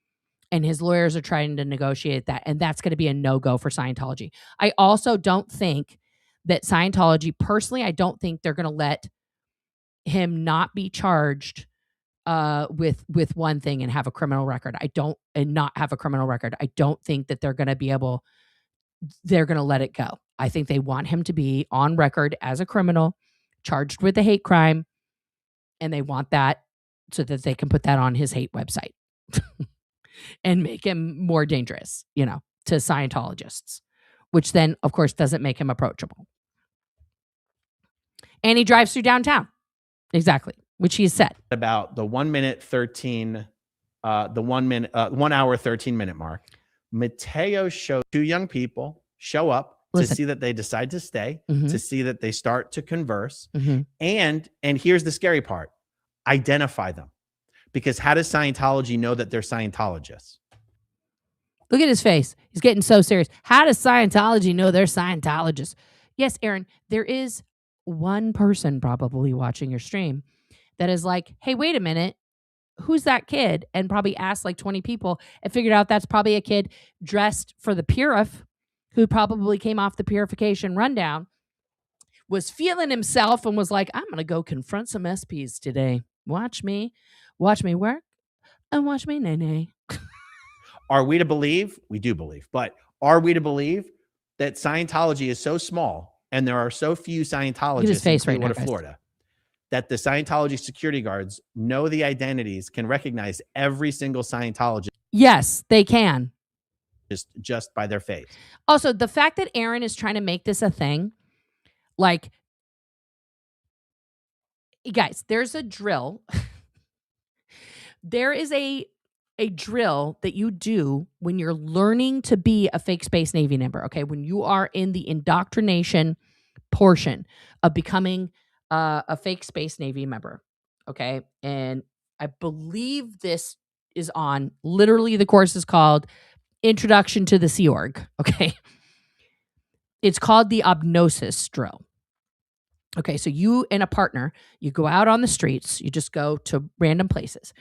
And his lawyers are trying to negotiate that. And that's going to be a no-go for Scientology. I also don't think that Scientology, personally, I don't think they're going to let him not be charged with one thing and have a criminal record. And not have a criminal record. I don't think that they're going to let it go. I think they want him to be on record as a criminal, charged with a hate crime, and they want that so that they can put that on his hate website and make him more dangerous, to Scientologists, which then, of course, doesn't make him approachable. And he drives through downtown. Exactly, which he has said. About the 1 minute 13, the 1 minute, 1 hour, 13-minute mark. Mateo shows 2 young people show up to see that they decide to stay, to see that they start to converse. And here's the scary part, identify them. Because how does Scientology know that they're Scientologists? Look at his face. He's getting so serious. How does Scientology know they're Scientologists? Yes, Aaron, there is one person probably watching your stream that is like, hey, wait a minute. Who's that kid? And probably asked like 20 people and figured out that's probably a kid dressed for the Purif who probably came off the purification rundown, was feeling himself and was like, I'm going to go confront some SPs today. Watch me work and watch me nay. Are we to believe? We do believe, but are we to believe that Scientology is so small and there are so few Scientologists in Clearwater, Florida, that the Scientology security guards know the identities, can recognize every single Scientologist? Yes, they can. Just by their face. Also, the fact that Aaron is trying to make this a thing, like, guys, there's a drill. There is a drill that you do when you're learning to be a fake Space Navy member, okay? When you are in the indoctrination portion of becoming a fake Space Navy member, okay? And I believe this is on, literally the course is called Introduction to the Sea Org, okay? It's called the Obnosis drill. Okay, so you and a partner, you go out on the streets, you just go to random places.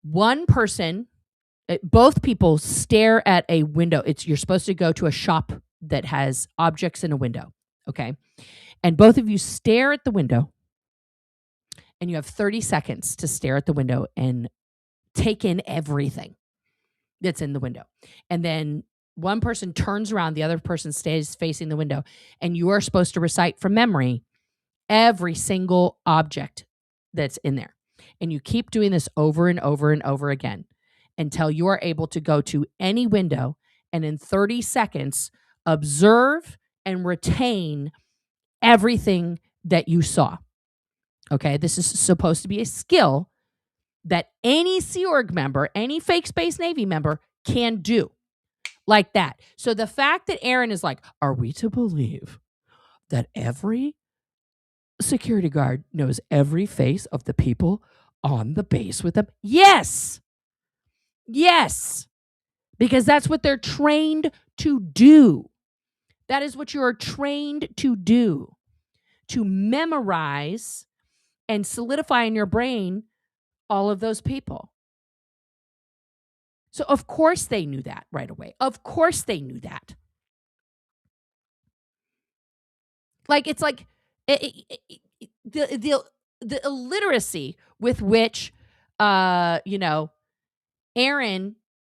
One person, both people stare at a window. You're supposed to go to a shop that has objects in a window, okay? And both of you stare at the window, and you have 30 seconds to stare at the window and take in everything that's in the window. And then one person turns around, the other person stays facing the window, and you are supposed to recite from memory every single object that's in there. And you keep doing this over and over and over again until you are able to go to any window and in 30 seconds observe and retain everything that you saw. Okay, this is supposed to be a skill that any Sea Org member, any fake Space Navy member can do like that. So the fact that Aaron is like, are we to believe that every security guard knows every face of the people on the base with them? Yes. Yes. Because that's what they're trained to do. That is what you are trained to do. To memorize and solidify in your brain all of those people. So of course they knew that right away. Of course they knew that. Like, it's like the illiteracy with which Aaron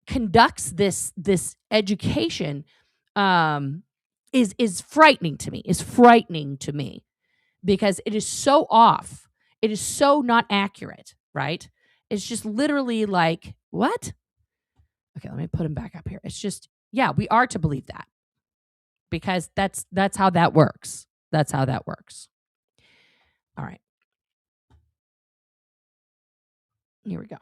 conducts this education is frightening to me. Is frightening to me because it is so off. It is so not accurate, right? It's just literally like, what? Okay, let me put him back up here. It's just, yeah, we are to believe that because that's how that works. That's how that works. All right. Here we go.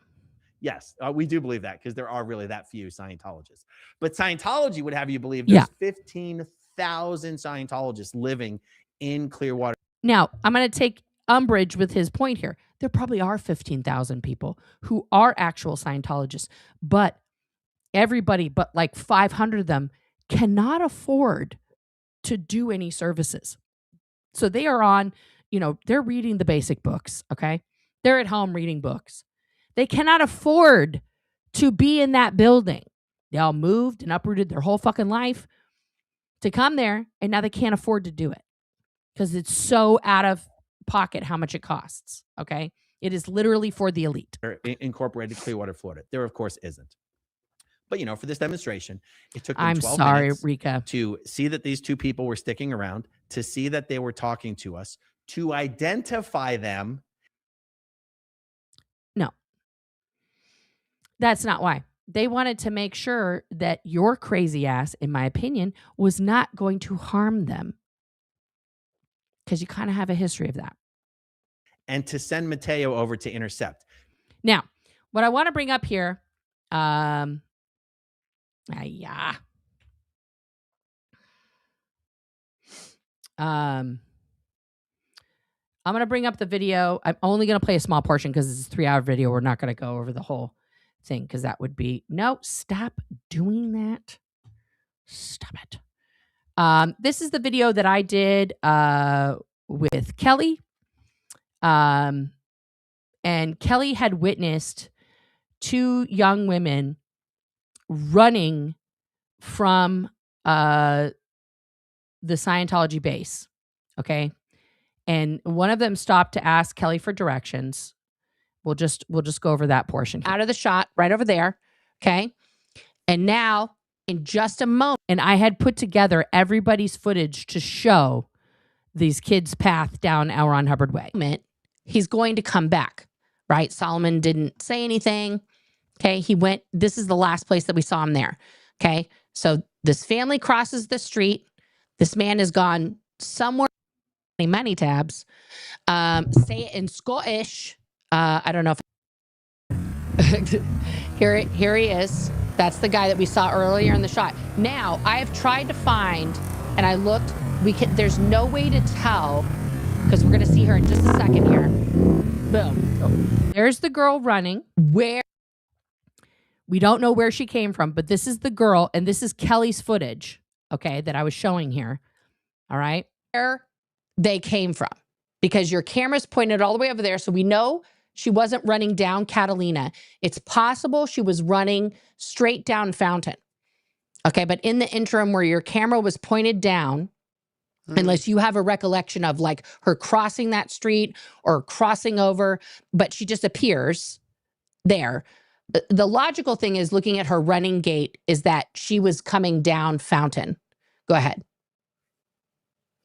Yes, we do believe that because there are really that few Scientologists. But Scientology would have you believe there's 15,000 Scientologists living in Clearwater. Now, I'm going to take umbrage with his point here. There probably are 15,000 people who are actual Scientologists, but everybody but like 500 of them cannot afford to do any services. So they are on, they're reading the basic books, okay? They're at home reading books. They cannot afford to be in that building. They all moved and uprooted their whole fucking life to come there, and now they can't afford to do it because it's so out of pocket how much it costs, okay? It is literally for the elite. Incorporated Clearwater, Florida. There, of course, isn't. But, for this demonstration, it took them I'm 12 sorry, minutes Rika. to see that these two people were sticking around, to see that they were talking to us, to identify them. No. That's not why. They wanted to make sure that your crazy ass, in my opinion, was not going to harm them. because you kind of have a history of that. And to send Mateo over to intercept. Now, what I want to bring up here, yeah. I'm going to bring up the video. I'm only going to play a small portion because it's a 3-hour video. We're not going to go over the whole thing because that would be, no, stop doing that. Stop it. This is the video that I did with Kelly. And Kelly had witnessed 2 young women running from the Scientology base. Okay. And one of them stopped to ask Kelly for directions. We'll just go over that portion. Out of the shot, right over there. Okay. And now, in just a moment, and I had put together everybody's footage to show these kids' path down L. Ron Hubbard Way. He's going to come back, right? Solomon didn't say anything. Okay. He went, this is the last place that we saw him there. Okay. So this family crosses the street. This man has gone somewhere. Many tabs. Say it in Scottish. I don't know if here he is. That's the guy that we saw earlier in the shot. Now I have tried to find, and I looked. There's no way to tell because we're gonna see her in just a second here. Boom. There's the girl running. Where we don't know where she came from, but this is the girl, and this is Kelly's footage. Okay, that I was showing here. All right. Where they came from, because your camera's pointed all the way over there. So we know she wasn't running down Catalina. It's possible she was running straight down Fountain. Okay. But in the interim where your camera was pointed down, unless you have a recollection of like her crossing that street or crossing over, but she just appears there. The logical thing is looking at her running gait is that she was coming down Fountain. Go ahead.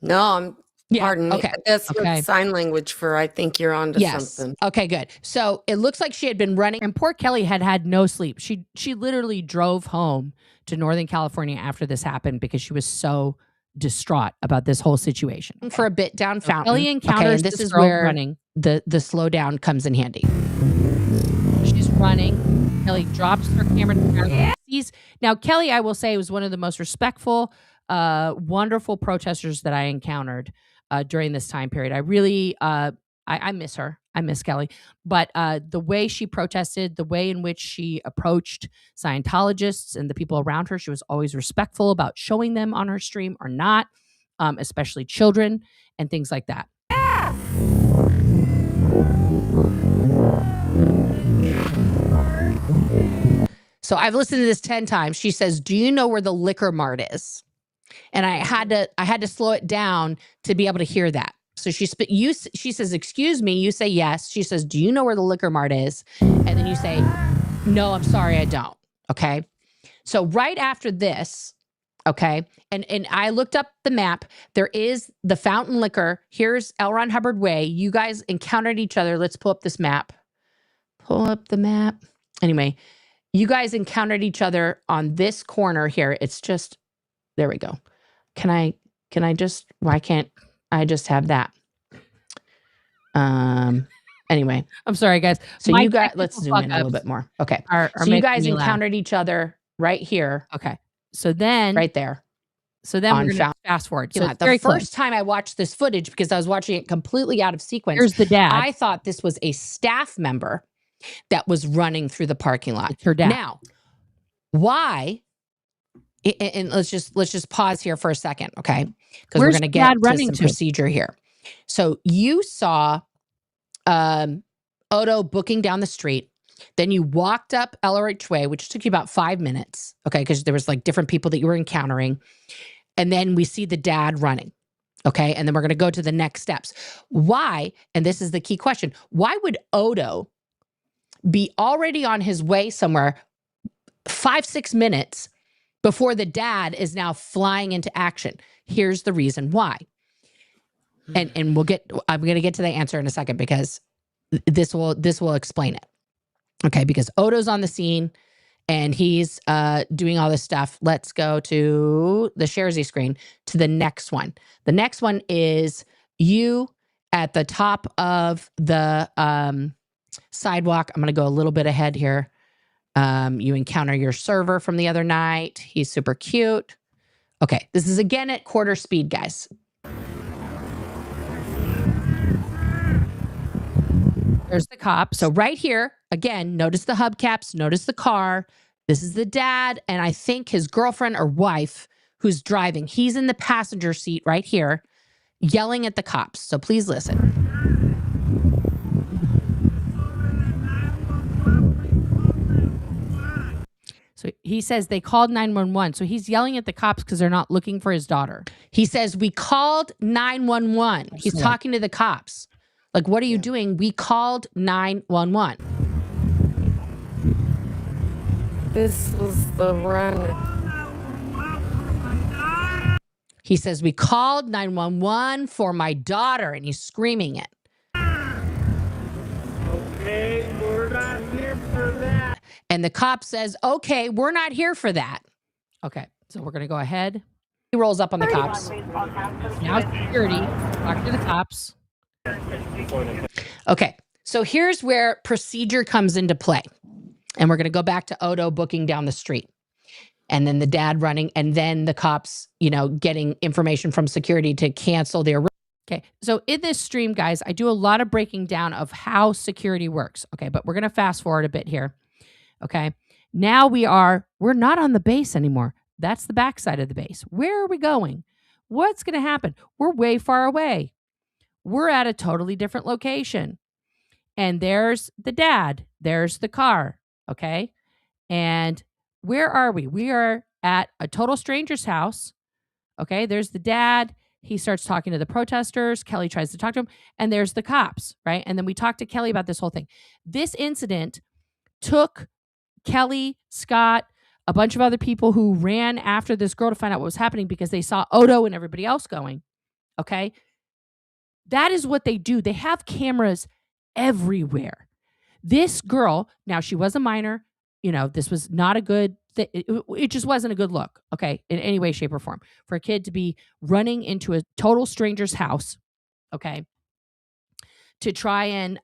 No, pardon me. Okay. That's sign language for I think you're onto something. Okay, good. So it looks like she had been running, and poor Kelly had no sleep. She literally drove home to Northern California after this happened because she was so distraught about this whole situation. For a bit down Fountain. Kelly encounters this is where running. The slowdown comes in handy. She's running. Kelly drops her camera to the ground. Now, Kelly, I will say, was one of the most respectful, wonderful protesters that I encountered during this time period. I really, I miss her. I miss Kelly. But the way she protested, the way in which she approached Scientologists and the people around her, she was always respectful about showing them on her stream or not, especially children and things like that. So I've listened to this 10 times. She says, "Do you know where the liquor mart is?" And I had to slow it down to be able to hear that. So she says, "Excuse me." You say yes. She says, "Do you know where the liquor mart is?" And then you say, "No, I'm sorry, I don't." Okay. So right after this, okay, and I looked up the map. There is the Fountain Liquor. Here's L. Ron Hubbard Way. You guys encountered each other. Let's pull up this map. Pull up the map. Anyway, you guys encountered each other on this corner here. It's just, there we go. Can I just, why can't I just have that? Anyway, I'm sorry, guys. So you guys, let's zoom in a little bit more. Okay. So you guys encountered each other right here. Okay. So then right there. So then we're going to fast forward. So the first time I watched this footage, because I was watching it completely out of sequence. Here's the dad. I thought this was a staff member that was running through the parking lot. It's her dad. Now, why? And let's just pause here for a second, okay? Because we're going to get to some procedure here. So you saw Odo booking down the street. Then you walked up LRH Way, which took you about 5 minutes, okay? Because there was like different people that you were encountering. And then we see the dad running, okay? And then we're going to go to the next steps. Why, and this is the key question, why would Odo be already on his way somewhere 5-6 minutes before the dad is now flying into action? Here's the reason why. And I'm going to get to the answer in a second because this will explain it. Okay, because Odo's on the scene and he's doing all this stuff. Let's go to the Sharzy screen to the next one. The next one is you at the top of the sidewalk. I'm going to go a little bit ahead here. You encounter your server from the other night. He's super cute. Okay, this is again at quarter speed, guys. There's the cop. So right here, again, notice the hubcaps, notice the car. This is the dad, and I think his girlfriend or wife who's driving. He's in the passenger seat right here, yelling at the cops. So please listen. So he says they called 911. So he's yelling at the cops because they're not looking for his daughter. He says, we called 911. He's talking to the cops. Like, what are you doing? We called 911. This was the run. He says, we called 911 for my daughter, and he's screaming it. Okay, we're not here for that. And the cop says, okay, we're not here for that. Okay, so we're going to go ahead. He rolls up on the cops. Now security, talking to the cops. Okay, so here's where procedure comes into play. And we're going to go back to Odo booking down the street. And then the dad running, and then the cops, getting information from security to cancel their. Okay, so in this stream, guys, I do a lot of breaking down of how security works. Okay, but we're going to fast forward a bit here. Okay, now we're not on the base anymore. That's the backside of the base. Where are we going? What's going to happen? We're way far away. We're at a totally different location. And there's the dad. There's the car. Okay, and where are we? We are at a total stranger's house. Okay, there's the dad. He starts talking to the protesters. Kelly tries to talk to him. And there's the cops, right? And then we talked to Kelly about this whole thing. This incident took Kelly, Scott, a bunch of other people who ran after this girl to find out what was happening because they saw Odo and everybody else going. Okay? That is what they do. They have cameras everywhere. This girl, now she was a minor. This was not a good thing. It just wasn't a good look, okay, in any way, shape, or form. For a kid to be running into a total stranger's house, okay, to try and,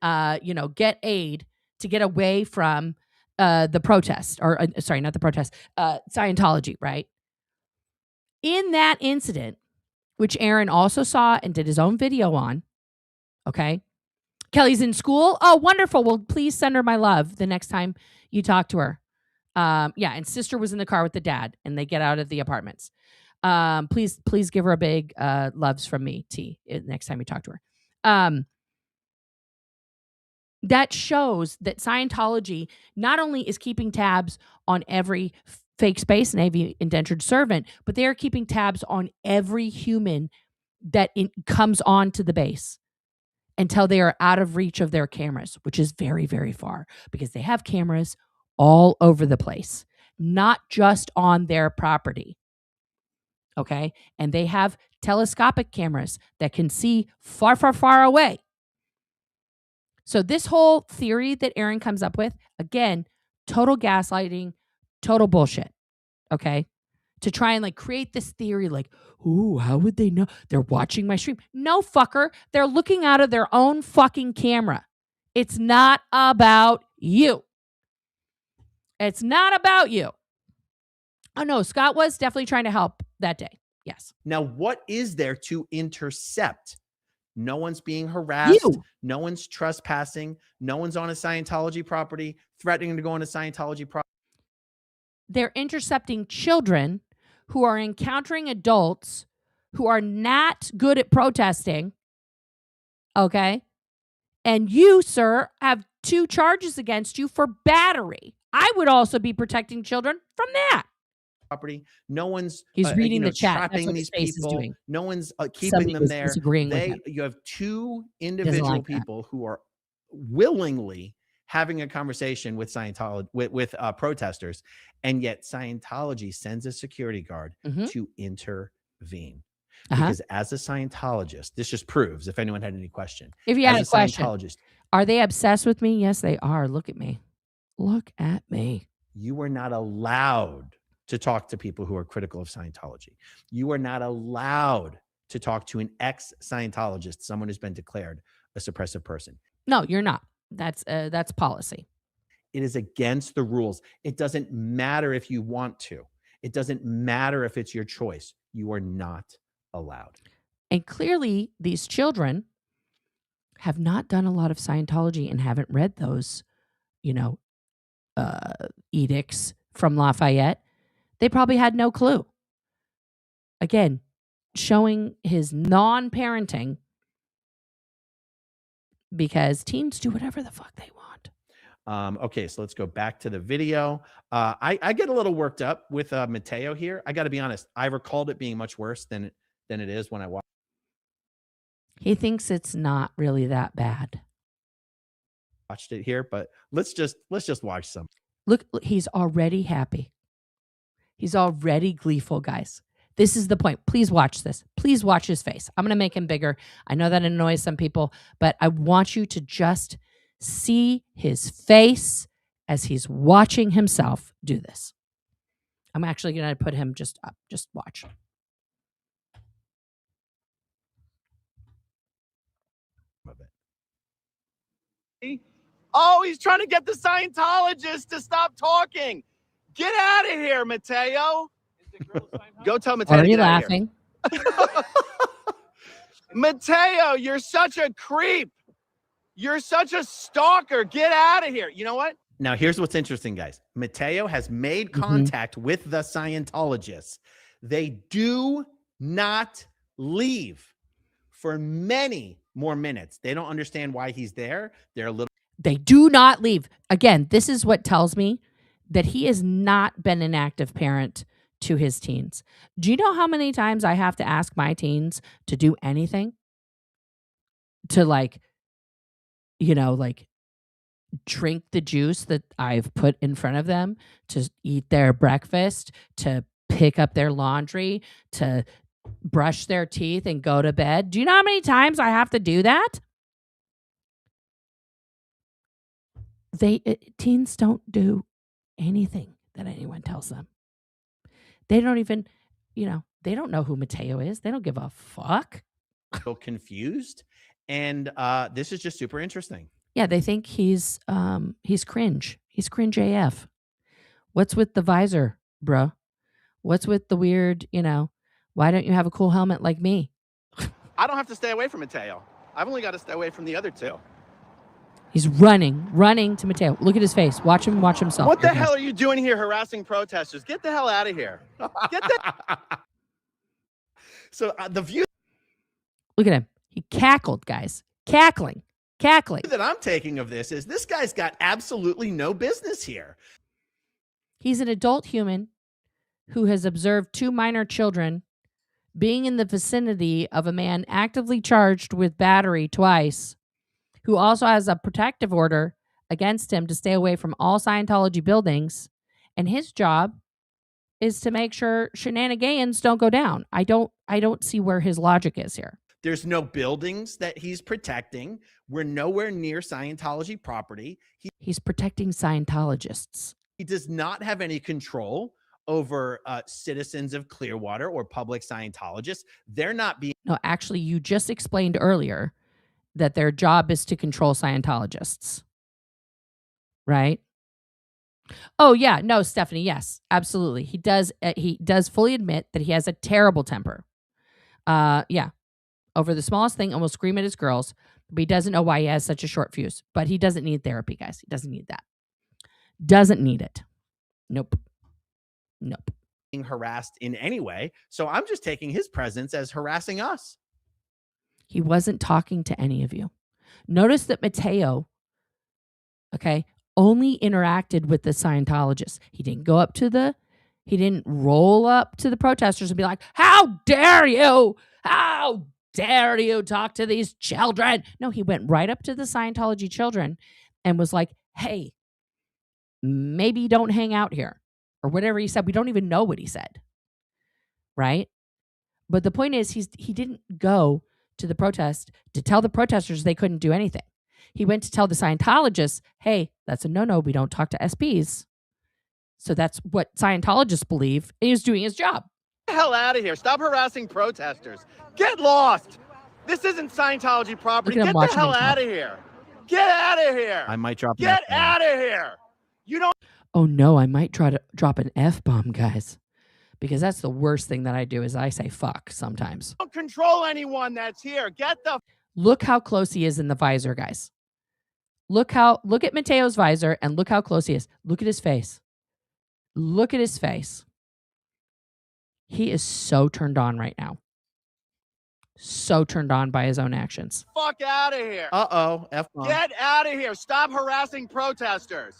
get aid to get away from the protest, or sorry, not the protest, Scientology, right? In that incident, which Aaron also saw and did his own video on, okay, Kelly's in school. Oh, wonderful. Well, please send her my love the next time you talk to her. And sister was in the car with the dad, and they get out of the apartments. Please give her a big loves from me, T, next time you talk to her. That shows that Scientology not only is keeping tabs on every fake space Navy indentured servant, but they are keeping tabs on every human that comes on to the base until they are out of reach of their cameras, which is very, very far, because they have cameras all over the place, not just on their property. Okay? And they have telescopic cameras that can see far, far, far away. So this whole theory that Aaron comes up with, again, total gaslighting, total bullshit. Okay? To try and create this theory ooh, how would they know? They're watching my stream. No, fucker. They're looking out of their own fucking camera. It's not about you. It's not about you. Oh, no, Scott was definitely trying to help that day. Yes. Now, what is there to intercept? No one's being harassed. You. No one's trespassing. No one's on a Scientology property, threatening to go on a Scientology property. They're intercepting children who are encountering adults who are not good at protesting. Okay? And you, sir, have 2 charges against you for battery. I would also be protecting children from that. Property. No one's He's reading the chat. trapping these people. No one's keeping them there. You have 2 individual people who are willingly having a conversation with Scientology, with protesters, and yet Scientology sends a security guard to intervene. Because as a Scientologist, this just proves, if anyone had any question, if you had a question, are they obsessed with me? Yes, they are. Look at me. Look at me. You are not allowed to talk to people who are critical of Scientology. You are not allowed to talk to an ex-Scientologist, someone who's been declared a suppressive person. No, you're not. That's policy. It is against the rules. It doesn't matter if you want to. It doesn't matter if it's your choice. You are not allowed. And clearly, these children have not done a lot of Scientology and haven't read those, edicts from Lafayette. They probably had no clue. Again, showing his non-parenting, because teens do whatever the fuck they want. Okay, so let's go back to the video. I get a little worked up with Mateo here. I got to be honest. I recalled it being much worse than it is when I watched. He thinks it's not really that bad. Watched it here, but let's just watch some. Look, he's already happy. He's already gleeful, guys. This is the point. Please watch this. Please watch his face. I'm going to make him bigger. I know that annoys some people, but I want you to just see his face as he's watching himself do this. I'm actually going to put him just up. Just watch. Oh, he's trying to get the Scientologist to stop talking. Get out of here, Mateo. Go tell Mateo. Are you laughing? Mateo, you're such a creep. You're such a stalker. Get out of here. You know what? Now, here's what's interesting, guys. Mateo has made contact with the Scientologists. They do not leave for many more minutes. They don't understand why he's there. They do not leave. Again, this is what tells me that he has not been an active parent to his teens. Do you know how many times I have to ask my teens to do anything? To drink the juice that I've put in front of them, to eat their breakfast, to pick up their laundry, to brush their teeth and go to bed. Do you know how many times I have to do that? Teens don't do anything that anyone tells them. They don't even, they don't know who Mateo is. They don't give a fuck. So confused. And this is just super interesting. Yeah, they think he's cringe. He's cringe AF. What's with the visor, bruh? What's with the weird, why don't you have a cool helmet like me? I don't have to stay away from Mateo. I've only got to stay away from the other two. He's running to Mateo. Look at his face. Watch him watch himself. What the hell are you doing here harassing protesters? Get the hell out of here. Get the... So the view... Look at him. He cackled, guys. Cackling. That I'm taking of this is this guy's got absolutely no business here. He's an adult human who has observed two minor children being in the vicinity of a man actively charged with battery twice, who also has a protective order against him to stay away from all Scientology buildings. And his job is to make sure shenanigans don't go down. I don't see where his logic is here. There's no buildings that he's protecting. We're nowhere near Scientology property. He's protecting Scientologists. He does not have any control over citizens of Clearwater or public Scientologists. They're not being... No, actually, you just explained earlier that their job is to control Scientologists. Right? Oh, yeah. No, Stephanie, yes, absolutely. He does fully admit that he has a terrible temper. Yeah. Over the smallest thing, almost scream at his girls, but he doesn't know why he has such a short fuse. But he doesn't need therapy, guys. He doesn't need that. Doesn't need it. Nope. Being harassed in any way. So I'm just taking his presence as harassing us. He wasn't talking to any of you. Notice that Mateo, only interacted with the Scientologists. He didn't roll up to the protesters and be like, how dare you? How dare you talk to these children? No, he went right up to the Scientology children and was like, hey, maybe don't hang out here. Or whatever he said. We don't even know what he said. Right? But the point is, he didn't go to the protest to tell the protesters they couldn't do anything. He went to tell the Scientologists, hey, that's a no-no. We don't talk to SPs. So that's what Scientologists believe. And he was doing his job. Get the hell out of here. Stop harassing protesters. Get lost. This isn't Scientology property. Get the hell out of here. Get out of here. I might drop. Get out of here. You don't. Oh no, I might try to drop an F-bomb, guys. Because that's the worst thing that I do is I say fuck sometimes. Don't control anyone that's here. Get the. Look how close he is in the visor, guys. Look at Mateo's visor and look how close he is. Look at his face. Look at his face. He is so turned on right now. So turned on by his own actions. Fuck out of here. Uh-oh. F-bomb. Get out of here. Stop harassing protesters.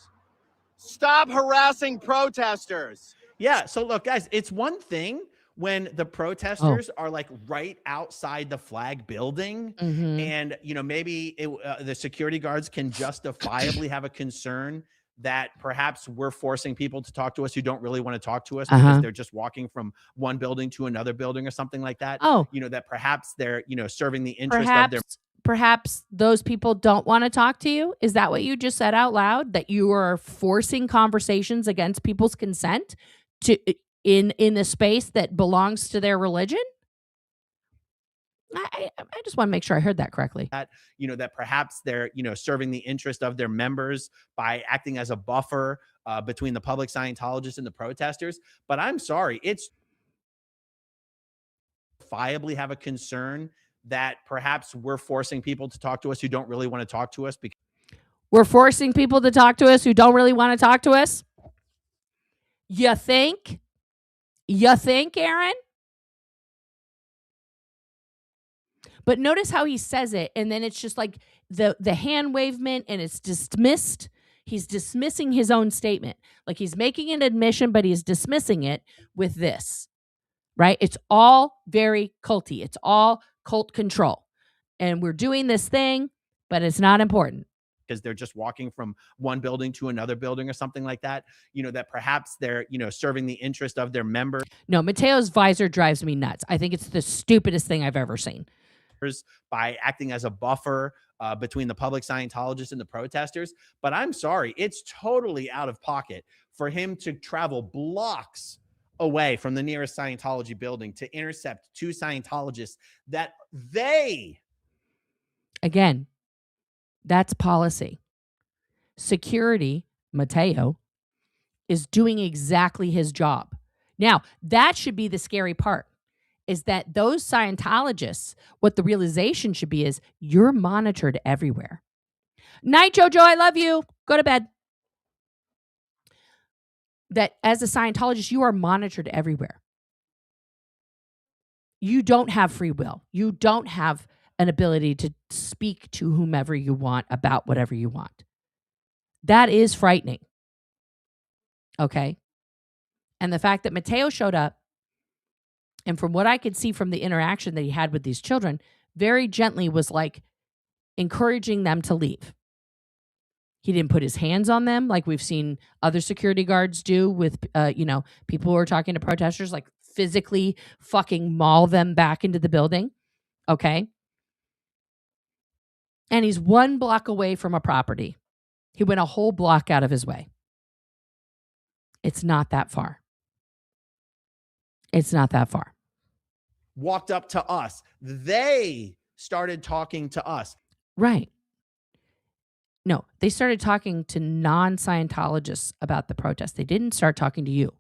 Stop harassing protesters. Yeah. So look, guys, it's one thing when the protesters are like right outside the flag building and, you know, maybe the security guards can justifiably have a concern that perhaps we're forcing people to talk to us who don't really want to talk to us because they're just walking from one building to another building or something like that. You know, that perhaps they're, you know, serving the interest of their. Perhaps those people don't want to talk to you. Is that what you just said out loud? That you are forcing conversations against people's consent to in a space that belongs to their religion? I just want to make sure I heard that correctly. That, you know, that perhaps they're, you know, serving the interest of their members by acting as a buffer between the public Scientologists and the protesters. But I'm sorry, it's justifiably have a concern that perhaps we're forcing people to talk to us who don't really want to talk to us. Because we're forcing people to talk to us who don't really want to talk to us? You think? You think, Aaron? But notice how he says it, and then it's just like the hand wavement, and it's dismissed. He's dismissing his own statement. Like he's making an admission, but he's dismissing it with this, right? It's all very culty. It's all cult control. And we're doing this thing, but it's not important. Because they're just walking from one building to another building or something like that, you know, that perhaps they're, you know, serving the interest of their members. No, Mateo's visor drives me nuts. I think it's the stupidest thing I've ever seen. By acting as a buffer between the public Scientologists and the protesters. But I'm sorry, it's totally out of pocket for him to travel blocks away from the nearest Scientology building to intercept two Scientologists that they. Again, that's policy. Security, Mateo, is doing exactly his job. Now, that should be the scary part. Is that those Scientologists, what the realization should be is you're monitored everywhere. Night, Jojo, I love you. Go to bed. That as a Scientologist, you are monitored everywhere. You don't have free will. You don't have an ability to speak to whomever you want about whatever you want. That is frightening. Okay? And the fact that Mateo showed up, and from what I could see from the interaction that he had with these children, very gently was like encouraging them to leave. He didn't put his hands on them like we've seen other security guards do with, you know, people who are talking to protesters, like physically fucking maul them back into the building. Okay. And he's 1 block away from a property. He went a whole block out of his way. It's not that far. It's not that far. Walked up to us. They started talking to us. Right. No, they started talking to non-Scientologists about the protest. They didn't start talking to you.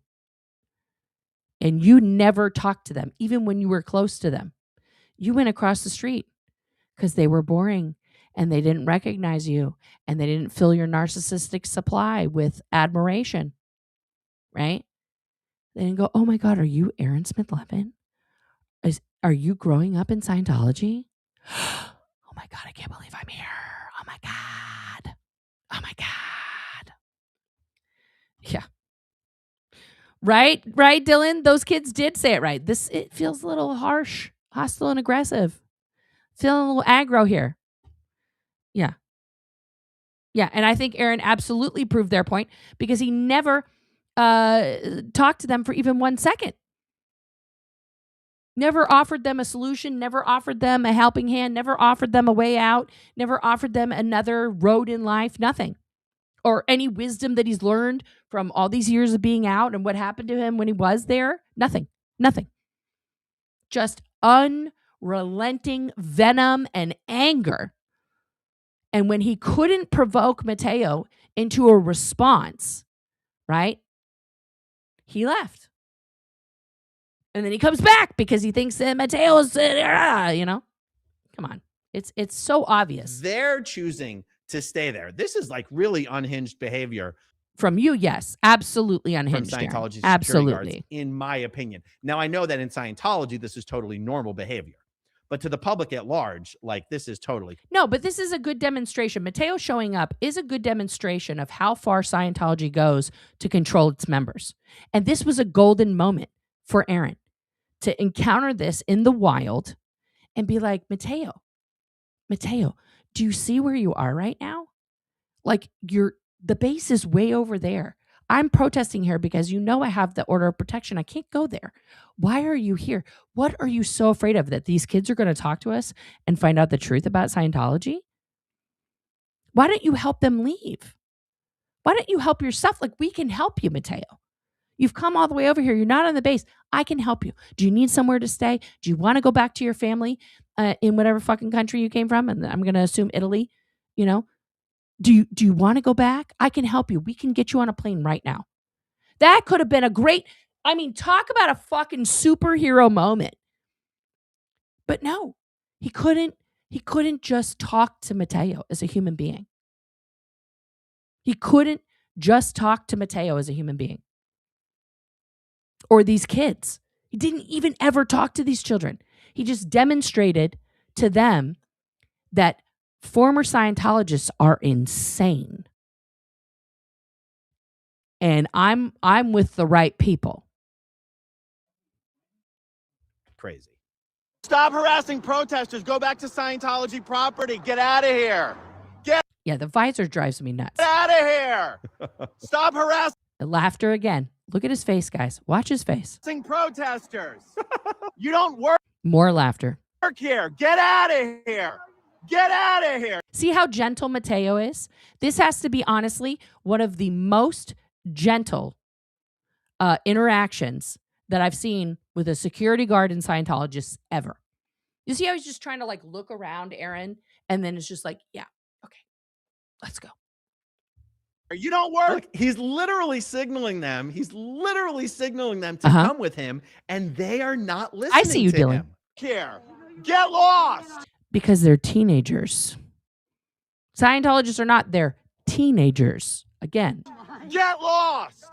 And you never talked to them, even when you were close to them. You went across the street because they were boring and they didn't recognize you and they didn't fill your narcissistic supply with admiration. Right? They didn't go, oh my God, are you Aaron Smith-Levin? Are you growing up in Scientology? Oh my God, I can't believe I'm here. Oh my God. Oh my God. Yeah. Right, Dylan? Those kids did say it right. It feels a little harsh, hostile, and aggressive. Feeling a little aggro here. Yeah. Yeah, and I think Aaron absolutely proved their point because he never talked to them for even 1 second. Never offered them a solution, never offered them a helping hand, never offered them a way out, never offered them another road in life, nothing. Or any wisdom that he's learned from all these years of being out and what happened to him when he was there, nothing. just unrelenting venom and anger. And when he couldn't provoke Mateo into a response, right, he left. And then he comes back because he thinks that Mateo is, you know, come on. It's so obvious. They're choosing to stay there. This is like really unhinged behavior. From you, yes. Absolutely unhinged. From Scientology absolutely. Security guards, in my opinion. Now, I know that in Scientology, this is totally normal behavior. But to the public at large, like, this is totally... No, but this is a good demonstration. Mateo showing up is a good demonstration of how far Scientology goes to control its members. And this was a golden moment for Aaron to encounter this in the wild and be like, Mateo, do you see where you are right now? Like, the base is way over there. I'm protesting here because you know I have the order of protection. I can't go there. Why are you here? What are you so afraid of, that these kids are going to talk to us and find out the truth about Scientology? Why don't you help them leave? Why don't you help yourself? Like, we can help you, Mateo. You've come all the way over here. You're not on the base. I can help you. Do you need somewhere to stay? Do you want to go back to your family in whatever fucking country you came from? And I'm going to assume Italy, you know? Do you want to go back? I can help you. We can get you on a plane right now. That could have been a great, I mean, talk about a fucking superhero moment. But no, he couldn't just talk to Mateo as a human being. He couldn't just talk to Mateo as a human being. Or these kids. He didn't even ever talk to these children. He just demonstrated to them that former Scientologists are insane. And I'm with the right people. Crazy. Stop harassing protesters. Go back to Scientology property. Get out of here. Yeah, the visor drives me nuts. Get out of here. Stop harassing. Laughter again. Look at his face, guys. Watch his face. Protesters. You don't work More laughter. here. Get out of here. Get out of here. See how gentle Mateo is? This has to be, honestly, one of the most gentle interactions that I've seen with a security guard and Scientologist ever. You see how he's just trying to like look around Aaron, and then it's just like, yeah, okay, let's go. You don't work. Look, he's literally signaling them. He's literally signaling them to come with him, and they are not listening. I see you, to Dylan. him. Here. Get lost. Because they're teenagers. Scientologists are not. They're teenagers. Again. Get lost.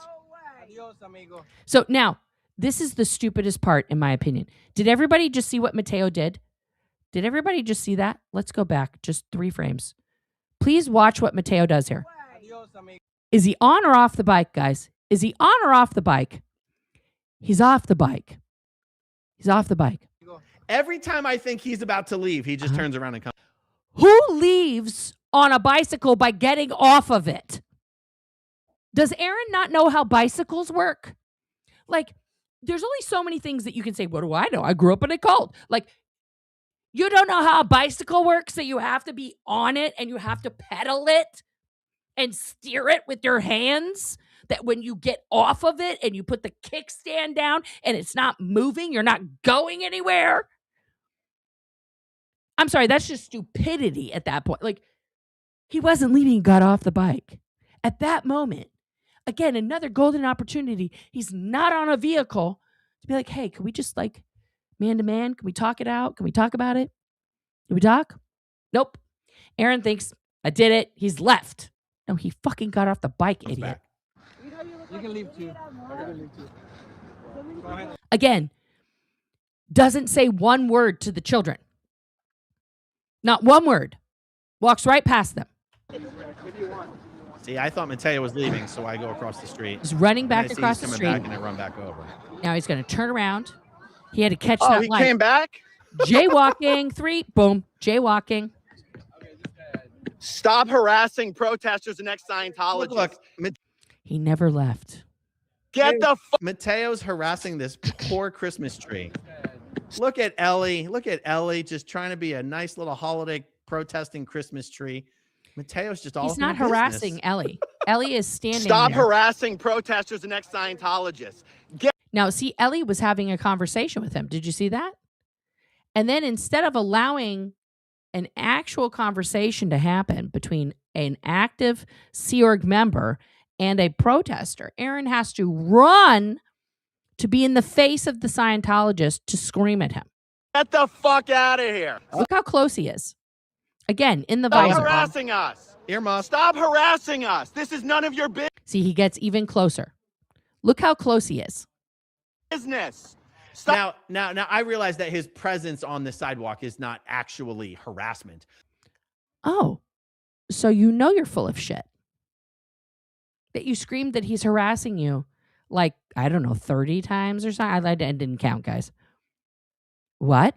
So now, this is the stupidest part, in my opinion. Did everybody just see what Mateo did? Did everybody just see that? Let's go back just 3 frames. Please watch what Mateo does here. Is he on or off the bike, guys? Is he on or off the bike? He's off the bike. He's off the bike. Every time I think he's about to leave, he just turns around and comes. Who leaves on a bicycle by getting off of it? Does Aaron not know how bicycles work? Like, there's only so many things that you can say, what do I know? I grew up in a cult. Like, you don't know how a bicycle works, that you have to be on it and you have to pedal it and steer it with your hands? That when you get off of it and you put the kickstand down and it's not moving, you're not going anywhere? I'm sorry, that's just stupidity at that point. Like, he wasn't leaving, he got off the bike. At that moment, again, another golden opportunity. He's not on a vehicle to be like, hey, can we just like man to man? Can we talk it out? Can we talk about it? Can we talk? Nope. Aaron thinks, I did it. He's left. No, he fucking got off the bike, idiot. You can leave too. Go ahead. Again, doesn't say one word to the children. Not one word. Walks right past them. See, I thought Mateo was leaving, so I go across the street. He's running back across the street. Back and I run back over. Now he's going to turn around. He had to catch that light. He came back? Jaywalking. 3. Boom. Jaywalking. Stop harassing protesters and ex-Scientologists. Look, he never left. Get the Mateo's harassing this poor Christmas tree. Look at Ellie. Look at Ellie just trying to be a nice little holiday protesting Christmas tree. Mateo's just all. He's not harassing Ellie. Ellie is standing Stop there. harassing protesters and ex-Scientologists. Now, see, Ellie was having a conversation with him. Did you see that? And then instead of allowing an actual conversation to happen between an active Sea Org member and a protester, Aaron has to run to be in the face of the Scientologist to scream at him. Get the fuck out of here. Look how close he is. Again, in the Stop visor. harassing us. Earmuff. Stop harassing us. This is none of your See, he gets even closer. Look how close he is. business. Now, I realize that his presence on the sidewalk is not actually harassment. Oh, so you know you're full of shit. That you screamed that he's harassing you like, I don't know, 30 times or something. I didn't count, guys. What?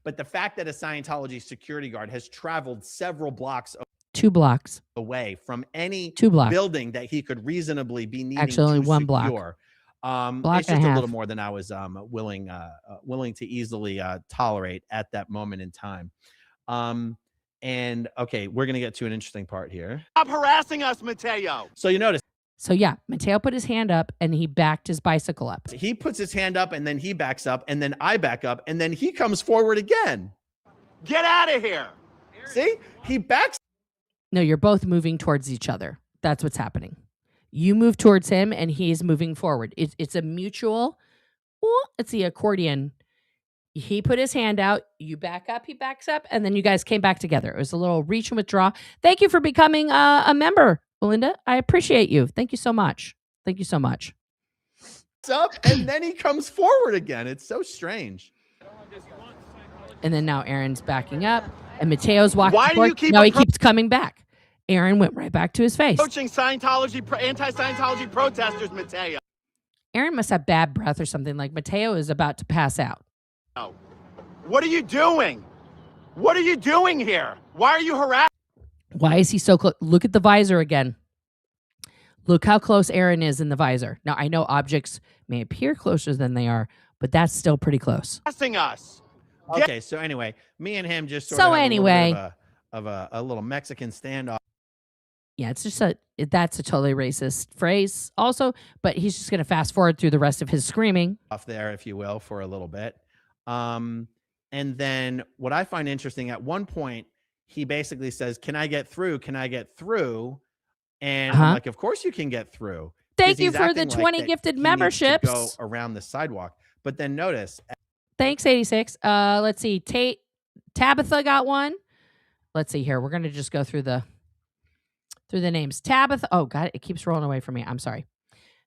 But the fact that a Scientology security guard has traveled several blocks 2 blocks away from any 2 blocks building that he could reasonably be needing actually only to 1 secure. block. It's just a little more than I was willing to easily tolerate at that moment in time. And okay, we're gonna get to an interesting part here. Stop harassing us, Mateo. So you notice. So yeah, Mateo put his hand up and he backed his bicycle up. He puts his hand up and then he backs up and then I back up and then he comes forward again. Get out of here. See, he backs. No, you're both moving towards each other. That's what's happening. You move towards him and he's moving forward. It's a mutual, it's the accordion. He put his hand out, you back up, he backs up, and then you guys came back together. It was a little reach and withdraw. Thank you for becoming a member, Belinda. I appreciate you. Thank you so much. Thank you so much. Up and then he comes forward again. It's so strange. And then now Aaron's backing up and Mateo's walking Why do forward. you keep No, he keeps coming back. Aaron went right back to his face. Coaching Scientology, anti-Scientology protesters, Mateo. Aaron must have bad breath or something. Like Mateo is about to pass out. What are you doing? What are you doing here? Why are you harassing? Why is he so close? Look at the visor again. Look how close Aaron is in the visor. Now, I know objects may appear closer than they are, but that's still pretty close. Harassing us. Okay, so anyway, me and him just sort So of anyway, of a little Mexican standoff. Yeah, it's just that's a totally racist phrase also, but he's just going to fast forward through the rest of his screaming. Off there, if you will, for a little bit. And then what I find interesting, at one point, he basically says, "Can I get through? Can I get through?" And I'm like, "Of course you can get through." Thank you for the 20 gifted memberships. Go around the sidewalk. But then notice. Thanks, 86. Let's see. Tabitha got one. Let's see here. We're going to just go through the names. Tabitha. Oh, God, it keeps rolling away from me. I'm sorry.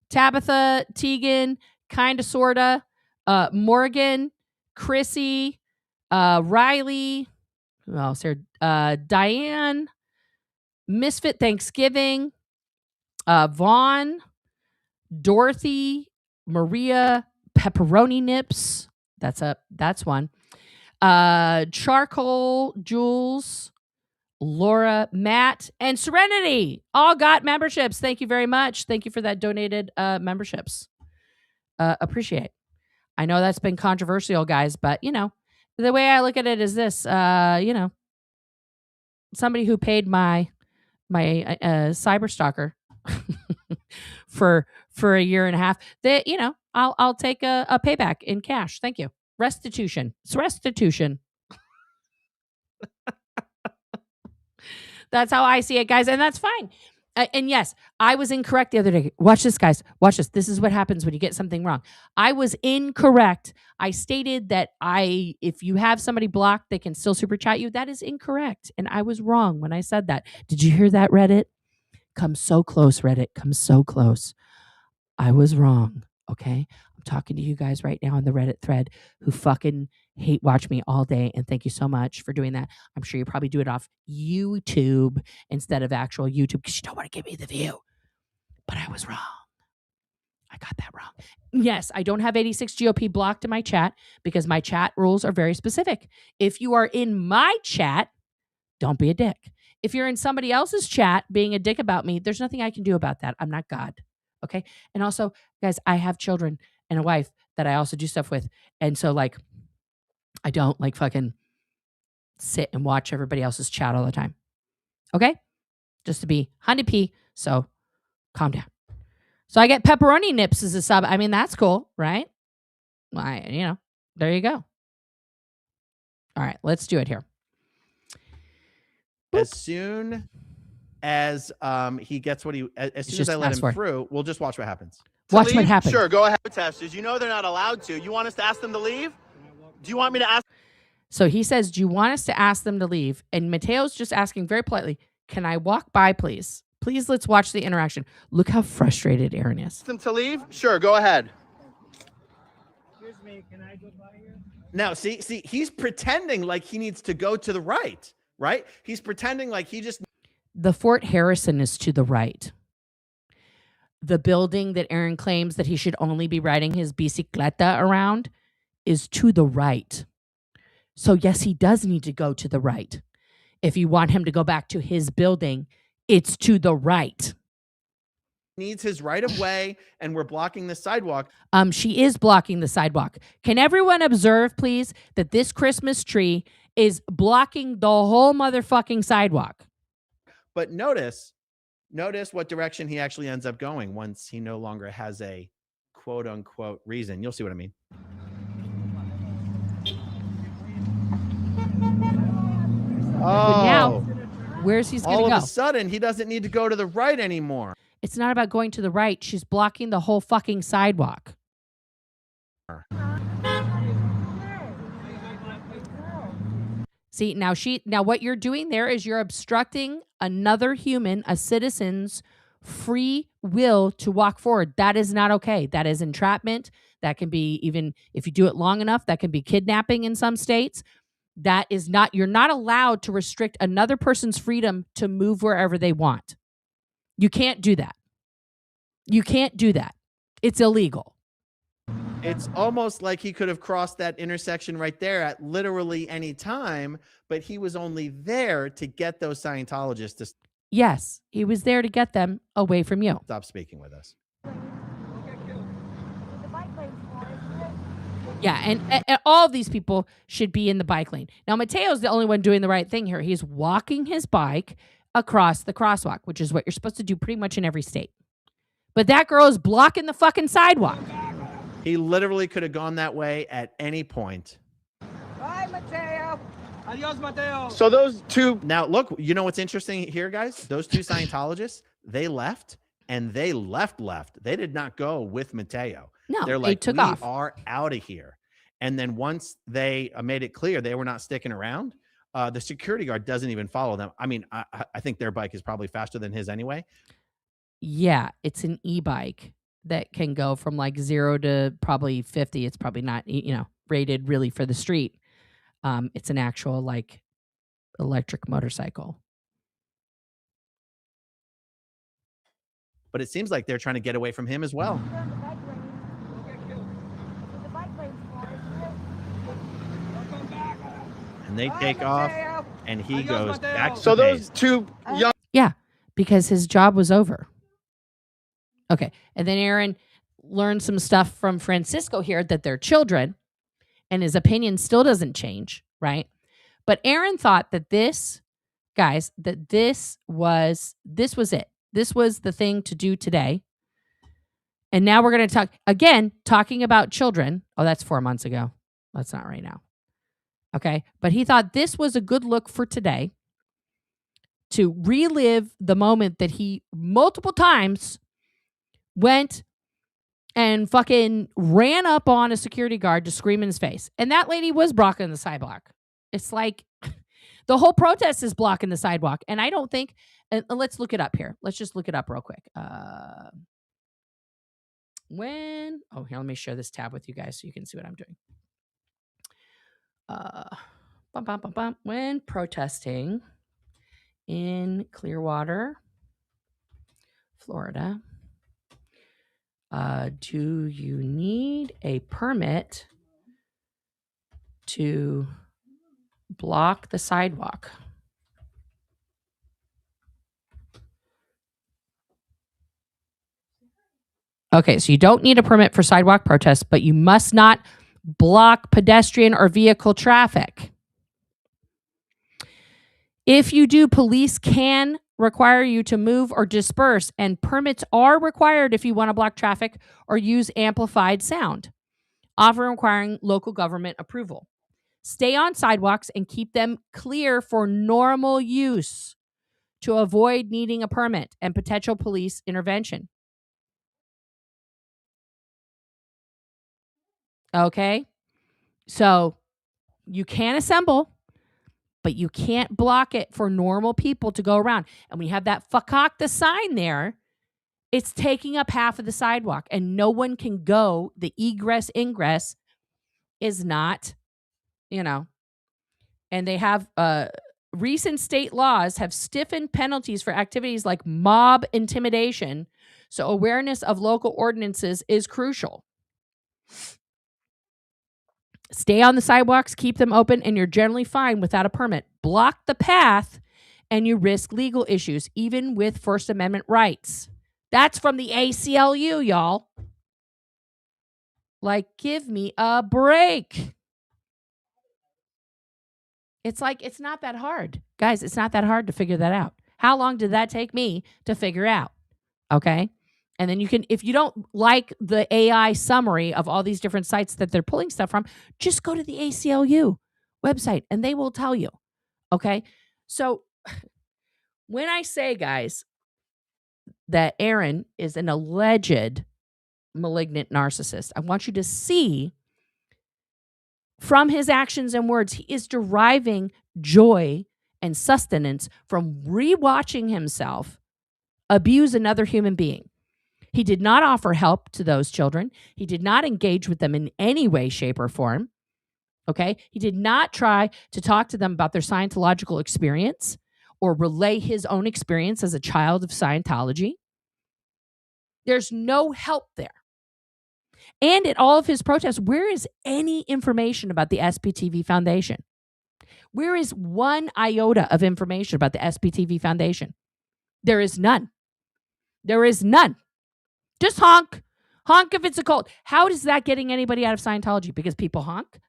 Tabitha, Tegan, Kinda Sorta, Morgan, Chrissy, Riley, who else here? Diane, Misfit Thanksgiving, Vaughn, Dorothy, Maria, Pepperoni Nips. That's one. Charcoal, Jules, Laura, Matt, and Serenity all got memberships. Thank you very much. Thank you for that donated memberships. Appreciate. I know that's been controversial, guys, but the way I look at it is this, somebody who paid my cyber stalker for a year and a half, that I'll take a payback in cash. Thank you. Restitution. It's restitution. That's how I see it, guys, and that's fine. And yes, I was incorrect the other day. Watch this, guys. Watch this. This is what happens when you get something wrong. I was incorrect. I stated that if you have somebody blocked, they can still super chat you. That is incorrect. And I was wrong when I said that. Did you hear that, Reddit? Come so close, Reddit. Come so close. I was wrong. Okay? I'm talking to you guys right now on the Reddit thread who fucking hate watch me all day, and thank you so much for doing that. I'm sure you probably do it off YouTube instead of actual YouTube because you don't want to give me the view. But I was wrong. I got that wrong. Yes, I don't have 86 GOP blocked in my chat because my chat rules are very specific. If you are in my chat, don't be a dick. If you're in somebody else's chat being a dick about me, there's nothing I can do about that. I'm not God. Okay? And also, guys, I have children and a wife that I also do stuff with. And so, I don't fucking sit and watch everybody else's chat all the time. Okay? Just to be honeybee. So calm down. So I get Pepperoni Nips as a sub. I mean, that's cool, right? There you go. All right, let's do it here. As soon as he gets what as soon as I let him through, we'll just watch what happens. Watch what happens. Sure, go ahead. Protesters, you know they're not allowed to. You want us to ask them to leave? Do you want me to ask? So he says, do you want us to ask them to leave? And Mateo's just asking very politely, can I walk by, please? Please, let's watch the interaction. Look how frustrated Aaron is. Them to leave? Sure, go ahead. Excuse me, can I go by here? Now, see, he's pretending like he needs to go to the right, right? He's pretending like he just... The Fort Harrison is to the right. The building that Aaron claims that he should only be riding his bicicleta around is to the right. So yes, he does need to go to the right. If you want him to go back to his building, it's to the right. Needs his right of way, and we're blocking the sidewalk. She is blocking the sidewalk. Can everyone observe, please, that this Christmas tree is blocking the whole motherfucking sidewalk? But notice what direction he actually ends up going once he no longer has a quote unquote reason. You'll see what I mean. Oh, now, where's he going to go? All of a sudden, he doesn't need to go to the right anymore. It's not about going to the right. She's blocking the whole fucking sidewalk. See, now what you're doing there is you're obstructing another human, a citizen's free will to walk forward. That is not okay. That is entrapment. That can be, even if you do it long enough, that can be kidnapping in some states. That is not, you're not allowed to restrict another person's freedom to move wherever they want. You can't do that. You can't do that. It's illegal. It's almost like he could have crossed that intersection right there at literally any time, but he was only there to get those Scientologists to... Yes, he was there to get them away from you. Stop speaking with us. Yeah, and all of these people should be in the bike lane. Now, Mateo's the only one doing the right thing here. He's walking his bike across the crosswalk, which is what you're supposed to do pretty much in every state. But that girl is blocking the fucking sidewalk. He literally could have gone that way at any point. Bye, Mateo. Adios, Mateo. So those two... Now, look, you know what's interesting here, guys? Those two Scientologists, they left, and they left. They did not go with Mateo. No, they're like, took we off. are out of here. And then once they made it clear they were not sticking around, the security guard doesn't even follow them. I mean, I think their bike is probably faster than his anyway. Yeah, it's an e-bike that can go from like 0 to probably 50. It's probably not, rated really for the street. It's an actual like electric motorcycle. But it seems like they're trying to get away from him as well. And they take off, and he goes back to So those two young... Yeah, because his job was over. Okay, and then Aaron learned some stuff from Francisco here that they're children, and his opinion still doesn't change, right? But Aaron thought that this was it. This was the thing to do today. And now we're going to talking about children. Oh, that's 4 months ago. That's not right now. Okay. But he thought this was a good look for today to relive the moment that he multiple times went and fucking ran up on a security guard to scream in his face. And that lady was blocking the sidewalk. It's like the whole protest is blocking the sidewalk. And I don't think, let's look it up here. Let's just look it up real quick. Here, let me share this tab with you guys so you can see what I'm doing. When protesting in Clearwater, Florida, do you need a permit to block the sidewalk? Okay, so you don't need a permit for sidewalk protests, but you must not block pedestrian or vehicle traffic. If you do, police can require you to move or disperse, and permits are required if you want to block traffic or use amplified sound, often requiring local government approval. Stay on sidewalks and keep them clear for normal use to avoid needing a permit and potential police intervention. Okay? So you can assemble, but you can't block it for normal people to go around. And we have that fakakta sign there. It's taking up half of the sidewalk and no one can go. The egress ingress is not, and they have recent state laws have stiffened penalties for activities like mob intimidation. So awareness of local ordinances is crucial. Stay on the sidewalks, keep them open, and you're generally fine without a permit. Block the path and you risk legal issues, even with First Amendment rights. That's from the ACLU, y'all. Like, give me a break. It's like, it's not that hard. Guys, it's not that hard to figure that out. How long did that take me to figure out? Okay. And then you can, if you don't like the AI summary of all these different sites that they're pulling stuff from, just go to the ACLU website and they will tell you. Okay. So when I say, guys, that Aaron is an alleged malignant narcissist, I want you to see from his actions and words, he is deriving joy and sustenance from rewatching himself abuse another human being. He did not offer help to those children. He did not engage with them in any way, shape, or form. Okay? He did not try to talk to them about their Scientological experience or relay his own experience as a child of Scientology. There's no help there. And at all of his protests, where is any information about the SPTV Foundation? Where is one iota of information about the SPTV Foundation? There is none. There is none. Just honk. Honk if it's a cult. How is that getting anybody out of Scientology? Because people honk?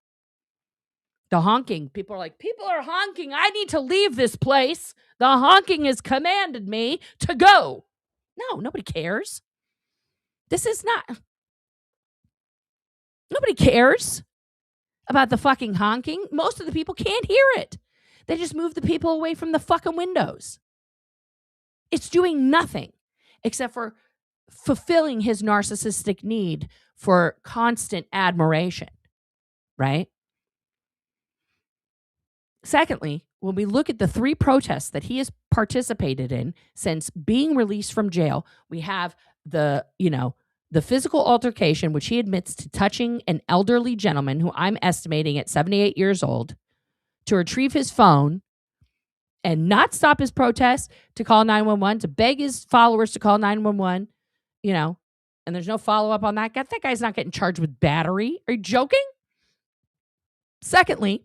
The honking. People are like, people are honking. I need to leave this place. The honking has commanded me to go. No, nobody cares. This is not... Nobody cares about the fucking honking. Most of the people can't hear it. They just move the people away from the fucking windows. It's doing nothing except for fulfilling his narcissistic need for constant admiration, right? Secondly, when we look at the 3 protests that he has participated in since being released from jail, we have the physical altercation, which he admits to touching an elderly gentleman who I'm estimating at 78 years old, to retrieve his phone and not stop his protest, to call 911, to beg his followers to call 911, and there's no follow-up on that. That guy's not getting charged with battery. Are you joking? Secondly,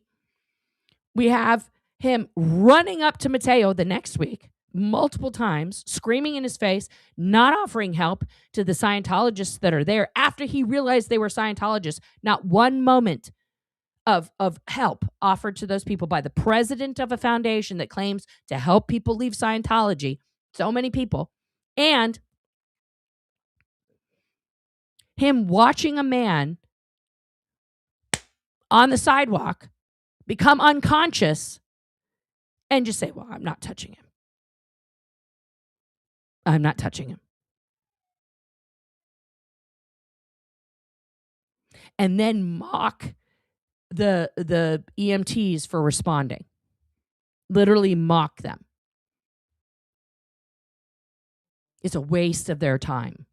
we have him running up to Mateo the next week, multiple times, screaming in his face, not offering help to the Scientologists that are there after he realized they were Scientologists. Not one moment of help offered to those people by the president of a foundation that claims to help people leave Scientology. So many people. And him watching a man on the sidewalk become unconscious and just say, well, I'm not touching him. I'm not touching him. And then mock the EMTs for responding. Literally mock them. It's a waste of their time.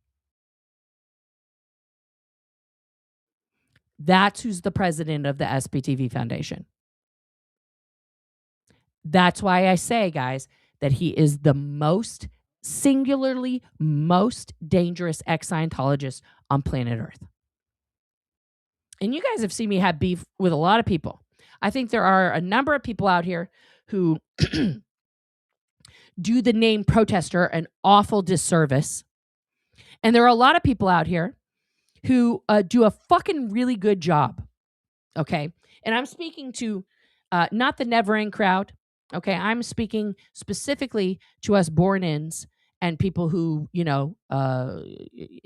That's who's the president of the SPTV Foundation. That's why I say, guys, that he is the singularly most dangerous ex-Scientologist on planet Earth. And you guys have seen me have beef with a lot of people. I think there are a number of people out here who do the name protester an awful disservice. And there are a lot of people out here who do a fucking really good job. Okay. And I'm speaking to not the never-end crowd. Okay. I'm speaking specifically to us born-ins and people who,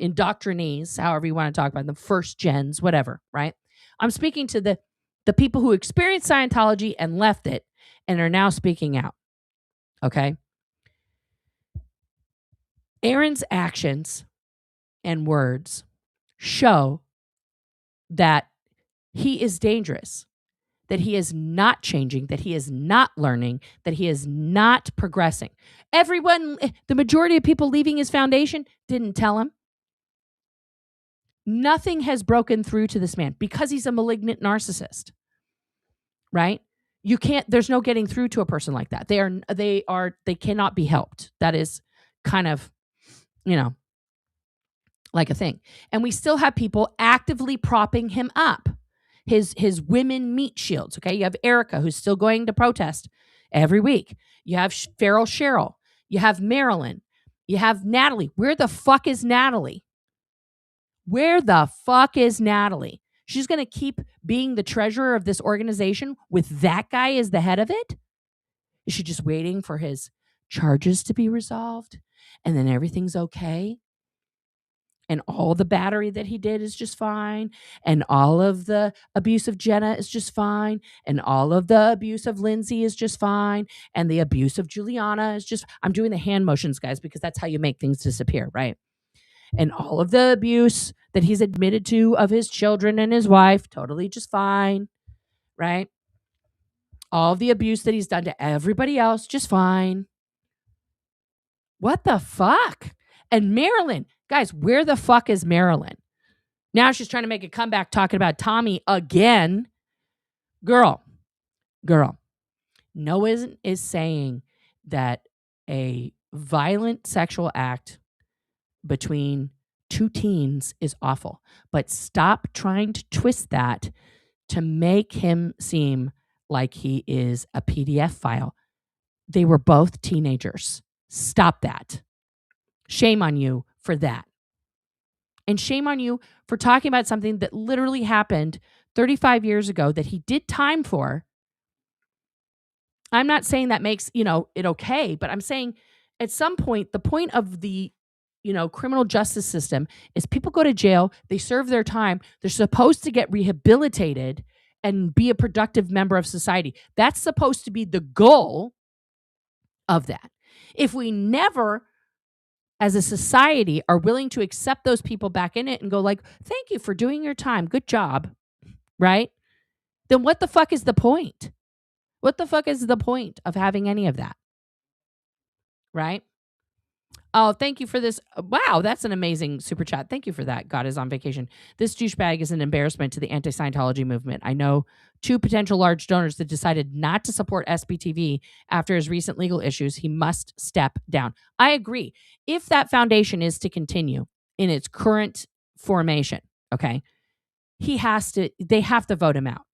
indoctrinees, however you want to talk about them, first gens, whatever, right? I'm speaking to the The people who experienced Scientology and left it and are now speaking out. Okay? Aaron's actions and words show that he is dangerous, that he is not changing, that he is not learning, that he is not progressing. Everyone, the majority of people leaving his foundation didn't tell him. Nothing has broken through to this man because he's a malignant narcissist, right? There's no getting through to a person like that. They cannot be helped. That is kind of, like a thing. And we still have people actively propping him up. His women meat shields, okay? You have Erica, who's still going to protest every week. You have Feral Cheryl. You have Marilyn. You have Natalie. Where the fuck is Natalie? Where the fuck is Natalie? She's going to keep being the treasurer of this organization with that guy as the head of it? Is she just waiting for his charges to be resolved and then everything's okay? And all the battery that he did is just fine. And all of the abuse of Jenna is just fine. And all of the abuse of Lindsay is just fine. And the abuse of Juliana is just, I'm doing the hand motions, guys, because that's how you make things disappear, right? And all of the abuse that he's admitted to of his children and his wife, totally just fine, right? All of the abuse that he's done to everybody else, just fine. What the fuck? And Marilyn, guys, where the fuck is Marilyn? Now she's trying to make a comeback talking about Tommy again. Girl. Noah is saying that a violent sexual act between two teens is awful. But stop trying to twist that to make him seem like he is a PDF file. They were both teenagers. Stop that. Shame on you for that. And shame on you for talking about something that literally happened 35 years ago that he did time for. I'm not saying that makes, it okay, but I'm saying at some point, the point of the, criminal justice system is people go to jail, they serve their time, they're supposed to get rehabilitated and be a productive member of society. That's supposed to be the goal of that. If we never, as a society, are willing to accept those people back in it and go like, thank you for doing your time, good job, right? Then what the fuck is the point? What the fuck is the point of having any of that? Right? Oh, thank you for this. Wow, that's an amazing super chat. Thank you for that. God is on vacation. This douchebag is an embarrassment to the anti-Scientology movement. I know 2 potential large donors that decided not to support SBTV after his recent legal issues. He must step down. I agree. If that foundation is to continue in its current formation, okay, they have to vote him out.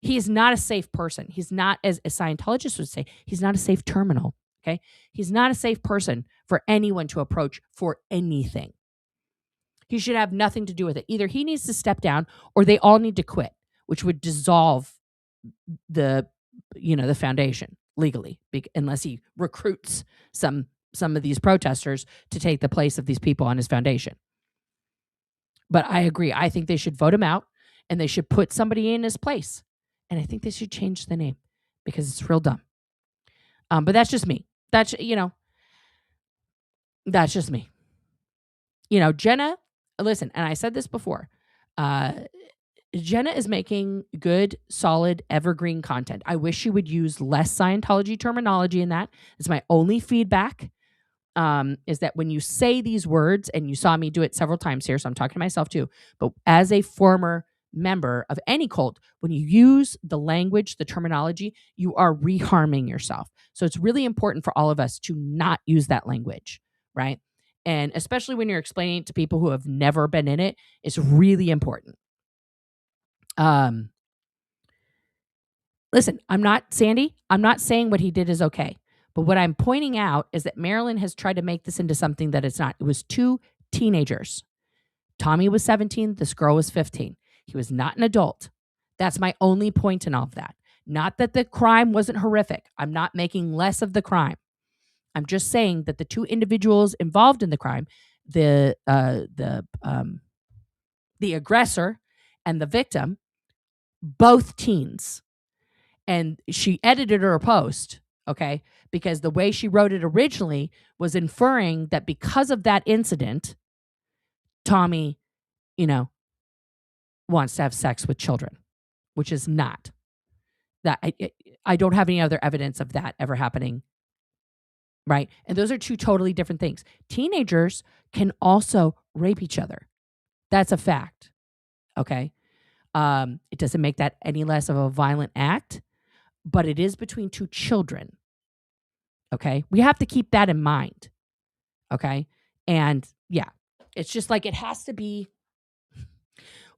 He is not a safe person. He's not, as a Scientologist would say, he's not a safe terminal. Okay. He's not a safe person for anyone to approach for anything. He should have nothing to do with it. Either he needs to step down or they all need to quit, which would dissolve the foundation legally, unless he recruits some of these protesters to take the place of these people on his foundation. But I agree. I think they should vote him out and they should put somebody in his place. And I think they should change the name because it's real dumb. But that's just me. That's just me. Jenna, listen, and I said this before, Jenna is making good, solid, evergreen content. I wish she would use less Scientology terminology in that. It's my only feedback, is that when you say these words, and you saw me do it several times here, so I'm talking to myself too, but as a former member of any cult, when you use the language, the terminology, you are reharming yourself. So it's really important for all of us to not use that language, right? And especially when you're explaining it to people who have never been in it, it's really important. Listen, I'm not saying what he did is okay. But what I'm pointing out is that Marilyn has tried to make this into something that it's not. It was 2 teenagers. Tommy was 17. This girl was 15. He was not an adult. That's my only point in all of that. Not that the crime wasn't horrific. I'm not making less of the crime. I'm just saying that the 2 individuals involved in the crime, the aggressor and the victim, both teens. And she edited her post, okay? Because the way she wrote it originally was inferring that because of that incident, Tommy, wants to have sex with children, which is not. That I don't have any other evidence of that ever happening. Right? And those are two totally different things. Teenagers can also rape each other. That's a fact. Okay? It doesn't make that any less of a violent act, but it is between two children. Okay? We have to keep that in mind. Okay? And yeah, it's just like it has to be.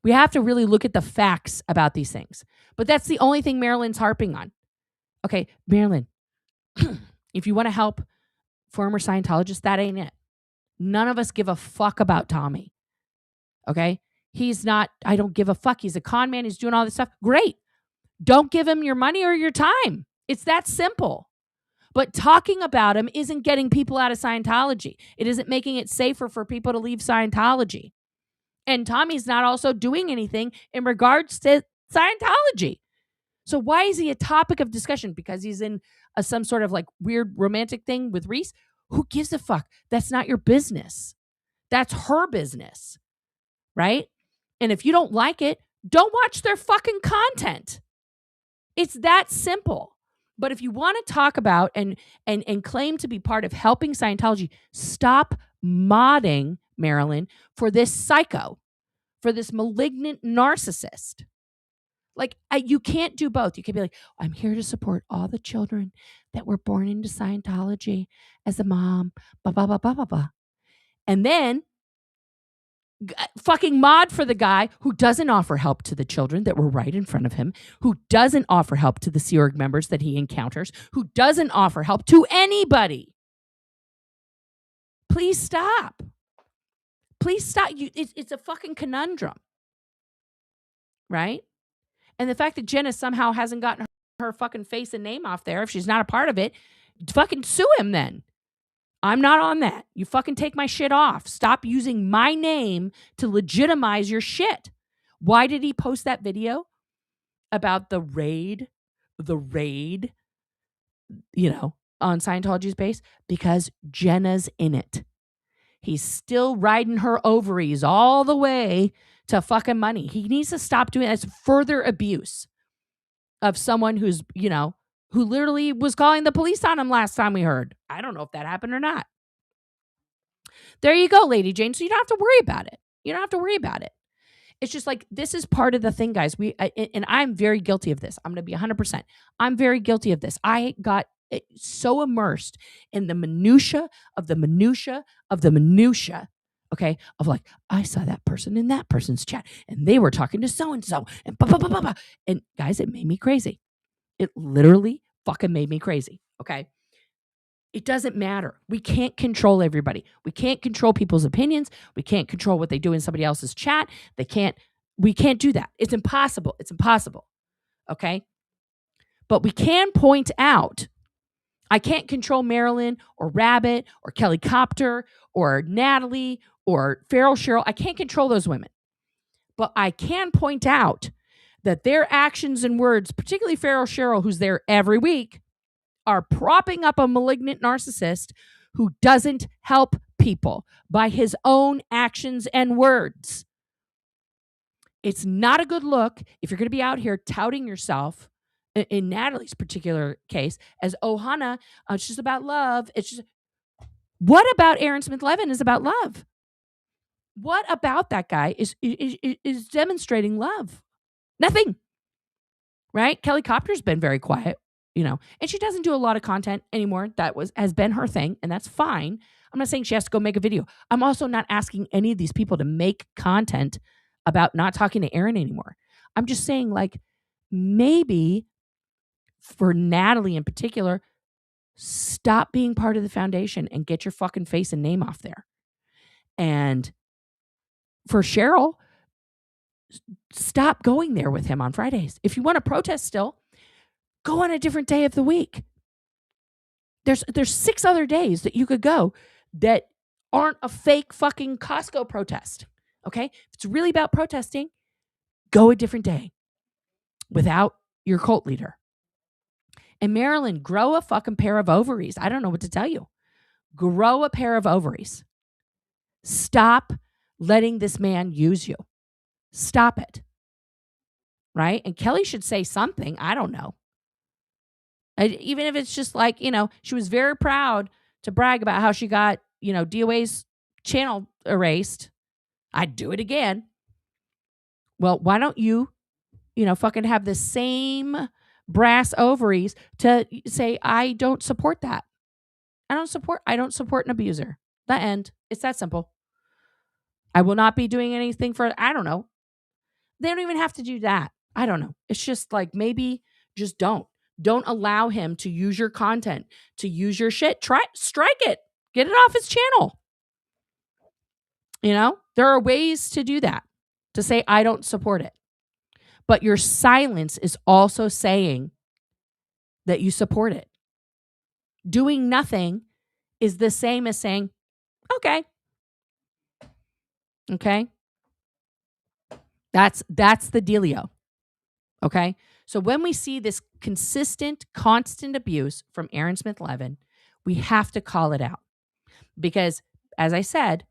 We have to really look at the facts about these things. But that's the only thing Marilyn's harping on. Okay, Marilyn, if you want to help former Scientologists, that ain't it. None of us give a fuck about Tommy. Okay? He's not, I don't give a fuck. He's a con man. He's doing all this stuff. Great. Don't give him your money or your time. It's that simple. But talking about him isn't getting people out of Scientology. It isn't making it safer for people to leave Scientology. And Tommy's not also doing anything in regards to Scientology. So why is he a topic of discussion? Because he's in some sort of like weird romantic thing with Reese? Who gives a fuck? That's not your business. That's her business, right? And if you don't like it, don't watch their fucking content. It's that simple. But if you want to talk about and claim to be part of helping Scientology, stop modding Marilyn for this psycho, for this malignant narcissist. Like, you can't do both. You can be like, I'm here to support all the children that were born into Scientology as a mom, blah, blah, blah, blah, blah, blah. And then fucking mod for the guy who doesn't offer help to the children that were right in front of him, who doesn't offer help to the Sea Org members that he encounters, who doesn't offer help to anybody. Please stop. Please stop. It's a fucking conundrum. Right? And the fact that Jenna somehow hasn't gotten her fucking face and name off there, if she's not a part of it, fucking sue him then. I'm not on that. You fucking take my shit off. Stop using my name to legitimize your shit. Why did he post that video about the raid, on Scientology's base? Because Jenna's in it. He's still riding her ovaries all the way to fucking money. He needs to stop doing that. It's further abuse of someone who's, who literally was calling the police on him last time we heard. I don't know if that happened or not. There you go, Lady Jane. So you don't have to worry about it. You don't have to worry about it. It's just like, this is part of the thing, guys. And I'm very guilty of this. I'm going to be 100%. I'm very guilty of this. I got so immersed in the minutia of the minutia of the minutia, okay, of like, I saw that person in that person's chat and they were talking to so-and-so and blah, blah, blah, blah, blah. And guys, it made me crazy. It literally fucking made me crazy, okay? It doesn't matter. We can't control everybody. We can't control people's opinions. We can't control what they do in somebody else's chat. We can't do that. It's impossible. It's impossible, okay? But we can point out, I can't control Marilyn or Rabbit or Kelly Copter or Natalie or Feral Cheryl. I can't control those women. But I can point out that their actions and words, particularly Feral Cheryl, who's there every week, are propping up a malignant narcissist who doesn't help people by his own actions and words. It's not a good look if you're going to be out here touting yourself, in Natalie's particular case, as, oh, Hannah, it's just about love. It's just, what about Aaron Smith-Levin is about love? What about that guy is demonstrating love? Nothing, right? Kelly Copter's been very quiet, and she doesn't do a lot of content anymore. That has been her thing, and that's fine. I'm not saying she has to go make a video. I'm also not asking any of these people to make content about not talking to Aaron anymore. I'm just saying, like, maybe for Natalie in particular, stop being part of the foundation and get your fucking face and name off there. And for Cheryl, stop going there with him on Fridays. If you want to protest still, go on a different day of the week. There's 6 other days that you could go that aren't a fake fucking Costco protest. Okay? If it's really about protesting, go a different day. without your cult leader. And Marilyn, grow a fucking pair of ovaries. I don't know what to tell you. Grow a pair of ovaries. Stop letting this man use you. Stop it. Right? And Kelly should say something. I don't know. Even if it's just like, she was very proud to brag about how she got, DOA's channel erased. I'd do it again. Well, why don't you, fucking have the same brass ovaries to say, I don't support that. I don't support an abuser. The end. It's that simple. I will not be doing anything for, I don't know. They don't even have to do that. I don't know. It's just like, maybe just don't allow him to use your content, to use your shit. Strike it. Get it off his channel. There are ways to do that, to say, I don't support it. But your silence is also saying that you support it. Doing nothing is the same as saying, okay. Okay. That's the dealio. Okay. So when we see this consistent, constant abuse from Aaron Smith Levin, we have to call it out. Because, as I said,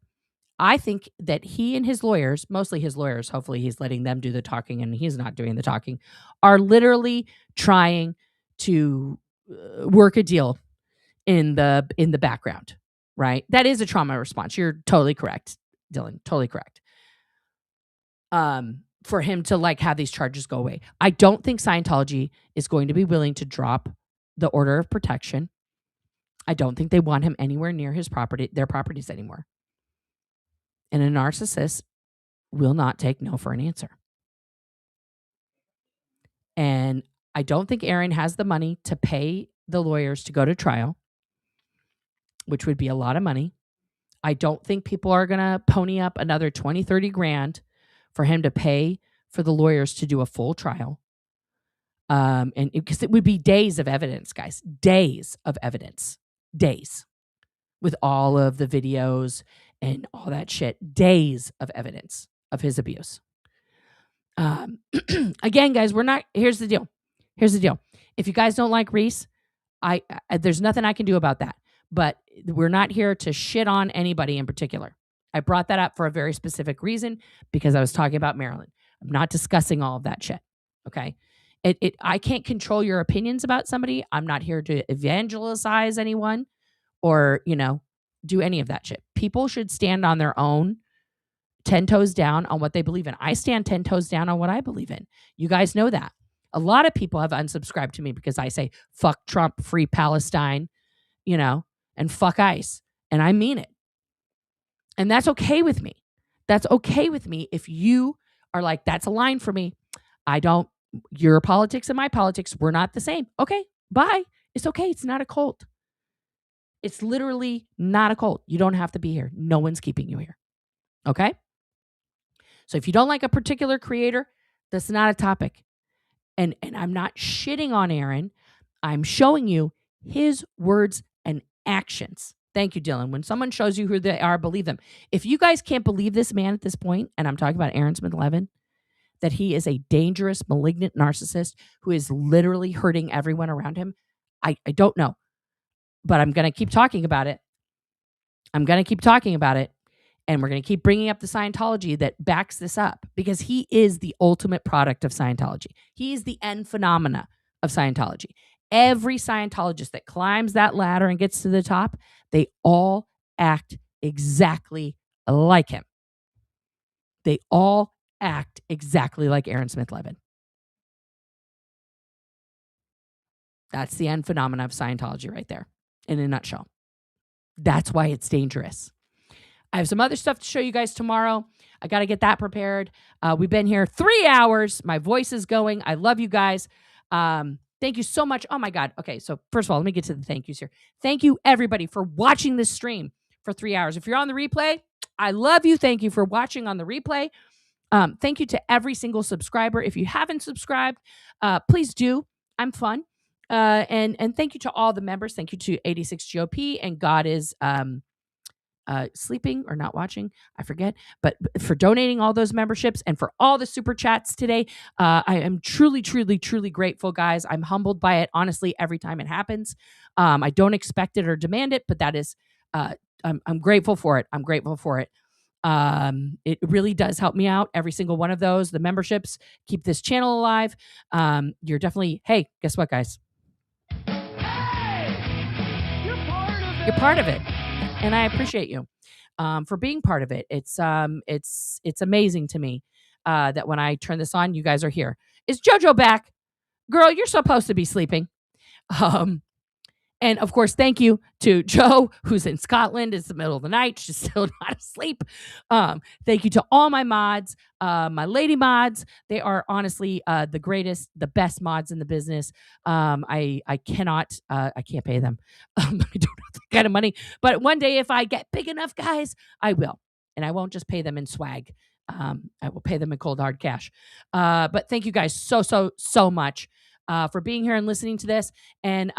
I think that he and his lawyers, mostly his lawyers, hopefully he's letting them do the talking and he's not doing the talking, are literally trying to work a deal in the background, right? That is a trauma response. You're totally correct, Dylan. Totally correct. For him to have these charges go away. I don't think Scientology is going to be willing to drop the order of protection. I don't think they want him anywhere near their properties anymore. And a narcissist will not take no for an answer. And I don't think Aaron has the money to pay the lawyers to go to trial, which would be a lot of money. I don't think people are going to pony up another 20, 30 grand for him to pay for the lawyers to do a full trial. And because it would be days of evidence, guys, days of evidence, days with all of the videos and all that shit, days of evidence of his abuse. Again, guys, here's the deal. If you guys don't like Reese, there's nothing I can do about that, but we're not here to shit on anybody in particular. I brought that up for a very specific reason, because I was talking about Marilyn. I'm not discussing all of that shit. Okay. I can't control your opinions about somebody. I'm not here to evangelize anyone or, do any of that shit. People should stand on their own 10 toes down on what they believe in. I stand 10 toes down on what I believe in. You guys know that. A lot of people have unsubscribed to me because I say, fuck Trump, free Palestine, and fuck ICE. And I mean it. And that's okay with me. That's okay with me if you are like, that's a line for me. Your politics and my politics, we're not the same. Okay, bye. It's okay. It's not a cult. It's literally not a cult. You don't have to be here. No one's keeping you here. Okay? So if you don't like a particular creator, that's not a topic. And I'm not shitting on Aaron. I'm showing you his words and actions. Thank you, Dylan. When someone shows you who they are, believe them. If you guys can't believe this man at this point, and I'm talking about Aaron Smith Levin, that he is a dangerous, malignant narcissist who is literally hurting everyone around him, I don't know. But I'm going to keep talking about it. And we're going to keep bringing up the Scientology that backs this up, because he is the ultimate product of Scientology. He is the end phenomena of Scientology. Every Scientologist that climbs that ladder and gets to the top, they all act exactly like him. They all act exactly like Aaron Smith Levin. That's the end phenomena of Scientology right there, in a nutshell. That's why it's dangerous. I have some other stuff to show you guys tomorrow. I got to get that prepared. We've been here 3 hours. My voice is going. I love you guys. Thank you so much. Oh my God. Okay. So first of all, let me get to the thank yous here. Thank you everybody for watching this stream for 3 hours. If you're on the replay, I love you. Thank you for watching on the replay. Thank you to every single subscriber. If you haven't subscribed, please do. I'm fun. And thank you to all the members. Thank you to 86 GOP and God is sleeping or not watching, I forget, but for donating all those memberships and for all the super chats today. I am truly, truly, truly grateful, guys. I'm humbled by it, honestly, every time it happens. I don't expect it or demand it, but that is, I'm grateful for it. I'm grateful for it. It really does help me out. Every single one of those, the memberships keep this channel alive. You're definitely, hey, guess what, guys? You're part of it. And I appreciate you for being part of it. It's amazing to me that when I turn this on, you guys are here. Is JoJo back? Girl, you're supposed to be sleeping. And of course, thank you to Joe, who's in Scotland. It's the middle of the night. She's still not asleep. Thank you to all my mods, my lady mods. They are honestly the greatest, the best mods in the business. I can't pay them. I don't have that kind of money. But one day, if I get big enough, guys, I will. And I won't just pay them in swag. I will pay them in cold hard cash. But thank you guys so much for being here and listening to this. And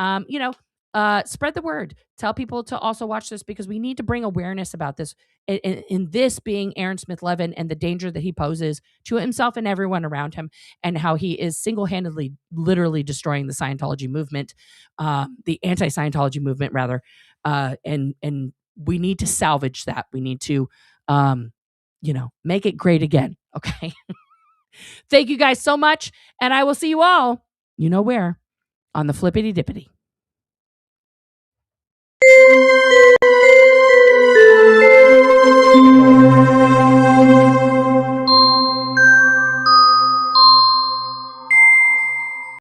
spread the word. Tell people to also watch this, because we need to bring awareness about this. In this being Aaron Smith Levin and the danger that he poses to himself and everyone around him, and how he is single-handedly, literally destroying the Scientology movement, the anti-Scientology movement, rather. And we need to salvage that. We need to, make it great again. Okay. Thank you guys so much, and I will see you all, you know where, on the flippity dippity.